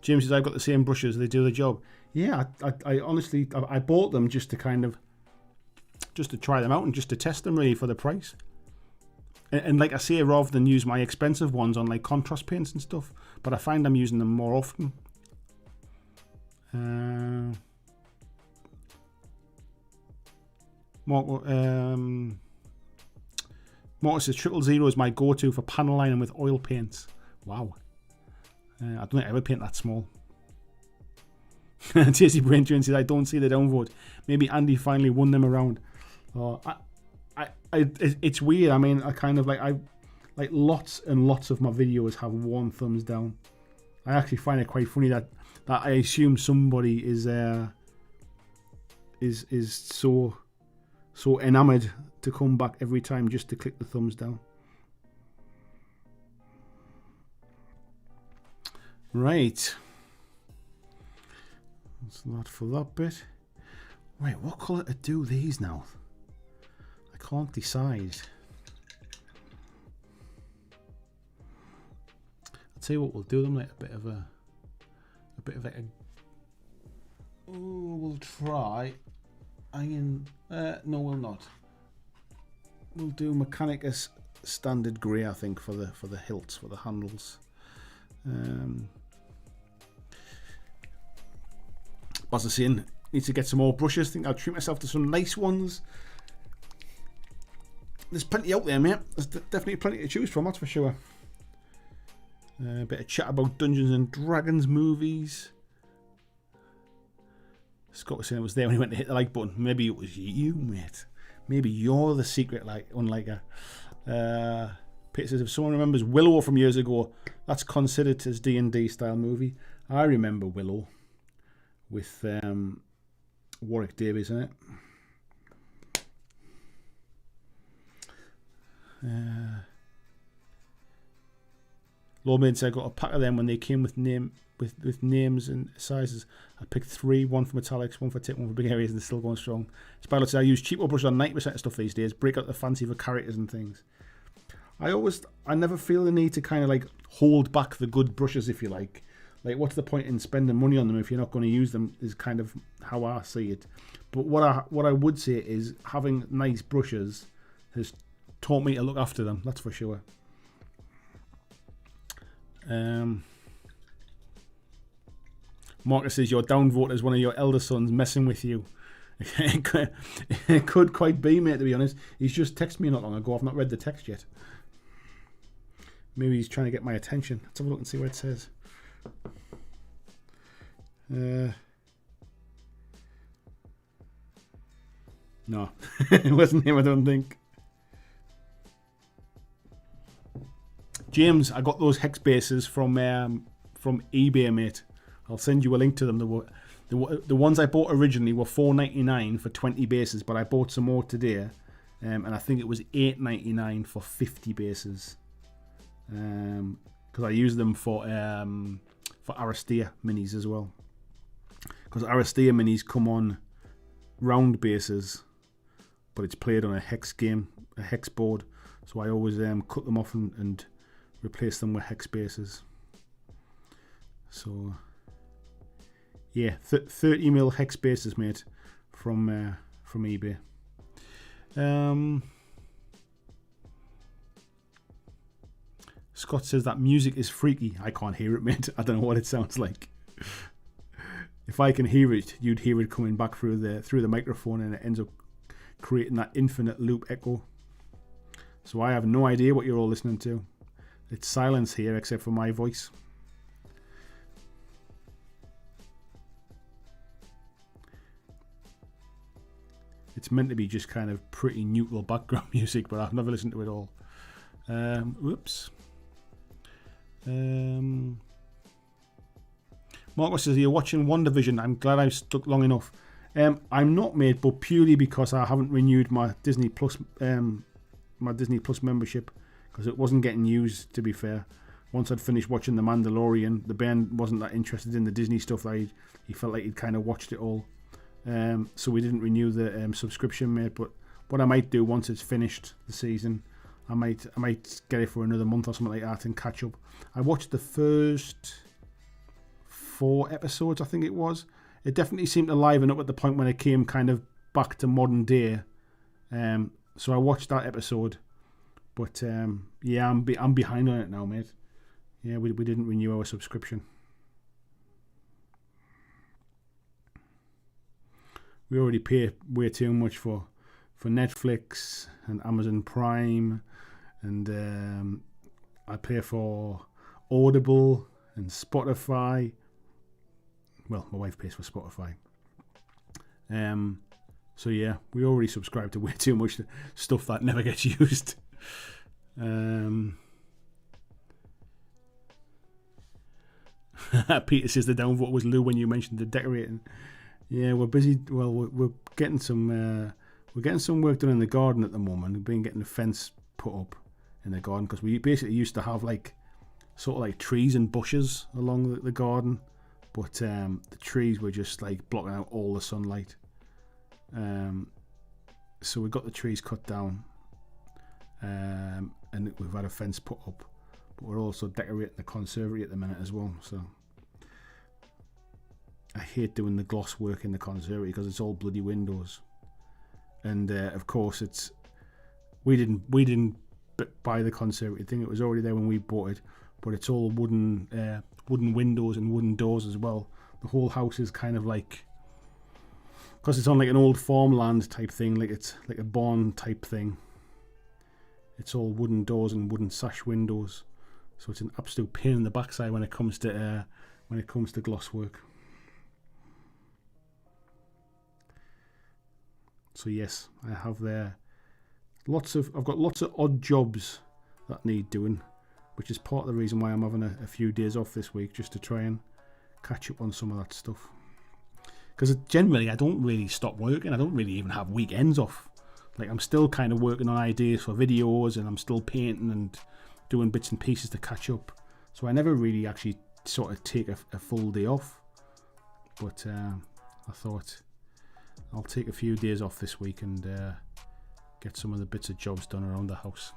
James says I've got the same brushes, they do the job. Yeah, I honestly I bought them just to kind of just to try them out and just to test them really for the price. And like I say, rather than use my expensive ones on like contrast paints and stuff, but I find I'm using them more often. Mortis says 000 is my go-to for panel lining with oil paints. Wow. I don't ever paint that small. Tasty Brain Train says I don't see the downvote. Maybe Andy finally won them around. It's weird. I mean, I kind of like lots and lots of my videos have 1 thumbs down. I actually find it quite funny that I assume somebody is so enamored to come back every time just to click the thumbs down. Right. That's that for that bit. Wait, what colour to do these now? I can't decide. I'll tell you what, we'll do them like a bit of like a. Oh, we'll try. No, we'll not. We'll do Mechanicus standard grey, I think, for the hilts, for the handles. As I was saying, need to get some more brushes. I think I'll treat myself to some nice ones. There's plenty out there, mate. There's definitely plenty to choose from, that's for sure. A bit of chat about Dungeons and Dragons movies. Scott was saying it was there when he went to hit the like button. Maybe it was you, mate. Maybe you're the secret unliker. Peter says if someone remembers Willow from years ago, that's considered as D&D style movie. I remember Willow with Warwick Davies in it. Lawmaid said I got a pack of them when they came with names and sizes. I picked 3, 1 for metallics, 1 for tip, 1 for big areas, and they're still going strong. Spider said I use cheaper brushes on 90% of stuff these days. Break out the fancy for characters and things. I never feel the need to kind of like hold back the good brushes, if you like. Like, what's the point in spending money on them if you're not going to use them? Is kind of how I see it. But what I would say is having nice brushes has taught me to look after them. That's for sure. Marcus says your downvote is one of your elder sons messing with you. It could quite be, mate, to be honest. He's just texted me not long ago. I've not read the text yet. Maybe he's trying to get my attention. Let's have a look and see what it says. No, it wasn't him, I don't think. James, I got those hex bases from eBay, mate. I'll send you a link to them. The ones I bought originally were $4.99 for 20 bases, but I bought some more today, and I think it was $8.99 for 50 bases. Because I use them for Aristea minis as well. Because Aristea minis come on round bases, but it's played on a hex board. So I always cut them off and replace them with hex bases. So yeah, 30mm hex bases, mate, from eBay. Scott says that music is freaky. I can't hear it, mate. I don't know what it sounds like. If I can hear it, you'd hear it coming back through the microphone, and it ends up creating that infinite loop echo. So I have no idea what you're all listening to. It's silence here except for my voice. It's meant to be just kind of pretty neutral background music, but I've never listened to it all. Whoops. Marcus says, you're watching WandaVision. I'm glad I've stuck long enough. I'm not, mate, but purely because I haven't renewed my Disney Plus membership, because it wasn't getting used, to be fair. Once I'd finished watching The Mandalorian, the band wasn't that interested in the Disney stuff. He felt like he'd kind of watched it all. So we didn't renew the subscription, mate. But what I might do once it's finished the season, I might get it for another month or something like that and catch up. I watched the first 4 episodes, I think it was. It definitely seemed to liven up at the point when it came kind of back to modern day. So I watched that episode, but yeah, I'm behind on it now, mate. Yeah, we didn't renew our subscription. We already pay way too much for Netflix and Amazon Prime, and I pay for Audible and Spotify. Well, my wife pays for Spotify. So yeah, we already subscribe to way too much stuff that never gets used. Peter says the downvote was Lou when you mentioned the decorating. Yeah, we're busy. Well, we're getting some work done in the garden at the moment. We've been getting the fence put up in the garden, because we basically used to have like sort of like trees and bushes along the garden, but the trees were just like blocking out all the sunlight. So we got the trees cut down, and we've had a fence put up, but we're also decorating the conservatory at the minute as well. So I hate doing the gloss work in the conservatory because it's all bloody windows, and of course we didn't buy the conservatory thing. It was already there when we bought it, but it's all wooden windows and wooden doors as well. The whole house is kind of like, because it's on like an old farmland type thing, like it's like a barn type thing. It's all wooden doors and wooden sash windows, so it's an absolute pain in the backside when it comes to gloss work. So yes, I have I've got lots of odd jobs that need doing, which is part of the reason why I'm having a few days off this week, just to try and catch up on some of that stuff. Because generally I don't really stop working. I don't really even have weekends off. Like, I'm still kind of working on ideas for videos, and I'm still painting and doing bits and pieces to catch up. So I never really actually sort of take a full day off. But I thought I'll take a few days off this week and get some of the bits of jobs done around the house.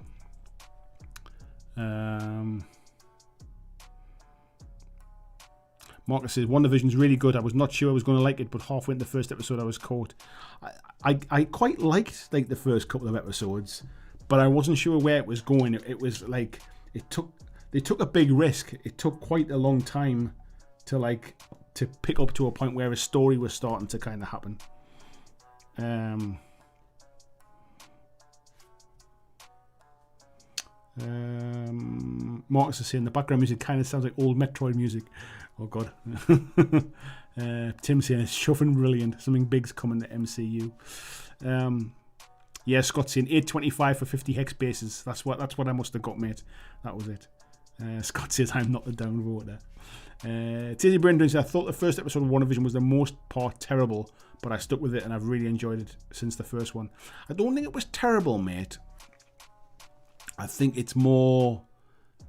Marcus says WandaVision's really good. I was not sure I was going to like it, but halfway into the first episode I was caught. I quite liked like the first couple of episodes, but I wasn't sure where it was going. It was like they took a big risk. It took quite a long time to pick up to a point where a story was starting to kind of happen. Marcus is saying the background music kind of sounds like old Metroid music. Oh god. Tim saying it's shuffling brilliant. Something big's coming to MCU. Yeah, Scott's saying 825 for 50 hex bases. That's what I must have got, mate. That was it. Scott says I'm not the downvoter. Tizzy Brendan says I thought the first episode of WandaVision was the most part terrible, but I stuck with it and I've really enjoyed it since the first one. I don't think it was terrible, mate. I think it's more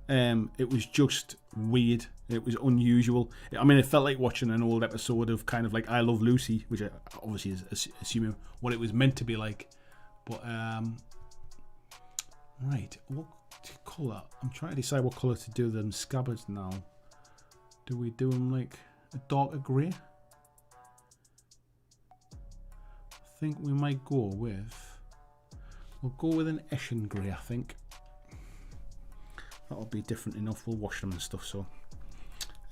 it was just weird. It was unusual. I mean, it felt like watching an old episode of kind of like I Love Lucy, which obviously is assuming what it was meant to be like. But right, what colour? I'm trying to decide what colour to do them scabbards now. Do we do them like a darker grey? I think we might go with We'll go with an Eshin Grey, I think. That'll be different enough. We'll wash them and stuff. So,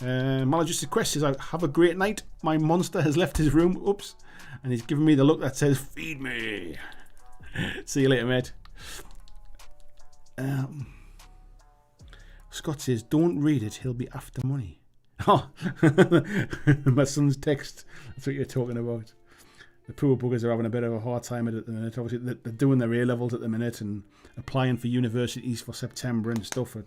Maladjusted Quest says, have a great night. My monster has left his room. Oops. And he's giving me the look that says, feed me. See you later, mate. Scott says, don't read it. He'll be after money. Oh, my son's text. That's what you're talking about. The poor buggers are having a bit of a hard time at the minute. Obviously, they're doing their A levels at the minute and applying for universities for September and stuff.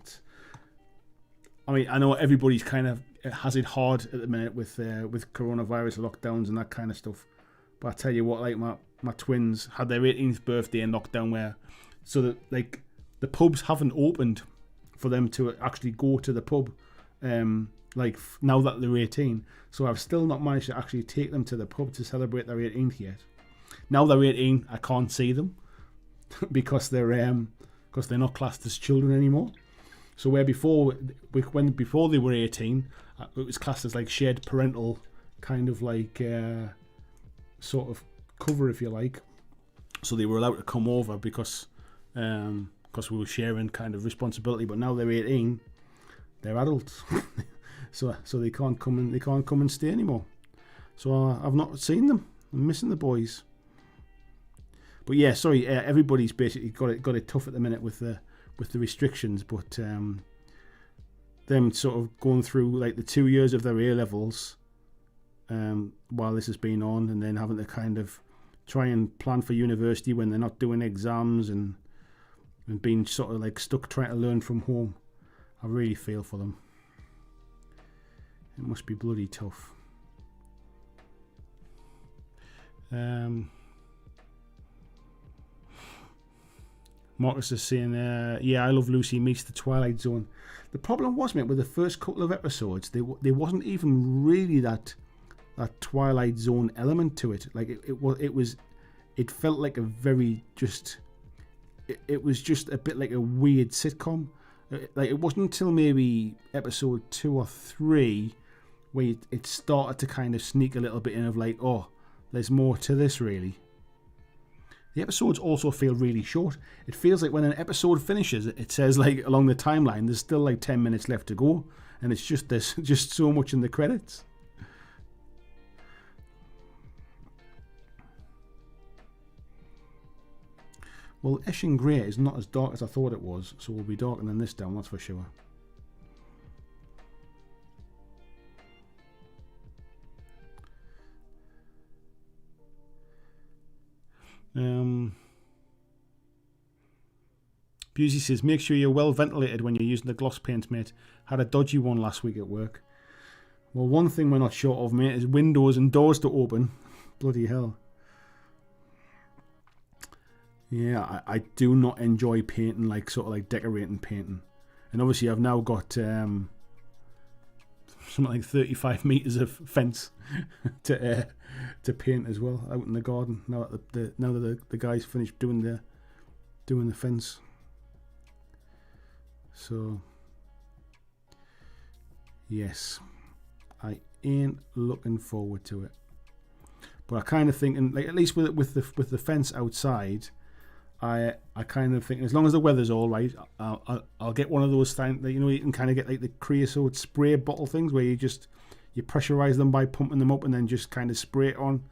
I mean, I know everybody's kind of has it hard at the minute with coronavirus lockdowns and that kind of stuff. But I tell you what, like my twins had their 18th birthday in lockdown, so that like the pubs haven't opened for them to actually go to the pub. Like now that they're 18, so I've still not managed to actually take them to the pub to celebrate their 18th yet. Now they're 18, I can't see them because they're not classed as children anymore. So where before they were 18, it was classed as like shared parental kind of like sort of cover, if you like. So they were allowed to come over because we were sharing kind of responsibility. But now they're 18, they're adults. So they can't come and stay anymore. So I've not seen them. I'm missing the boys. But yeah, sorry. Everybody's basically got it tough at the minute with the restrictions. But them sort of going through like the 2 years of their A levels while this has been on, and then having to kind of try and plan for university when they're not doing exams and being sort of like stuck trying to learn from home. I really feel for them. It must be bloody tough. Marcus is saying, yeah, I Love Lucy meets The Twilight Zone. The problem was, mate, with the first couple of episodes, there wasn't even really that Twilight Zone element to it. Like it felt like a very just. It was just a bit like a weird sitcom. Like it wasn't until maybe episode 2 or 3 where it started to kind of sneak a little bit in of like, oh, there's more to this really. The episodes also feel really short. It feels like when an episode finishes, it says like along the timeline, there's still like 10 minutes left to go, and it's just there's just so much in the credits. Well, Eshin Grey is not as dark as I thought it was, so we'll be darkening this down, that's for sure. Busey says, make sure you're well ventilated when you're using the gloss paint, mate. Had a dodgy one last week at work. Well, one thing we're not short of, mate, is windows and doors to open. Bloody hell. Yeah, I do not enjoy painting, like sort of like decorating painting. And obviously I've now got something like 35 metres of fence to paint as well out in the garden. Now that the guys finished doing the fence. So yes, I ain't looking forward to it. But I kind of think, and like at least with the fence outside, I kind of think as long as the weather's all right, I'll get one of those things that you can kind of get like the creosote spray bottle things where you pressurize them by pumping them up and then just kind of spray it on.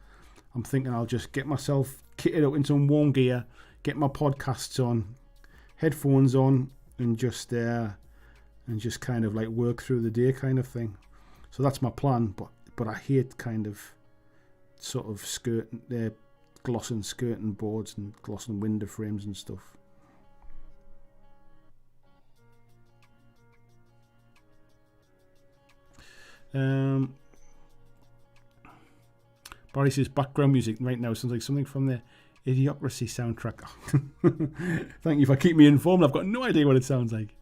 I'm thinking I'll just get myself kitted up in some warm gear, get my podcasts on, headphones on, and just kind of like work through the day kind of thing. So that's my plan. But I hate kind of sort of glossing skirting boards and glossing window frames and stuff. Barry says background music right now sounds like something from the Idiocracy soundtrack. Thank you for keeping me informed. I've got no idea what it sounds like.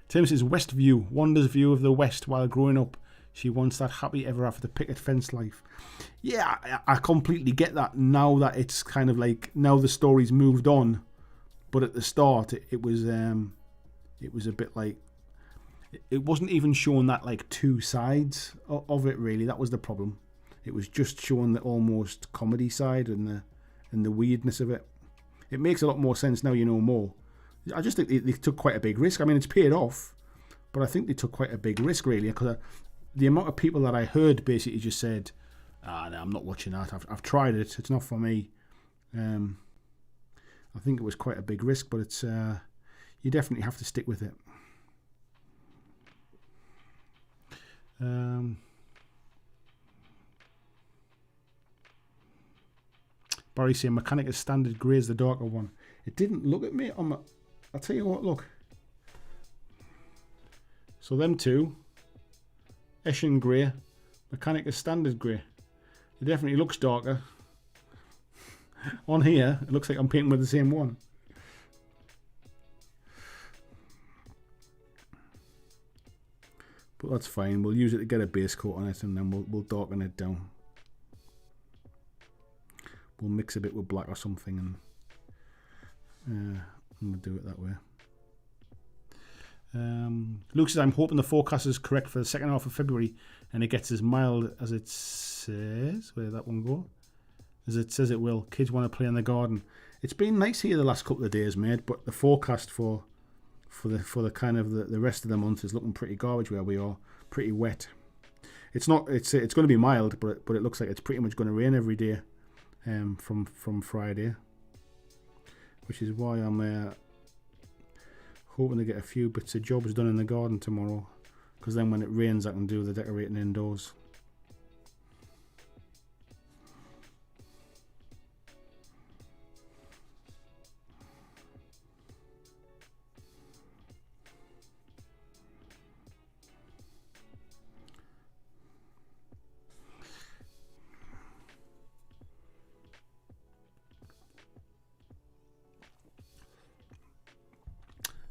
Tim says Westview, Wanda's view of the West while growing up. She wants that happy ever after picket fence life. Yeah, I completely get that now that it's kind of like, now the story's moved on. But at the start, it was a bit like, it wasn't even showing that like two sides of it really. That was the problem. It was just showing the almost comedy side and the weirdness of it. it makes a lot more sense now you know more. I just think they took quite a big risk. I mean, it's paid off, but I think they took quite a big risk, really, because the amount of people that I heard basically just said, no, I'm not watching that. I've tried it. It's not for me. I think it was quite a big risk, but it's you definitely have to stick with it. Barry saying mechanic is standard grey is the darker one. It didn't look at me on my. I'll tell you what, look. So them two, Eshin grey, mechanic is standard grey. It definitely looks darker. On here, it looks like I'm painting with the same one. But that's fine. We'll use it to get a base coat on it, and then we'll darken it down. We'll mix a bit with black or something, and we'll do it that way. Luke says, I'm hoping the forecast is correct for the second half of February, and it gets as mild as it says. Where did that one go? As it says it will. Kids want to play in the garden. It's been nice here the last couple of days, mate, but the forecast for the kind of the rest of the month is looking pretty garbage where we are. Pretty wet. It's not. It's going to be mild, but it looks like it's pretty much going to rain every day, from Friday. Which is why I'm hoping to get a few bits of jobs done in the garden tomorrow, because then when it rains I can do the decorating indoors.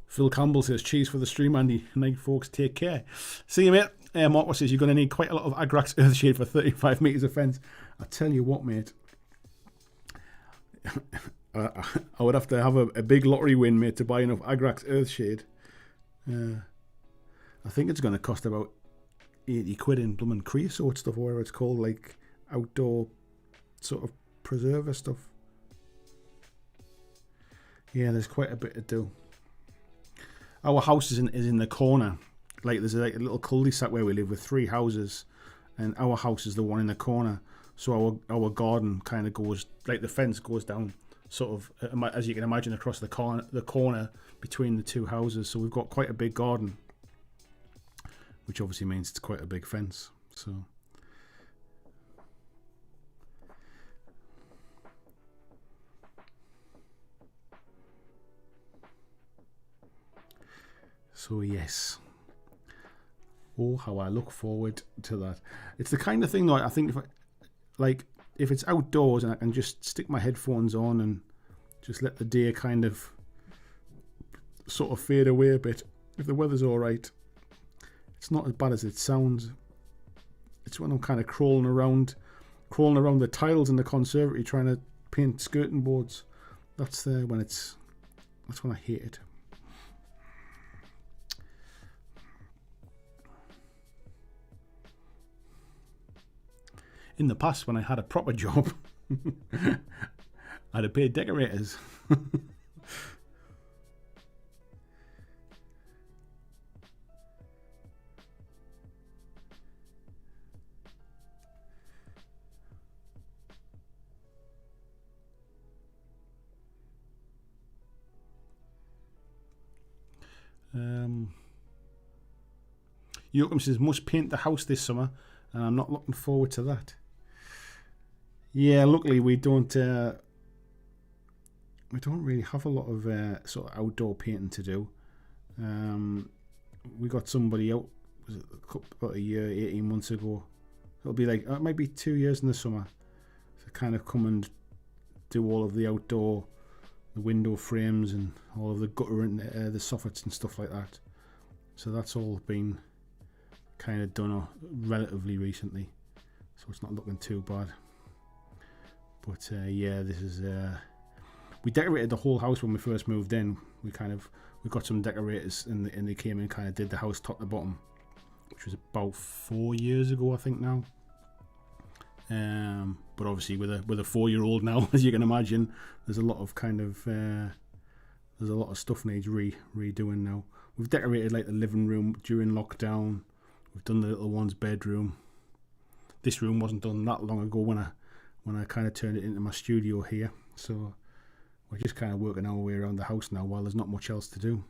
Phil Campbell says, cheers for the stream, Andy. Night, folks. Take care. See you, mate. Marco says, you're going to need quite a lot of Agrax Earthshade for 35 metres of fence. I tell you what, mate. I would have to have a big lottery win, mate, to buy enough Agrax Earthshade. I think it's going to cost about 80 quid in blooming creosote stuff, or whatever it's called, like outdoor sort of preserver stuff. Yeah, there's quite a bit to do. Our house is in the corner. Like there's a little cul-de-sac where we live with 3 houses, and our house is the one in the corner. So our garden kind of goes, like the fence goes down, sort of as you can imagine, across the corner between the 2 houses. So we've got quite a big garden, which obviously means it's quite a big fence. So yes. Oh, how I look forward to that. It's the kind of thing that I think if it's outdoors and I can just stick my headphones on and just let the day kind of sort of fade away a bit. If the weather's alright, it's not as bad as it sounds. It's when I'm kind of crawling around the tiles in the conservatory trying to paint skirting boards. That's when I hate it. In the past, when I had a proper job, I'd have paid decorators. Yoakum says, must paint the house this summer, and I'm not looking forward to that. Yeah, luckily we don't really have a lot of sort of outdoor painting to do. We got somebody out about a year, 18 months ago. It'll be like, it might be 2 years in the summer to kind of come and do all of the outdoor, the window frames and all of the gutter and the soffits and stuff like that. So that's all been kind of done relatively recently, so it's not looking too bad. But yeah, this is we decorated the whole house when we first moved in. We got some decorators and they came and kind of did the house top to bottom, which was about 4 years ago, I think now. But obviously with a 4-year-old now, as you can imagine, there's a lot of stuff needs redoing now. We've decorated like the living room during lockdown. We've done the little one's bedroom. This room wasn't done that long ago when I kind of turned it into my studio here. So we're just kind of working our way around the house now while there's not much else to do.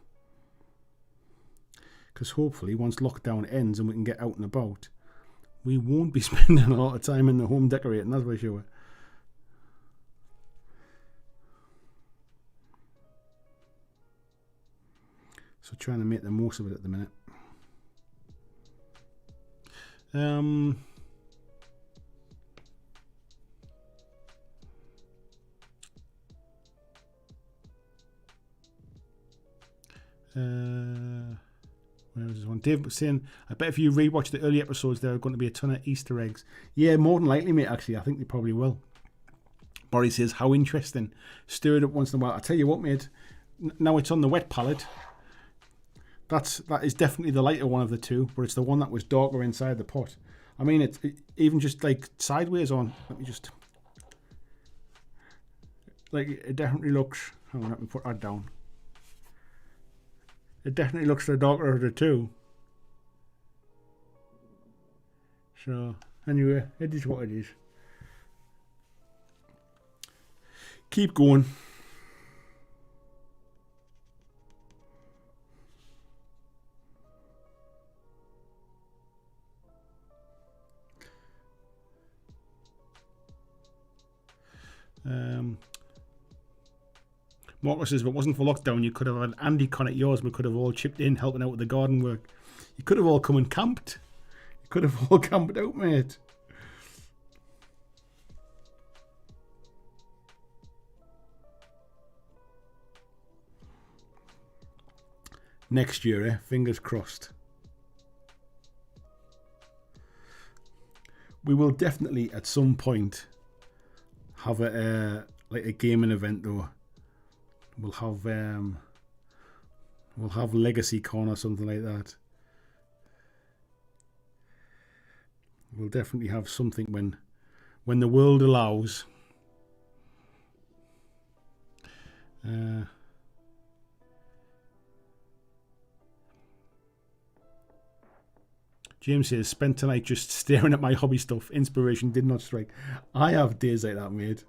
Because hopefully once lockdown ends and we can get out and about, we won't be spending a lot of time in the home decorating, that's for sure. So trying to make the most of it at the minute. Where was this one? Dave was saying, I bet if you rewatch the early episodes, there are going to be a ton of Easter eggs. Yeah, more than likely, mate, actually. I think they probably will. Boris says, how interesting. Stir it up once in a while. I tell you what, mate, now it's on the wet palette. That is definitely the lighter one of the two, but it's the one that was darker inside the pot. I mean, it even just like sideways on. Let me just... Like, it definitely looks... Hang on, let me put that down. It definitely looks the darker of the two. So, anyway, it is what it is. Keep going. Marcus says, if it wasn't for lockdown, you could have had Andy Con at yours. We could have all chipped in, helping out with the garden work. You could have all come and camped. You could have all camped out, mate. Next year, eh? Fingers crossed. We will definitely, at some point, have a like a gaming event, though. We'll have Legacy Con or something like that. We'll definitely have something when the world allows. James says, spent tonight just staring at my hobby stuff. Inspiration did not strike. I have days like that, mate,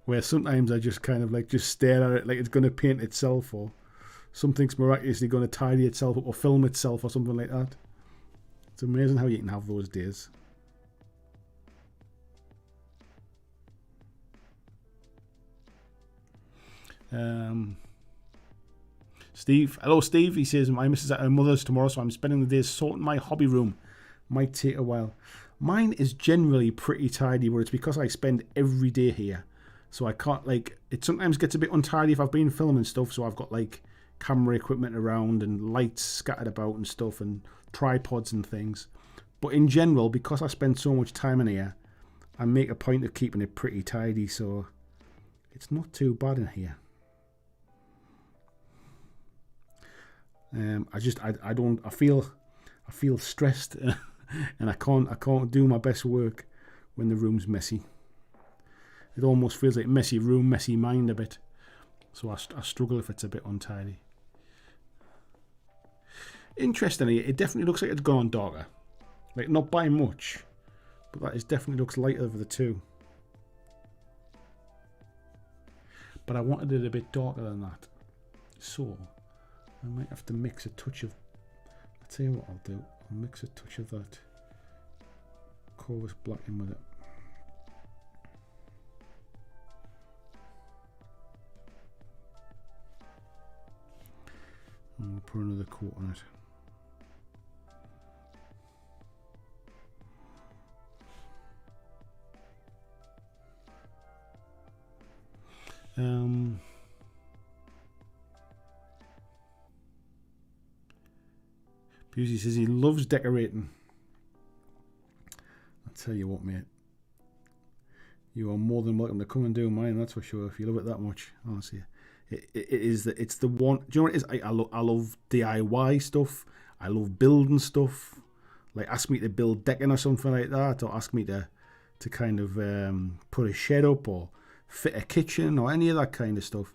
where sometimes I just kind of like just stare at it like it's going to paint itself, or something's miraculously going to tidy itself up or film itself or something like that. It's amazing how you can have those days. Steve, hello Steve, he says, my missus at her mother's tomorrow, so I'm spending the day sorting my hobby room. Might take a while. Mine is generally pretty tidy, but it's because I spend every day here. So I can't, like, it sometimes gets a bit untidy if I've been filming stuff, so I've got like camera equipment around and lights scattered about and stuff and tripods and things. But in general, because I spend so much time in here, I make a point of keeping it pretty tidy, so it's not too bad in here. I feel stressed and I can't do my best work when the room's messy. It almost feels like messy room, messy mind a bit. So I struggle if it's a bit untidy. Interestingly, it definitely looks like it's gone darker. Like, not by much, but that is definitely looks lighter of the two. But I wanted it a bit darker than that. So I might have to mix a touch of... I'll tell you what I'll do. I'll mix a touch of that Corvus black in with it. And we'll put another coat on it. Busey says he loves decorating. I'll tell you what, mate. You are more than welcome to come and do mine, that's for sure, if you love it that much. Honestly. It's the one. Do you know what it is? I love DIY stuff. I love building stuff. Like, ask me to build decking or something like that, or ask me to to kind of put a shed up or fit a kitchen or any of that kind of stuff,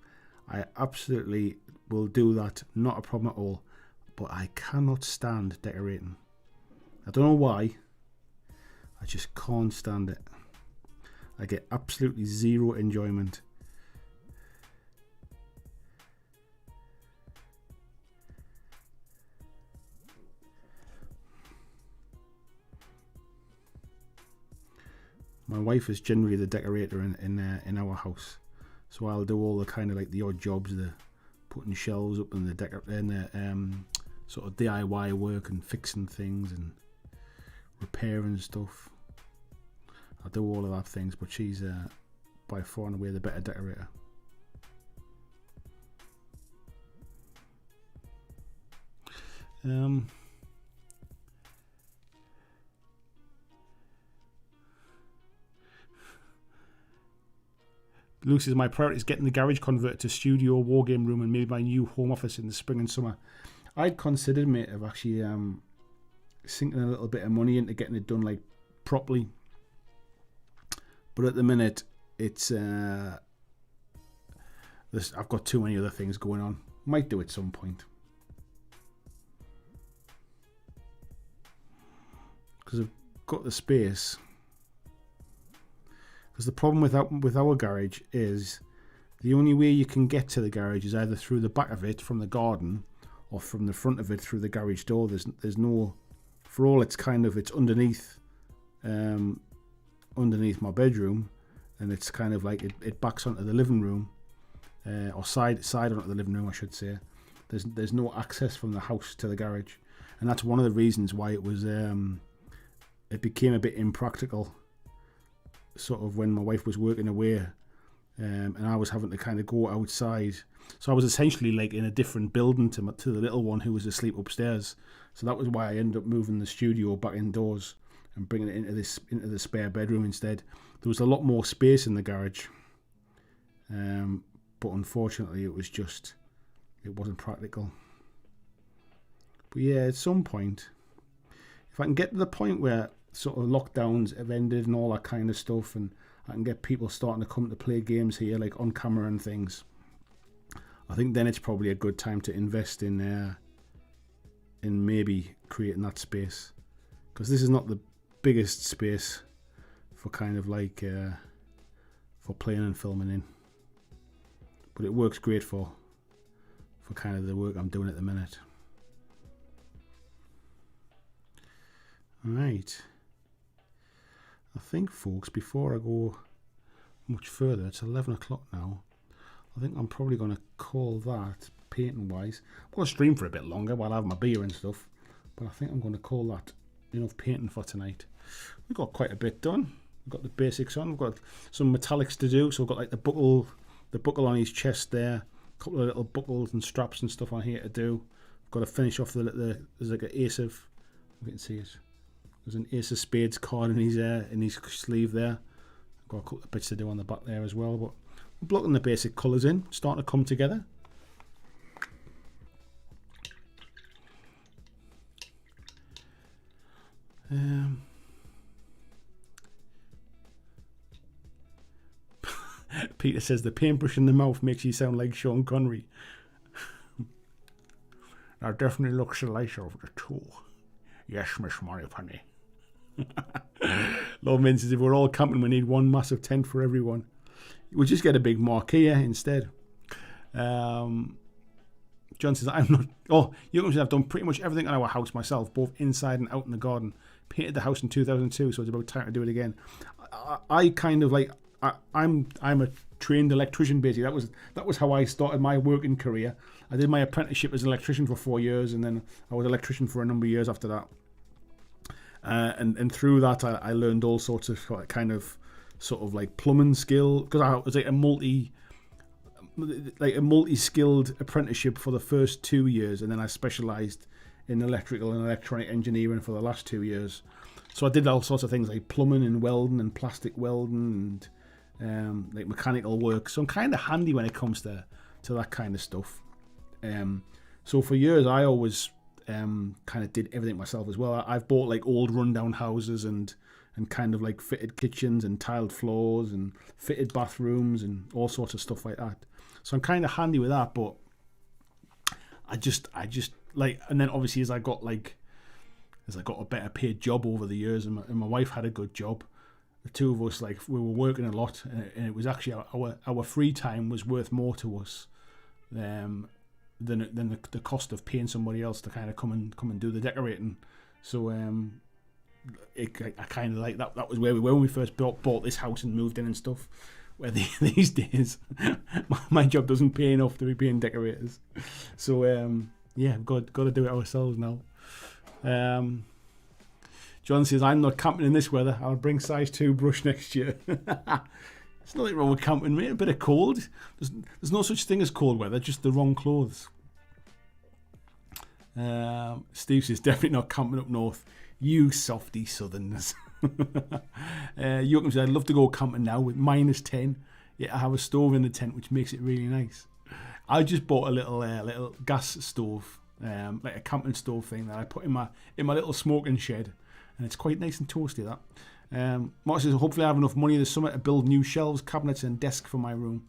I absolutely will do that. Not a problem at all. But I cannot stand decorating. I don't know why. I just can't stand it. I get absolutely zero enjoyment. My wife is generally the decorator in our house, so I'll do all the kind of like the odd jobs, the putting shelves up and the sort of DIY work and fixing things and repairing stuff. I do all of that things, but she's by far and away the better decorator. Lucy's my priority is getting the garage converted to studio, war game room, and maybe my new home office in the spring and summer. I'd considered, mate, of actually sinking a little bit of money into getting it done like properly. But at the minute, it's I've got too many other things going on. Might do at some point. Because I've got the space. Because the problem with our garage is the only way you can get to the garage is either through the back of it from the garden or from the front of it through the garage door. There's no, for all it's kind of, it's underneath my bedroom, and it's kind of like it backs onto the living room, or side onto the living room, I should say. There's no access from the house to the garage, and that's one of the reasons why it was it became a bit impractical. Sort of when my wife was working away, and I was having to kind of go outside, so I was essentially like in a different building to the little one who was asleep upstairs. So that was why I ended up moving the studio back indoors and bringing it into the spare bedroom instead. There was a lot more space in the garage, but unfortunately it wasn't practical. But yeah, at some point, if I can get to the point where sort of lockdowns have ended and all that kind of stuff, and I can get people starting to come to play games here, like on camera and things, I think then it's probably a good time to invest in maybe creating that space, because this is not the biggest space for kind of like for playing and filming in, but it works great for kind of the work I'm doing at the minute. Right. I think, folks, before I go much further, it's 11 o'clock now. I think I'm probably going to call that, painting-wise. I'm going to stream for a bit longer while I have my beer and stuff, but I think I'm going to call that enough painting for tonight. We've got quite a bit done. We've got the basics on. We've got some metallics to do. So we've got like the buckle on his chest there, a couple of little buckles and straps and stuff on here to do. I've got to finish off there's like an ace of, you can see it. There's an ace of spades card in his sleeve there. I've got a couple of bits to do on the back there as well, but we're blocking the basic colours in, starting to come together. Peter says the paintbrush in the mouth makes you sound like Sean Connery. That definitely looks the lighter of the two. Yes, Miss Moneypenny. Lord Min says if we're all camping we need one massive tent for everyone. We'll just get a big marquee instead. John says I'm not. Oh, you can see I've done pretty much everything in our house myself, both inside and out in the garden. Painted the house in 2002, so it's about time to do it again. I kind of like. I'm a trained electrician basically. That was how I started my working career. I did my apprenticeship as an electrician for 4 years, and then I was an electrician for a number of years after that. And through that, I learned all sorts of kind of sort of like plumbing skill, because I was like a multi-skilled apprenticeship for the first 2 years, and then I specialised in electrical and electronic engineering for the last 2 years. So I did all sorts of things like plumbing and welding and plastic welding and like mechanical work. So I'm kind of handy when it comes to that kind of stuff. So for years I always kind of did everything myself as well. I've bought like old rundown houses and and kind of like fitted kitchens and tiled floors and fitted bathrooms and all sorts of stuff like that. So I'm kind of handy with that, but I just like, and then obviously as I got a better paid job over the years, and my wife had a good job, the two of us, like, we were working a lot, and it was actually our free time was worth more to us than the cost of paying somebody else to kind of come and do the decorating. So I kind of like that. That was where we were when we first bought this house and moved in and stuff. Where these days, my job doesn't pay enough to be paying decorators. So yeah, we've got to do it ourselves now. John says, I'm not camping in this weather. I'll bring size 2 brush next year. There's nothing wrong with camping, mate. A bit of cold. There's no such thing as cold weather, just the wrong clothes. Steve says, definitely not camping up north. You softy southerners. Joachim says, I'd love to go camping now with -10. Yeah, I have a stove in the tent, which makes it really nice. I just bought a little gas stove, like a camping stove thing that I put in my little smoking shed, and it's quite nice and toasty, that. Mark says, hopefully I have enough money this summer to build new shelves, cabinets and desk for my room.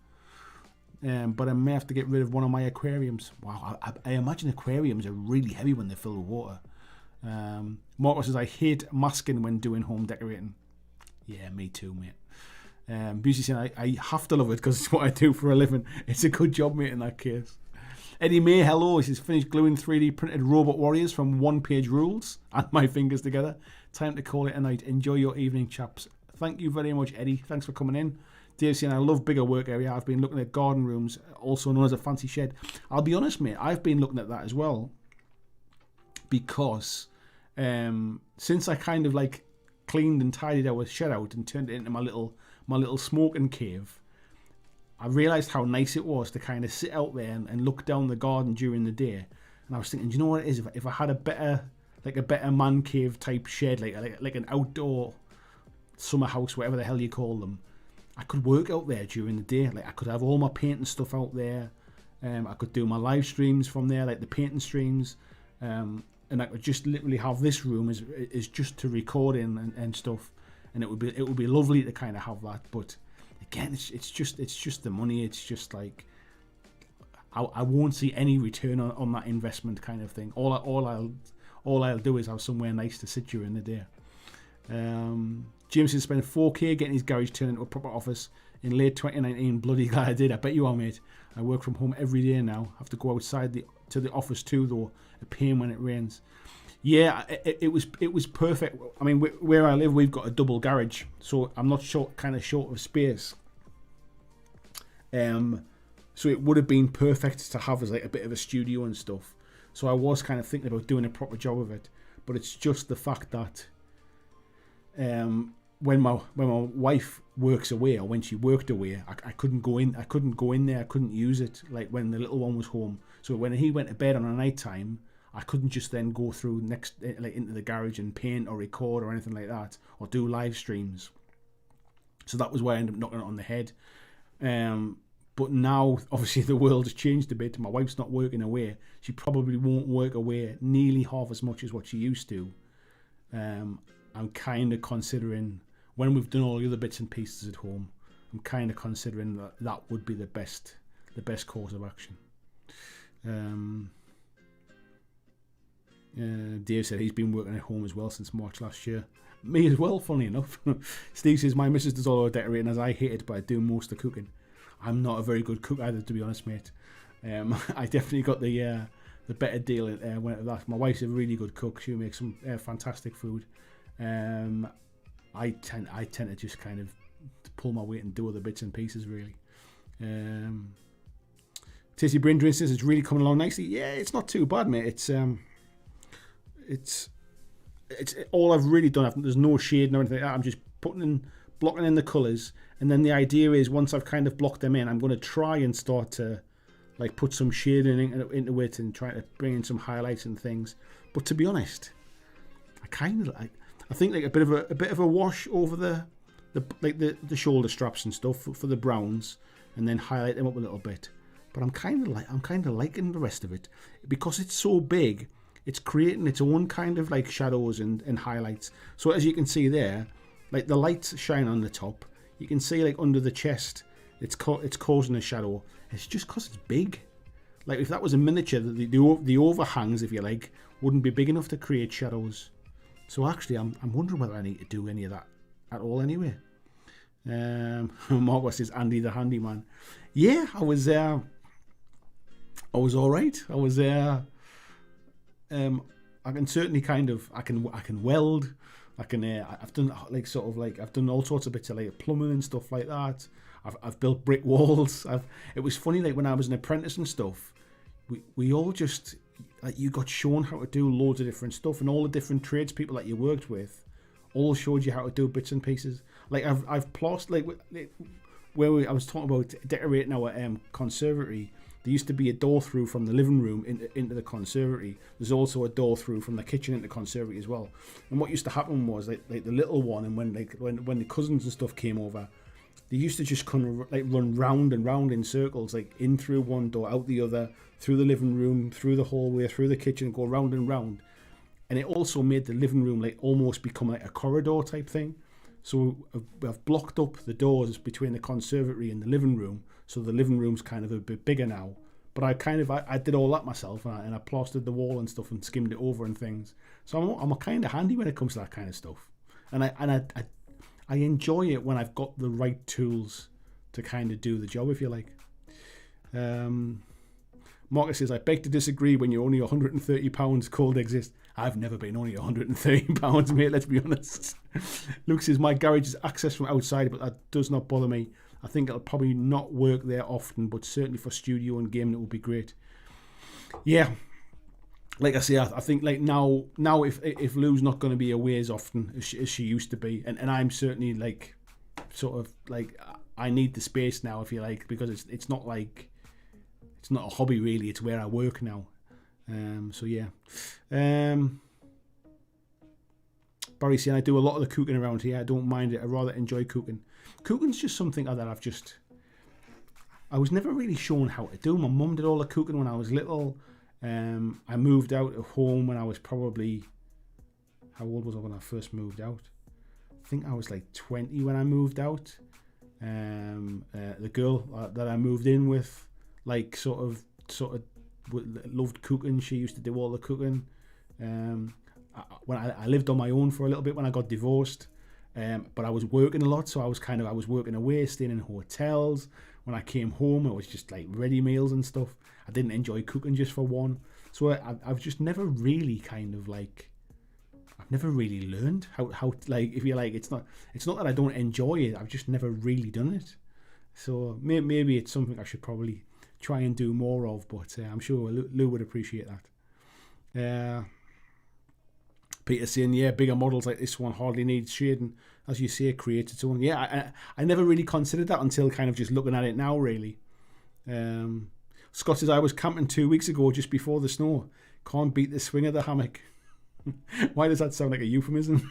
But I may have to get rid of one of my aquariums. Wow, I imagine aquariums are really heavy when they're filled with water. Mark says, I hate masking when doing home decorating. Yeah, me too, mate. Busey saying, I have to love it because it's what I do for a living. It's a good job, mate, in that case. Eddie May, hello. He says, finished gluing 3D printed robot warriors from one-page rules and my fingers together. Time to call it a night. Enjoy your evening, chaps. Thank you very much, Eddie. Thanks for coming in. Dave saying, I love bigger work area. I've been looking at garden rooms, also known as a fancy shed. I'll be honest, mate, I've been looking at that as well, because since I kind of like cleaned and tidied our shed out and turned it into my little smoking cave, I realised how nice it was to kind of sit out there and look down the garden during the day. And I was thinking, do you know what it is? If I had a better man cave type shed, like an outdoor summer house, whatever the hell you call them, I could work out there during the day. Like, I could have all my painting stuff out there. I could do my live streams from there, like the painting streams. And I could just literally have this room is just to record in and stuff. And it would be lovely to kind of have that. But again, it's just the money. It's just like I won't see any return on that investment kind of thing. All I'll do is have somewhere nice to sit during the day. James has spent 4k getting his garage turned into a proper office in late 2019. Bloody glad I did. I bet you are, mate. I work from home every day now. Have to go outside to the office too, though. A pain when it rains. Yeah, it was perfect. I mean, where I live, we've got a double garage, so I'm not short of space. So it would have been perfect to have as like a bit of a studio and stuff. So I was kind of thinking about doing a proper job of it, but it's just the fact that when my wife works away, or when she worked away, I couldn't go in. I couldn't go in there. I couldn't use it like when the little one was home. So when he went to bed on a night time, I couldn't just then go through into the garage and paint or record or anything like that, or do live streams. So that was why I ended up knocking it on the head. But now, obviously, the world has changed a bit. My wife's not working away. She probably won't work away nearly half as much as what she used to. I'm kind of considering, when we've done all the other bits and pieces at home, I'm kind of considering that would be the best course of action. Dave said he's been working at home as well since March last year. Me as well, funny enough. Steve says, my missus does all our decorating as I hate it, but I do most of the cooking. I'm not a very good cook either, to be honest, mate. I definitely got the better deal when it that. My wife's a really good cook. She makes some fantastic food. I tend to just kind of pull my weight and do other bits and pieces, really. Tasty Brain Drain says it's really coming along nicely. Yeah, it's not too bad, mate. It's all I've really done. There's no shade or anything like that. I'm just blocking in the colours, and then the idea is once I've kind of blocked them in, I'm going to try and start to like put some shading into it and try to bring in some highlights and things. But to be honest, I think like a bit of a wash over the shoulder straps and stuff for the browns, and then highlight them up a little bit. But I'm kind of liking the rest of it because it's so big. It's creating its own kind of like shadows and highlights. So as you can see there, like the lights shine on the top. You can see like under the chest, it's causing a shadow. It's just because it's big. Like if that was a miniature, the overhangs, if you like, wouldn't be big enough to create shadows. So actually, I'm wondering whether I need to do any of that at all anyway. Margot says Andy the handyman. Yeah, I was all right. I was there. I can certainly kind of I can weld. I've done I've done all sorts of bits of like plumbing and stuff like that. I've built brick walls. It was funny, like when I was an apprentice and stuff, we all just, like, you got shown how to do loads of different stuff, and all the different tradespeople that you worked with all showed you how to do bits and pieces. Like I've plastered, like where I was talking about decorating our conservatory. There used to be a door through from the living room into the conservatory. There's also a door through from the kitchen into the conservatory as well. And what used to happen was like the little one, and when the cousins and stuff came over, they used to just kind of like run round and round in circles, like in through one door, out the other, through the living room, through the hallway, through the kitchen, go round and round. And it also made the living room like almost become like a corridor type thing. So I've blocked up the doors between the conservatory and the living room, so the living room's kind of a bit bigger now. But I did all that myself, and I plastered the wall and stuff and skimmed it over and things. So I'm kind of handy when it comes to that kind of stuff, and I enjoy it when I've got the right tools to kind of do the job, if you like. Marcus says, I beg to disagree. When you're only £130, cold exist. I've never been only £130, mate, let's be honest. Luke says, my garage is accessed from outside, but that does not bother me. I think it'll probably not work there often, but certainly for studio and gaming it would be great. Yeah, like I say, I think like now if Lou's not going to be away as often as she used to be, and I'm certainly like sort of like I need the space now, if you like, because it's not like it's not a hobby really, it's where I work now. So yeah. Barry saying, I do a lot of the cooking around here. I don't mind it. I rather enjoy cooking. Cooking's just something that I was never really shown how to do. My mum did all the cooking when I was little. I moved out of home when I was probably, how old was I when I first moved out? I think I was like 20 when I moved out. The girl that I moved in with, like sort of loved cooking. She used to do all the cooking. When I lived on my own for a little bit when I got divorced, but I was working a lot, so I was working away, staying in hotels. When I came home, it was just like ready meals and stuff. I didn't enjoy cooking just for one, so I've just never really I've never really learned how like, if you like, it's not that I don't enjoy it, I've just never really done it. So maybe it's something I should probably try and do more of, but I'm sure Lou would appreciate that. Peter saying, yeah, bigger models like this one hardly needs shading. As you say, create its own. Yeah, I never really considered that until kind of just looking at it now, really. Scott says, I was camping 2 weeks ago just before the snow. Can't beat the swing of the hammock. Why does that sound like a euphemism?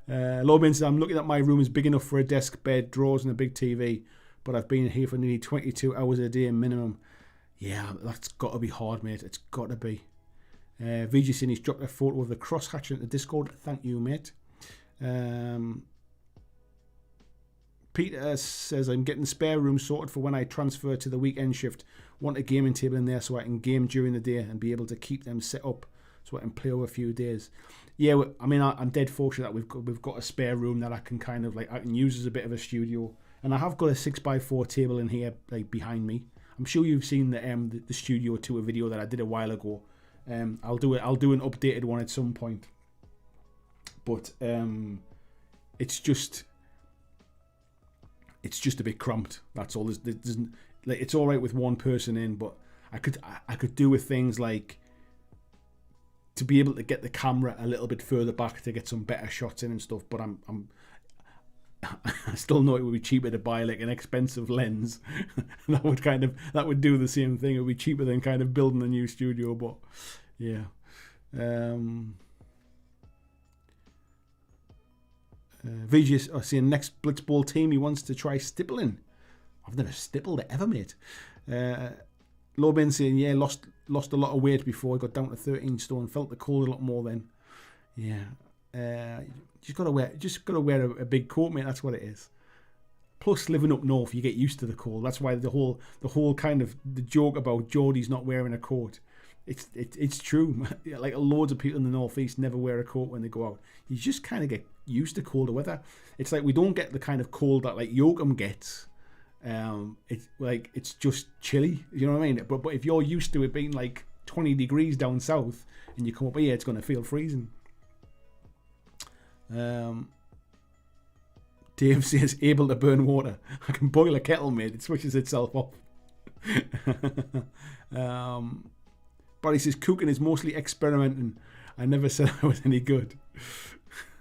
Lobin says, I'm looking at my room is big enough for a desk, bed, drawers and a big TV, but I've been here for nearly 22 hours a day minimum. Yeah, that's got to be hard, mate. It's got to be. VG saying he's dropped a photo of the crosshatch into Discord. Thank you, mate. Peter says, I'm getting spare room sorted for when I transfer to the weekend shift. Want a gaming table in there so I can game during the day and be able to keep them set up so I can play over a few days. Yeah, I mean, I'm dead fortunate that we've got a spare room that I can kind of like, I can use as a bit of a studio. And I have got a 6x4 table in here, like behind me. I'm sure you've seen the Studio Tour video that I did a while ago. I'll do an updated one at some point, but it's just a bit cramped. That's all. There's like, it's all right with one person in, but I could do with things like to be able to get the camera a little bit further back to get some better shots in and stuff. But I still know it would be cheaper to buy like an expensive lens. that would do the same thing. It would be cheaper than kind of building a new studio, but yeah. VG's saying next Blitzball team he wants to try stippling. I've never stippled it ever, mate. Lobin saying, yeah, lost a lot of weight before I got down to 13 stone. Felt the cold a lot more then. Yeah. Just gotta wear a big coat, mate. That's what it is. Plus, living up north, you get used to the cold. That's why the whole kind of the joke about Geordie's not wearing a coat. It's true. Like loads of people in the northeast never wear a coat when they go out. You just kind of get used to colder weather. It's like we don't get the kind of cold that like Yoakum gets. It's just chilly. You know what I mean? But if you're used to it being like 20 degrees down south and you come up here, it's going to feel freezing. Dave says, able to burn water. I can boil a kettle, mate. It switches itself off. Barry says, cooking is mostly experimenting. I never said I was any good.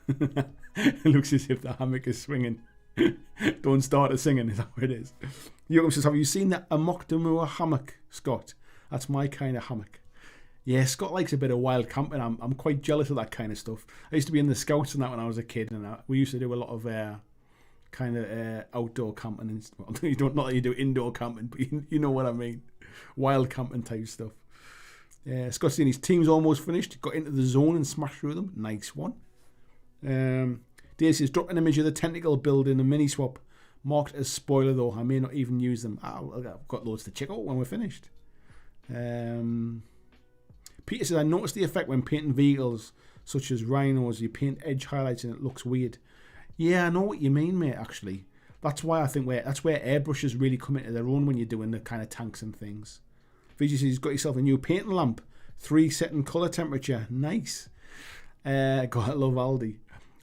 It looks as if the hammock is swinging. Don't start it singing, is that what it is? Yoakum says, have you seen that Amokdamua hammock, Scott? That's my kind of hammock. Yeah, Scott likes a bit of wild camping. I'm quite jealous of that kind of stuff. I used to be in the Scouts and that when I was a kid, and we used to do a lot of outdoor camping. And, well, not that you do indoor camping, but you know what I mean. Wild camping type stuff. Scott's saying his team's almost finished. Got into the zone and smashed through them. Nice one. Dave says, drop an image of the tentacle build in a mini swap. Marked as spoiler though. I may not even use them. I've got loads to check out when we're finished. Peter says, I noticed the effect when painting vehicles such as rhinos. You paint edge highlights and it looks weird. Yeah, I know what you mean, mate, actually. That's why I think that's where airbrushes really come into their own when you're doing the kind of tanks and things. Vijay says he's got yourself a new painting lamp. 3 setting colour temperature. Nice. God, I love Aldi.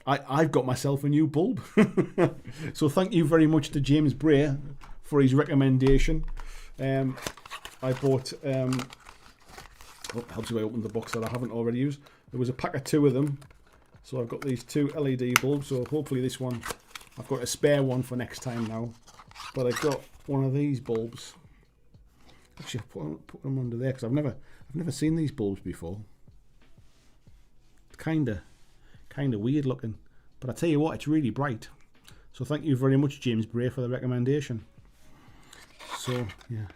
I've got myself a new bulb. So thank you very much to James Bray for his recommendation. I bought... helps if I open the box that I haven't already used. There was a pack of 2 of them. So I've got these 2 LED bulbs. So hopefully this one... I've got a spare one for next time now. But I've got one of these bulbs. Actually, I'll put them under there because I've never seen these bulbs before. It's kind of weird looking, but I tell you what, it's really bright. So thank you very much, James Bray, for the recommendation. So yeah.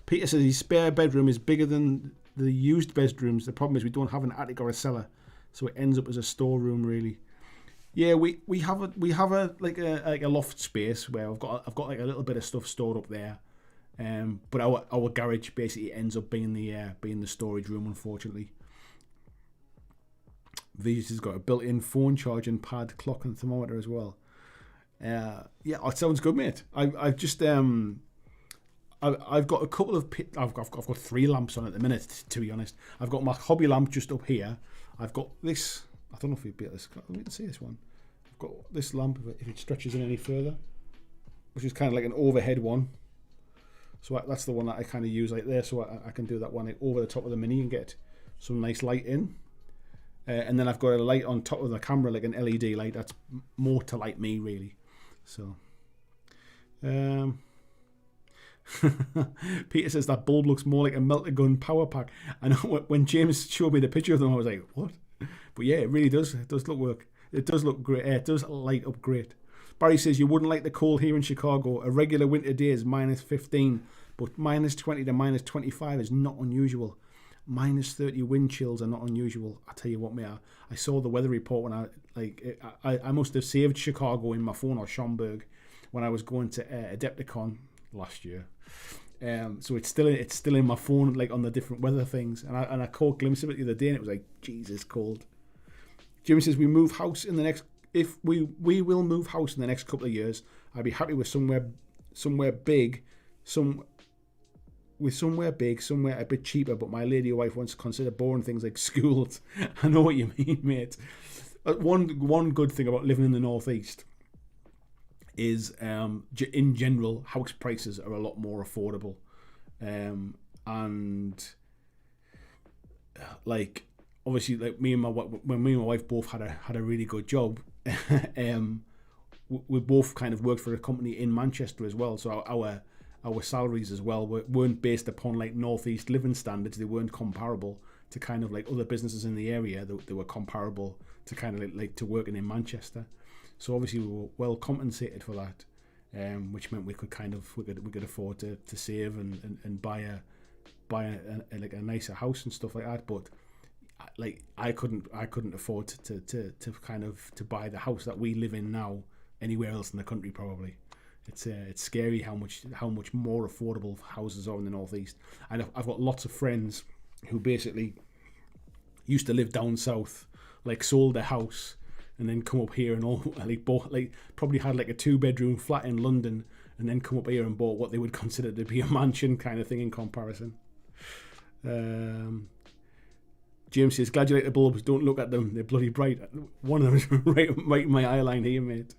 Peter says his spare bedroom is bigger than the used bedrooms. The problem is we don't have an attic or a cellar, so it ends up as a storeroom really. Yeah, we have a loft space where I've got like a little bit of stuff stored up there, but our garage basically ends up being the storage room, unfortunately. Vijay has got a built-in phone charging pad, clock, and thermometer as well. Yeah, it sounds good, mate. I've just I've got a couple of I've got 3 lamps on at the minute. To be honest, I've got my hobby lamp just up here. I've got this. I don't know if you'd be able to see this one. I've got this lamp, if it stretches in any further, which is kind of like an overhead one. So that's the one that I kind of use like there, so I can do that one like over the top of the Mini and get some nice light in. And then I've got a light on top of the camera, like an LED light. That's more to light me, really. So, Peter says that bulb looks more like a melter gun power pack. I know when James showed me the picture of them, I was like, what? But yeah, it really does. It does look great. It does light up great. Barry says you wouldn't like the cold here in Chicago. A regular winter day is -15, but -20 to -25 is not unusual. -30 wind chills are not unusual. I tell you what, mate. I saw the weather report when I must have saved Chicago in my phone, or Schaumburg, when I was going to Adepticon last year. So it's still in my phone, like on the different weather things, and I caught a glimpse of it the other day, and it was like, Jesus, cold. Jimmy says we move house in the next. If we will move house in the next couple of years, I'd be happy with somewhere big, somewhere a bit cheaper. But my lady wife wants to consider boring things like schools. I know what you mean, mate. One good thing about living in the northeast is, in general, house prices are a lot more affordable, and like obviously, like when me and my wife both had a really good job, we both kind of worked for a company in Manchester as well. So our salaries as well weren't based upon like northeast living standards. They weren't comparable to kind of like other businesses in the area. They were comparable to kind of like to working in Manchester. So obviously we were well compensated for that, which meant we could afford to save and buy buy like a nicer house and stuff like that. But like I couldn't afford to kind of to buy the house that we live in now anywhere else in the country. Probably it's scary how much more affordable houses are in the northeast. And I've got lots of friends who basically used to live down south, like sold their house and then come up here and all like bought, like probably had like a 2-bedroom flat in London and then come up here and bought what they would consider to be a mansion kind of thing in comparison. James says, glad you like the bulbs, don't look at them, they're bloody bright. One of them is right in my eye line here, mate.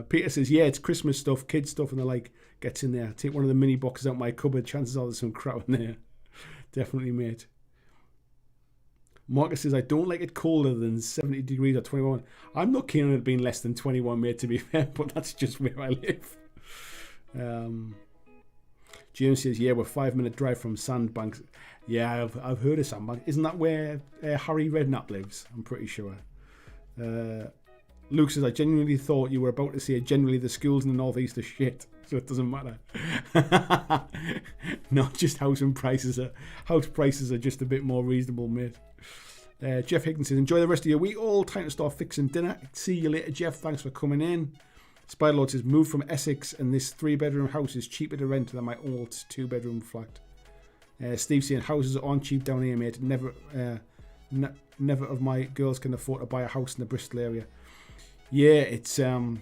Peter says, yeah, it's Christmas stuff, kids stuff and the like gets in there. Take one of the mini boxes out my cupboard, chances are there's some crap in there. Definitely, mate. Marcus says, I don't like it colder than 70 degrees or 21. I'm not keen on it being less than 21, mate, to be fair, but that's just where I live. James says, yeah, we're 5-minute drive from Sandbanks. Yeah, I've heard of Sandbanks. Isn't that where Harry Redknapp lives? I'm pretty sure. Luke says, I genuinely thought you were about to say generally the schools in the northeast are shit, so it doesn't matter. Not just house prices are just a bit more reasonable, mate. Jeff Higgins says, enjoy the rest of your week all. Time to start fixing dinner. See you later, Jeff. Thanks for coming in. Spiderlord says, moved from Essex and this 3-bedroom house is cheaper to rent than my old 2-bedroom flat. Steve saying, houses aren't cheap down here, mate. Never of my girls can afford to buy a house in the Bristol area. Yeah, it's funny.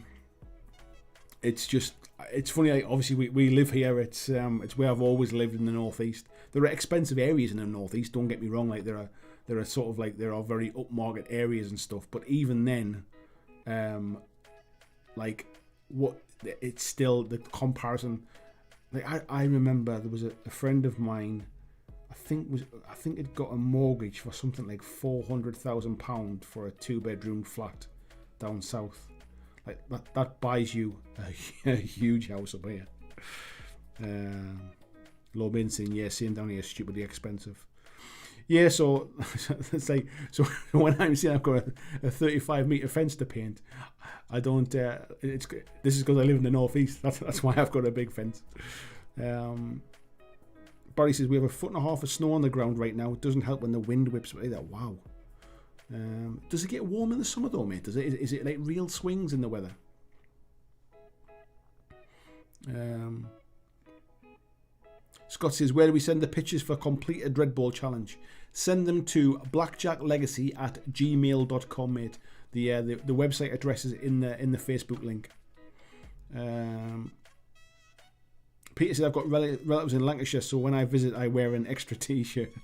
Like, obviously, we live here. It's where I've always lived in the northeast. There are expensive areas in the northeast. Don't get me wrong. Like there are sort of like there are very upmarket areas and stuff. But even then, like what it's still the comparison. Like I remember there was a friend of mine. I think it got a mortgage for something like £400,000 for a 2-bedroom flat down south. Like that buys you a huge house up here. Low bin saying, yeah, seeing down here is stupidly expensive. Yeah, so it's like, so when I'm saying I've got a 35-metre fence to paint, I don't. This is because I live in the northeast. That's why I've got a big fence. Barry says we have 1.5 foot of snow on the ground right now. It doesn't help when the wind whips away. That wow. Does it get warm in the summer though, mate? Is it like real swings in the weather? Scott says, where do we send the pictures for complete a Dread Ball challenge? Send them to blackjacklegacy@gmail.com, mate. The website address is in the Facebook link. Peter says, I've got relatives in Lancashire, so when I visit I wear an extra t-shirt.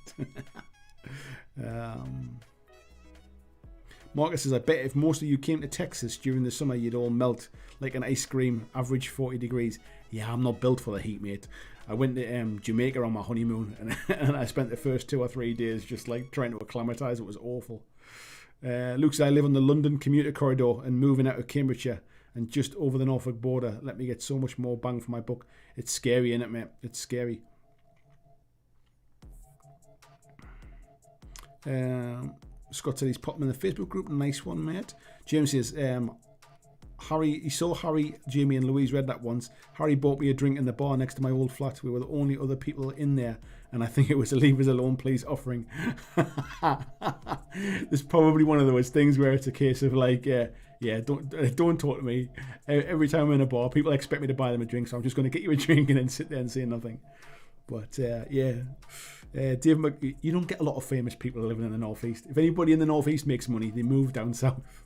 Marcus says, I bet if most of you came to Texas during the summer, you'd all melt like an ice cream, average 40 degrees. Yeah, I'm not built for the heat, mate. I went to Jamaica on my honeymoon, and I spent the first 2 or 3 days just like trying to acclimatise. It was awful. Luke says, I live on the London commuter corridor and moving out of Cambridgeshire and just over the Norfolk border. Let me get so much more bang for my buck. It's scary, isn't it, mate? It's scary. Scott said he's popped in the Facebook group. Nice one, mate. James says, he saw Harry, Jamie and Louise read that once. Harry bought me a drink in the bar next to my old flat. We were the only other people in there, and I think it was a leave us alone please offering. There's probably one of those things where it's a case of like, don't talk to me. Every time I'm in a bar, people expect me to buy them a drink, so I'm just going to get you a drink and then sit there and say nothing. But Dave, you don't get a lot of famous people living in the northeast. If anybody in the northeast makes money, they move down south.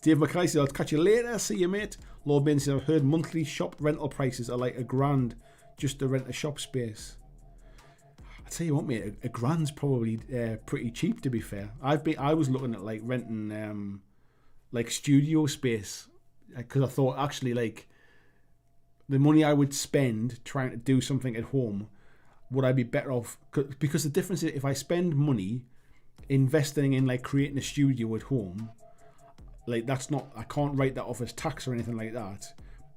Dave Mackay says, I'll catch you later. See you, mate. Lord Ben says, I've heard monthly shop rental prices are like £1,000 just to rent a shop space. I tell you what, mate, £1,000's probably pretty cheap, to be fair. I was looking at like renting like studio space because I thought actually like the money I would spend trying to do something at home, would I be better off? Because the difference is if I spend money investing in like creating a studio at home, like that's not, I can't write that off as tax or anything like that.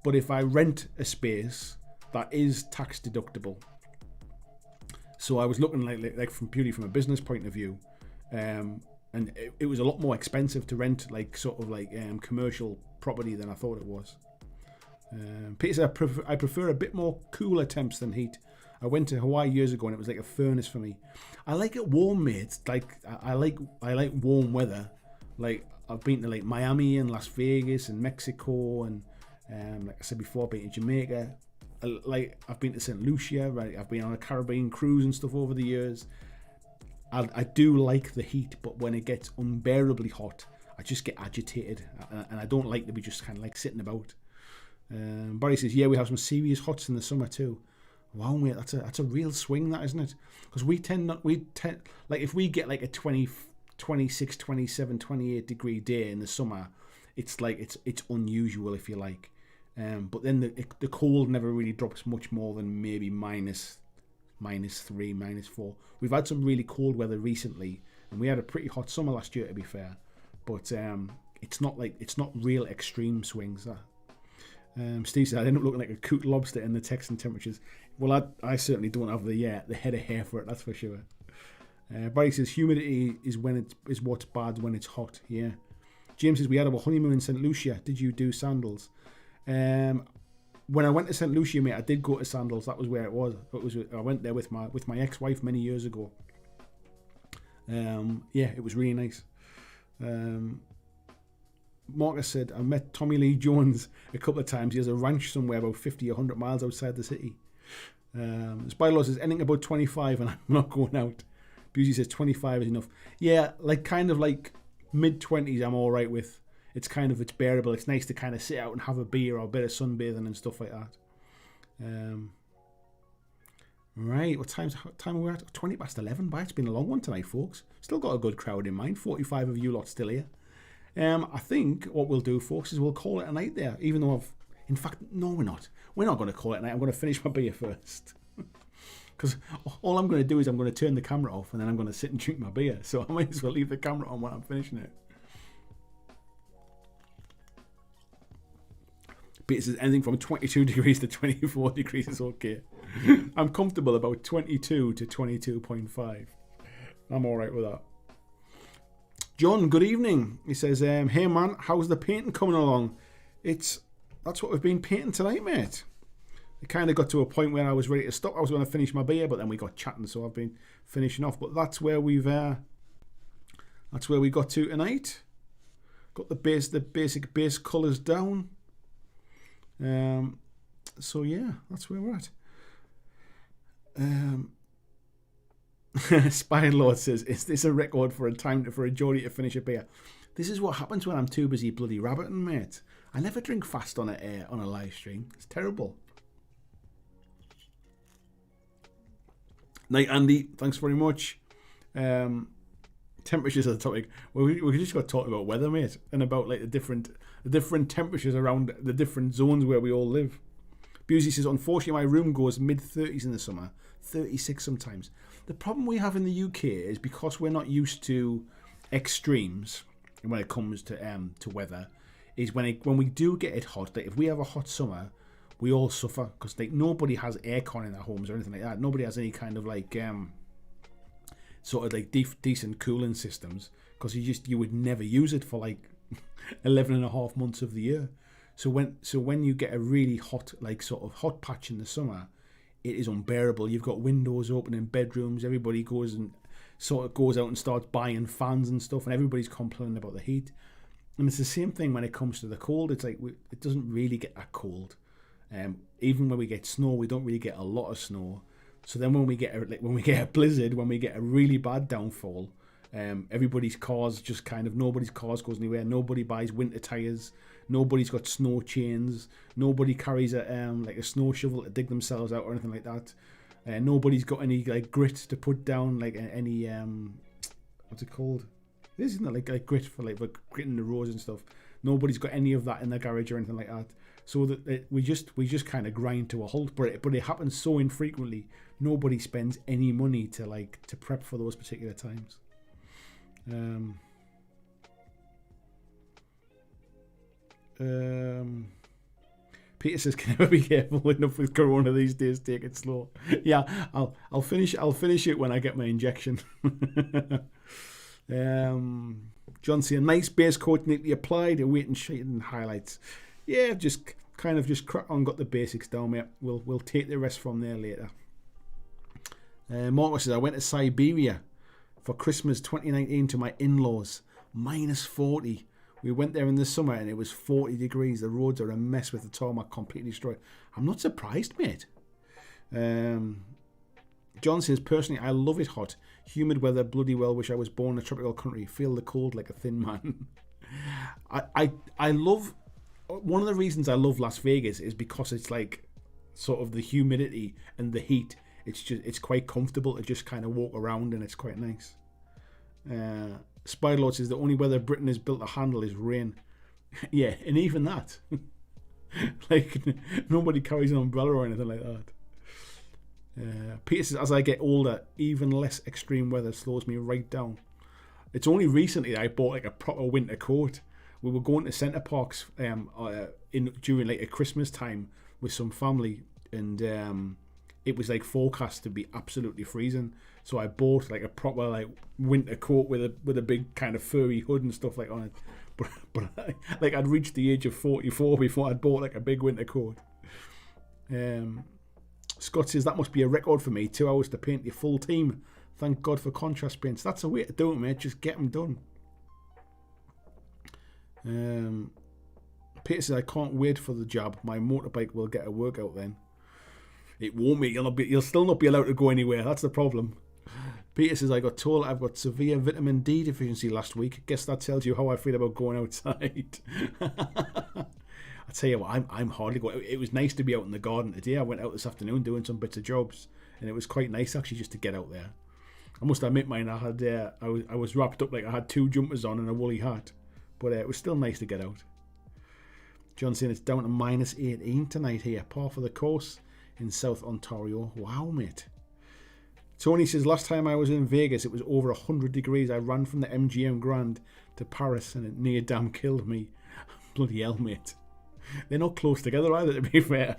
But if I rent a space, that is tax deductible. So I was looking like from purely from a business point of view, and it was a lot more expensive to rent like sort of like commercial property than I thought it was. Peter said, I prefer a bit more cooler temps than heat. I went to Hawaii years ago and it was like a furnace for me. I like it warm, mate. Like I like warm weather. Like I've been to like Miami and Las Vegas and Mexico and like I said before, I've been to Jamaica. Like I've been to St. Lucia. Right, I've been on a Caribbean cruise and stuff over the years. I do like the heat, but when it gets unbearably hot, I just get agitated, and I don't like to be just kind of like sitting about. Barry says, "Yeah, we have some serious hots in the summer too." Wow, mate, that's a real swing, that, isn't it? Because we tend like if we get like a 20, 26, 27, 28 degree day in the summer, it's like it's unusual, if you like. But then the cold never really drops much more than maybe minus 3, minus 4. We've had some really cold weather recently, and we had a pretty hot summer last year, to be fair. But it's not real extreme swings. That Steve said I end up looking like a cooked lobster in the Texan temperatures. Well, I certainly don't have the head of hair for it, that's for sure. Barry says humidity is what's bad when it's hot. Yeah. James says we had a honeymoon in St. Lucia. Did you do sandals? When I went to St. Lucia, mate, I did go to Sandals. That was where it was. I went there with my ex-wife many years ago. Yeah, it was really nice. Marcus said, I met Tommy Lee Jones a couple of times. He has a ranch somewhere about 50 or 100 miles outside the city. Spylaw says, anything about 25 and I'm not going out. Busey says 25 is enough. Yeah, like kind of like mid-20s I'm all right with. It's bearable. It's nice to kind of sit out and have a beer or a bit of sunbathing and stuff like that. Right, what time are we at? 20 past 11. But it's been a long one tonight, folks. Still got a good crowd in mind. 45 of you lot still here. I think what we'll do, folks, is we'll call it a night there. Even though in fact, no, we're not. We're not going to call it a night. I'm going to finish my beer first. Because all I'm going to do is I'm going to turn the camera off and then I'm going to sit and drink my beer. So I might as well leave the camera on when I'm finishing it. Peter says anything from 22 degrees to 24 degrees is okay. I'm comfortable about 22 to 22.5. I'm alright with that. John, good evening. He says, hey man, how's the painting coming along? That's what we've been painting tonight, mate. It kind of got to a point where I was ready to stop. I was going to finish my beer, but then we got chatting, so I've been finishing off. But that's where we got to tonight. Got the basic base colours down. So yeah, that's where we're at. Spy Lord says, is this a record for a Geordie to finish a beer? This is what happens when I'm too busy bloody rabbiting, mate. I never drink fast on a live stream. It's terrible. Night, Andy. Thanks very much. Temperatures are the topic. Well, we just got to talk about weather, mate, and about like the different temperatures around the different zones where we all live. Busey says, unfortunately, my room goes mid-30s in the summer, 36 sometimes. The problem we have in the UK is because we're not used to extremes when it comes to weather, is when we do get it hot. Like if we have a hot summer, we all suffer because like nobody has aircon in their homes or anything like that. Nobody has any kind of like sort of like decent cooling systems because you would never use it for like 11 and a half months of the year. So when you get a really hot like sort of hot patch in the summer, it is unbearable. You've got windows open in bedrooms. Everybody goes out and starts buying fans and stuff, and everybody's complaining about the heat. And it's the same thing when it comes to the cold. It's like it doesn't really get that cold. Even when we get snow, we don't really get a lot of snow. So then when we get a blizzard, when we get a really bad downfall, everybody's cars just nobody's cars goes anywhere. Nobody buys winter tires. Nobody's got snow chains. Nobody carries a snow shovel to dig themselves out or anything like that. Nobody's got any like grit to put down, like any what's it called? Isn't it like grit for gritting the roads and stuff? Nobody's got any of that in their garage or anything like that. So that we just kind of grind to a halt. But it happens so infrequently. Nobody spends any money to prep for those particular times. Peter says, "Can never be careful enough with Corona these days. Take it slow." Yeah, I'll finish it when I get my injection. John saying, "Nice base coat neatly applied. Awaiting shading and highlights." Yeah, just crack on. Got the basics down, mate. We'll take the rest from there later. Marcus says, I went to Siberia for Christmas 2019 to my in-laws. -40. We went there in the summer and it was 40 degrees. The roads are a mess with the tarmac completely destroyed. I'm not surprised, mate. John says, personally, I love it hot. Humid weather, bloody well wish I was born in a tropical country. Feel the cold like a thin man. I love, one of the reasons I love Las Vegas is because it's like sort of the humidity and the heat. It's quite comfortable to just kind of walk around and it's quite nice. Spiderlord says the only weather Britain is built to handle is rain. Yeah, and even that. Like, nobody carries an umbrella or anything like that. Peter says, as I get older, even less extreme weather slows me right down. It's only recently that I bought like a proper winter coat. We were going to Centre Parks during like a Christmas time with some family, and it was like forecast to be absolutely freezing. So I bought like a proper like winter coat with a big kind of furry hood and stuff like on it. But like I'd reached the age of 44 before I'd bought like a big winter coat. Scott says that must be a record for me. 2 hours to paint your full team. Thank God for contrast paints. That's a way to do it, mate. Just get them done. Peter says I can't wait for the job. My motorbike will get a workout then. It won't, mate. You'll still not be allowed to go anywhere. That's the problem. Peter says I got told I've got severe vitamin D deficiency last week. Guess that tells you how I feel about going outside. I tell you what, I'm hardly going. It was nice to be out in the garden today. I went out this afternoon doing some bits of jobs, and it was quite nice actually just to get out there. I must admit, mine. I was wrapped up like I had 2 jumpers on and a woolly hat, but it was still nice to get out. John saying it's down to -18 tonight here, par for the course in South Ontario. Wow, mate. Tony says last time I was in Vegas, it was over 100 degrees. I ran from the MGM Grand to Paris, and it near damn killed me. Bloody hell, mate. They're not close together either, to be fair.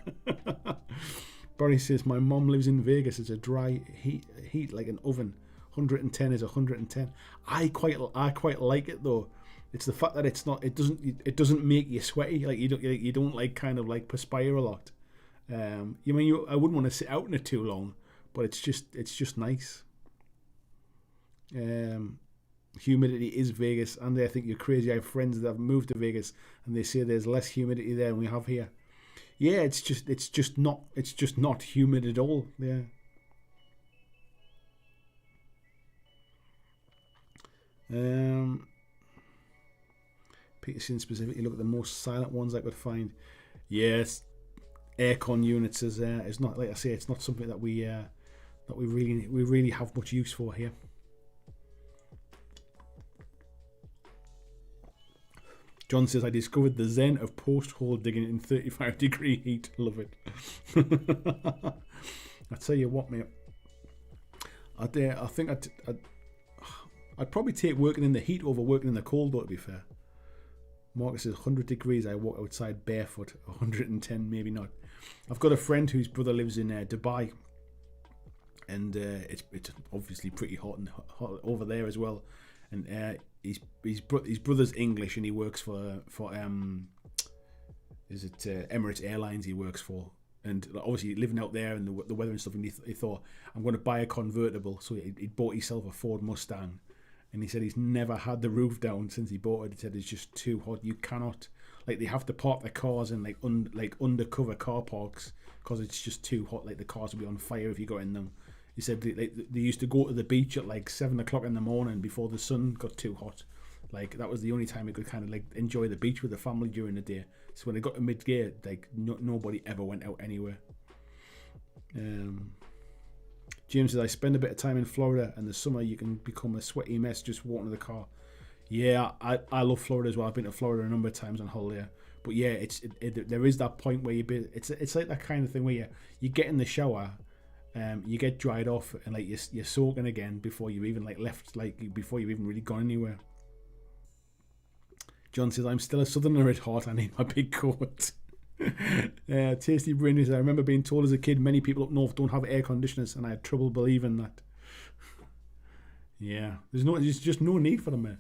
Barry says, my mom lives in Vegas. It's a dry heat like an oven. 110 is 110. I quite like it though. It's the fact that it's not. It doesn't make you sweaty. Like you don't like kind of like perspire a lot. I wouldn't want to sit out in it too long, but it's just nice. Humidity is Vegas, and I think you're crazy. I have friends that have moved to Vegas, and they say there's less humidity there than we have here. Yeah, it's just not humid at all. Yeah. Peterson specifically look at the most silent ones I could find. Yes, aircon units is not, like I say, it's not something that we really have much use for here. John says, I discovered the zen of post-hole digging in 35-degree heat. Love it. I tell you what, mate. I think I'd probably take working in the heat over working in the cold, though, to be fair. Marcus says, 100 degrees, I walk outside barefoot. 110, maybe not. I've got a friend whose brother lives in Dubai. And it's obviously pretty hot over there as well. And his brother's English, and he works for Emirates Airlines he works for, and obviously living out there and the weather and stuff, and he thought, I'm going to buy a convertible. So he bought himself a Ford Mustang, and he said he's never had the roof down since he bought it. He said it's just too hot. You cannot, like, they have to park their cars in like undercover car parks because it's just too hot. Like the cars will be on fire if you go in them. He said they used to go to the beach at like 7 o'clock in the morning before the sun got too hot. Like that was the only time he could kind of like enjoy the beach with the family during the day. So when they got to mid-gear, like nobody ever went out anywhere. James says, I spend a bit of time in Florida, and the summer you can become a sweaty mess just walking to the car. Yeah, I love Florida as well. I've been to Florida a number of times on holiday. But yeah, there is that point where it's like that kind of thing where you get in the shower. You get dried off and like you're soaking again before you've even like left, like before you've even really gone anywhere. John says, I'm still a southerner at heart. I need my big coat. Tasty Brain says, I remember being told as a kid many people up north don't have air conditioners, and I had trouble believing that. Yeah, there's just no need for them, man.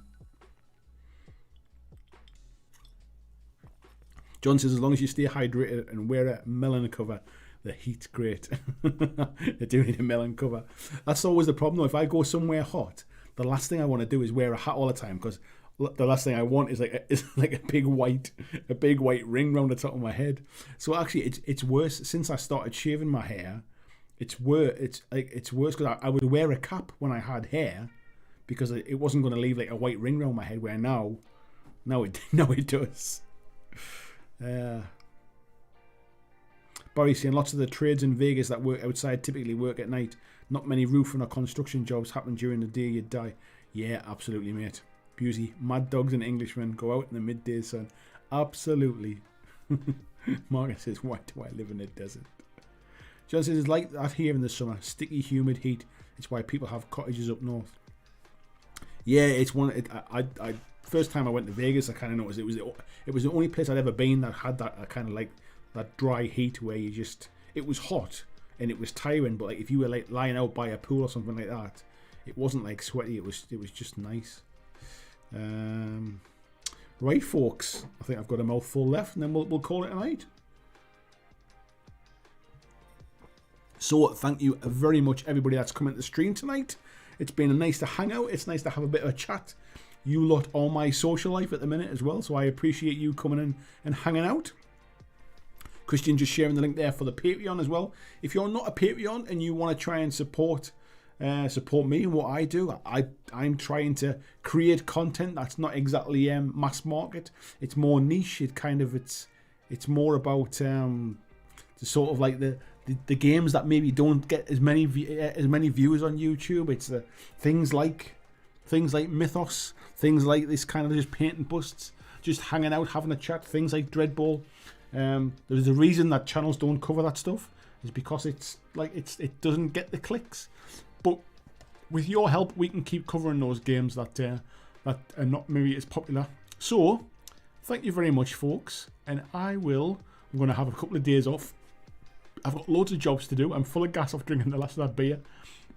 John says, as long as you stay hydrated and wear a melon cover, The heat's great. I do need a melon cover. That's always the problem though. If I go somewhere hot, the last thing I want to do is wear a hat all the time, because the last thing I want is like a big white ring round the top of my head. So actually, it's worse since I started shaving my hair. It's worse. It's worse because I would wear a cap when I had hair, because it wasn't going to leave like a white ring around my head. Where now it does. Barry saying lots of the trades in Vegas that work outside typically work at night. Not many roofing or construction jobs happen during the day. You'd die. Yeah, absolutely, mate. Busey, mad dogs and Englishmen go out in the midday sun. Absolutely. Margaret says, why do I live in a desert? John says, it's like that here in the summer. Sticky, humid heat. It's why people have cottages up north. Yeah, it's one. I first time I went to Vegas, I kind of noticed it was the only place I'd ever been that had that kind of like that dry heat where it was hot and it was tiring, but like if you were like lying out by a pool or something like that, it wasn't like sweaty. It was just nice. Right, folks. I think I've got a mouthful left, and then we'll call it a night. So thank you very much, everybody that's come into the stream tonight. It's been nice to hang out. It's nice to have a bit of a chat. You lot are my social life at the minute as well, so I appreciate you coming in and hanging out. Christian just sharing the link there for the Patreon as well. If you're not a Patreon and you want to try and support me and what I do, I'm trying to create content that's not exactly mass market. It's more niche. It's more about the sort of like the games that maybe don't get as many viewers on YouTube. It's the things like Mythos, things like this kind of just painting busts, just hanging out, having a chat. Things like Dreadball. There's a reason that channels don't cover that stuff, is because it doesn't get the clicks. But with your help, we can keep covering those games that are not maybe as popular. So thank you very much, folks, and I'm going to have a couple of days off. I've got loads of jobs to do. I'm full of gas off drinking the last of that beer,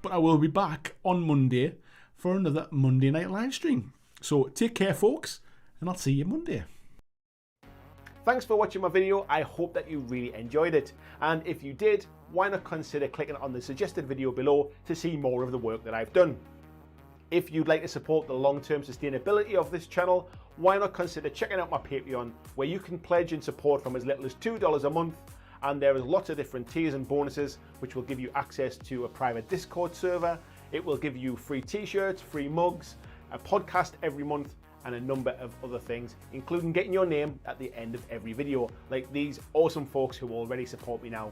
but I will be back on Monday for another Monday night live stream. So take care, folks, and I'll see you Monday. Thanks for watching my video. I hope that you really enjoyed it. And if you did, why not consider clicking on the suggested video below to see more of the work that I've done. If you'd like to support the long-term sustainability of this channel, why not consider checking out my Patreon, where you can pledge and support from as little as $2 a month. And there is lots of different tiers and bonuses, which will give you access to a private Discord server. It will give you free t-shirts, free mugs, a podcast every month, and a number of other things, including getting your name at the end of every video, like these awesome folks who already support me now.